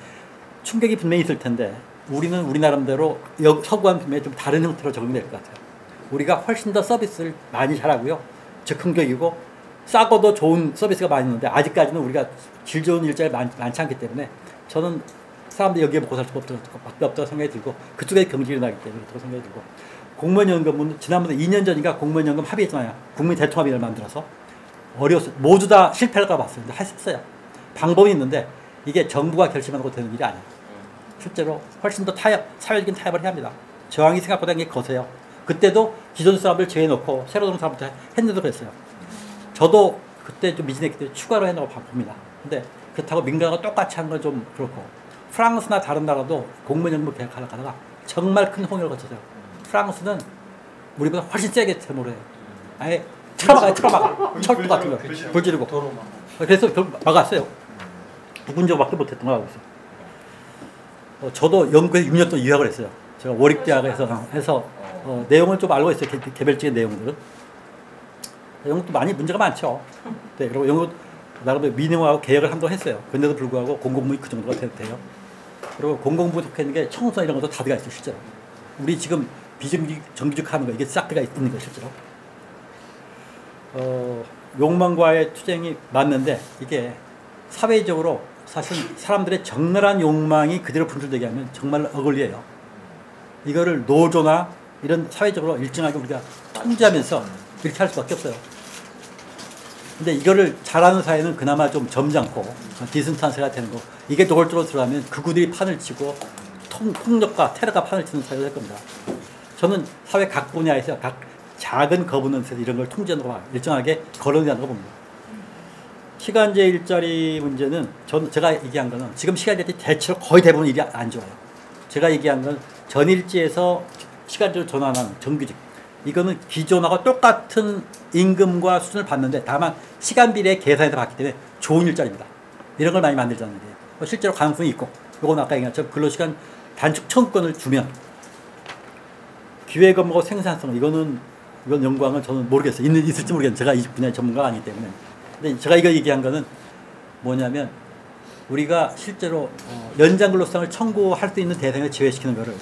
[SPEAKER 1] 충격이 분명히 있을 텐데 우리는 우리 나름대로 서구와는 분명히 좀 다른 형태로 적용될 것 같아요. 우리가 훨씬 더 서비스를 많이 잘하고요. 즉흥적이고 싸고도 좋은 서비스가 많이 있는데 아직까지는 우리가 질 좋은 일자리 많지 않기 때문에 저는 사람들이 여기에 먹고 살 수밖에 없다고 생각이 들고 그쪽에 경쟁이 나기 때문에 그렇다고 생각이 들고 공무원연금은 지난번에 2년 전인가 공무원연금 합의했잖아요. 국민 대통합의를 만들어서 어려웠어요. 모두 다 실패할까 봤어요. 근데 했었어요. 방법이 있는데 이게 정부가 결심하고 되는 일이 아니에요. 실제로 훨씬 더 사회적인 타협을 해야 합니다. 저항이 생각보다 이게 거세요. 그때도 기존 사람들 제외놓고 새로 들어온 사람들 했는데도 그랬어요. 저도 그때 좀 미진했기 때문에 추가로 해놓고 봅니다. 근데 그렇다고 민간하고 똑같이 하는 건 좀 그렇고 프랑스나 다른 나라도 공무원연금 계약하다가 정말 큰 홍해를 거쳤어요. 프랑스는 우리보다 훨씬 세게 테모를 해요. 아예 틀어막아 철도 같은 거 불 지르고 그래서 막았어요. 부분적으로밖에 못했던 거 알고 있어요. 저도 영국에서 6년 동안 유학을 했어요. 제가 워릭대학에서 해서 내용을 좀 알고 있어요. 개별적인 내용들은. 영국도 많이 문제가 많죠. 네, 그리고 영국 나름대로 민영화하고 개혁을 한번 했어요. 근데도 불구하고 공공부문이 그 정도가 돼요. 그리고 공공부에 속해 있는 게 청소나 이런 것도 다 들어가 있어요. 실제로. 우리 지금 비정규직 하는 거 이게 싹 들어가 있는 거예요. 실제로. 욕망과의 투쟁이 맞는데 이게 사회적으로 사실 사람들의 적나라한 욕망이 그대로 분출되게 하면 정말 어글리해요. 이거를 노조나 이런 사회적으로 일정하게 우리가 통제하면서 이렇게 할 수밖에 없어요. 근데 이거를 잘하는 사회는 그나마 좀 점잖고 디슨트한 사회가 되는 거. 이게 노골적으로 들어가면 극우들이 판을 치고 폭력과 테러가 판을 치는 사회가 될 겁니다. 저는 사회 각 분야에서 각 작은 거버넌스에서 이런 걸 통제하는 거 일정하게 걸어내는 거 봅니다. 시간제 일자리 문제는 제가 얘기한 거는 지금 시간제 대체로 거의 대부분 일이 안 좋아요. 제가 얘기한 건 전일제에서 시간제로 전환하는 정규직. 이거는 기존하고 똑같은 임금과 수준을 받는데 다만 시간비례 계산해서 받기 때문에 좋은 일자리입니다. 이런 걸 많이 만들자는 얘기예요. 실제로 가능성이 있고 이건 아까 얘기한 것처럼 근로시간 단축 청구권을 주면 기획 업무와 생산성 이건 연구한 저는 모르겠어요. 있을지 모르겠는데 제가 이 분야의 전문가가 아니기 때문에. 근데 제가 이거 얘기한 거는 뭐냐면 우리가 실제로 연장 근로상을 청구할 수 있는 대상을 제외시키는 거를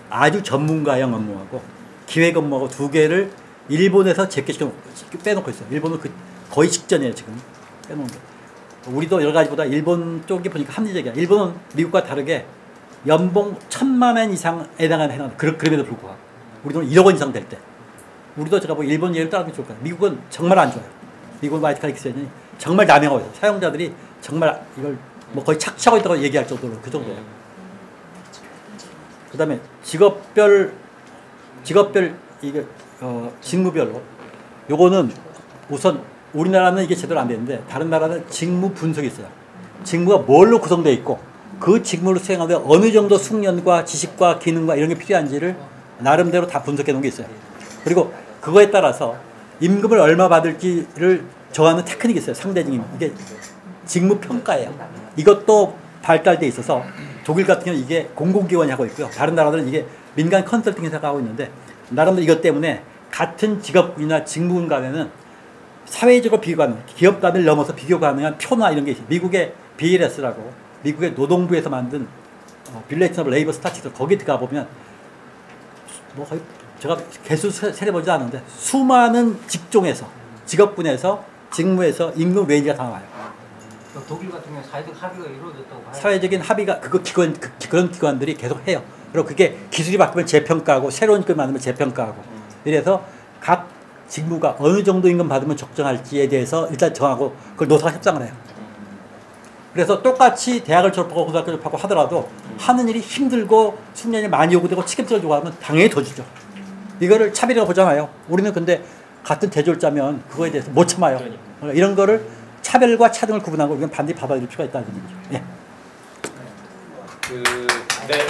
[SPEAKER 1] 아주 전문가형 업무하고 기획 업무하고 두 개를 일본에서 제껴시켜 빼놓고 있어요. 일본은 거의 직전이에요. 지금 빼놓은 게. 우리도 여러 가지보다 일본 쪽이 보니까 합리적이야. 일본은 미국과 다르게 연봉 1,000만 원 이상에 해당하는 그럼에도 불구하고 우리도 1억 원 이상 될 때 우리도 제가 뭐 일본 예를 따르면 좋을 거예요. 미국은 정말 안 좋아요. 미국은 마이트카 익스전이 정말 남용하고 있어요. 사용자들이 정말 이걸 뭐 거의 착취하고 있다고 얘기할 정도로 그 정도예요. 그 다음에 직업별 이게 직무별로 요거는 우선 우리나라는 이게 제대로 안 되는데 다른 나라는 직무 분석이 있어요. 직무가 뭘로 구성되어 있고 그 직무를 수행하는데 어느 정도 숙련과 지식과 기능과 이런 게 필요한지를 나름대로 다 분석해 놓은 게 있어요. 그리고 그거에 따라서 임금을 얼마 받을지를 정하는 테크닉이 있어요. 상대적인 이게 직무평가예요. 이것도 발달돼 있어서 독일 같은 경우는 이게 공공기관이 하고 있고요. 다른 나라들은 이게 민간 컨설팅 회사가 하고 있는데 나름대로 이것 때문에 같은 직업이나 직무 간에는 사회적으로 비교하는 기업 간을 넘어서 비교 가능한 표나 이런 게 있어요. 미국의 BLS라고 미국의 노동부에서 만든 빌레이션 오브 레이버 스타티스틱 거기 들어가 보면 뭐 거의 제가 개수 세려보지 않는데 수많은 직종에서 직업군에서 직무에서 임금 웨이지가 다 나와요.
[SPEAKER 6] 독일 같은 경우 사회적 합의가 이루어졌다고 봐요.
[SPEAKER 1] 사회적인 합의가 그런 기관들이 계속 해요. 그리고 그게 기술이 바뀌면 재평가하고 새로운 임금 받으면 재평가하고 이래서 각 직무가 어느 정도 임금 받으면 적정할지에 대해서 일단 정하고 그걸 노사가 협상을 해요. 그래서 똑같이 대학을 졸업하고 고등학교 졸업하고 하더라도 하는 일이 힘들고 숙련이 많이 요구되고 책임질 요구하면 당연히 더 주죠. 이거를 차별이라고 보잖아요. 우리는 근데 같은 대졸자면 그거에 대해서 못 참아요. 이런 거를 차별과 차등을 구분한 걸 우리는 반드시 받아들일 필요가 있다는 얘기죠. 예.
[SPEAKER 2] 네.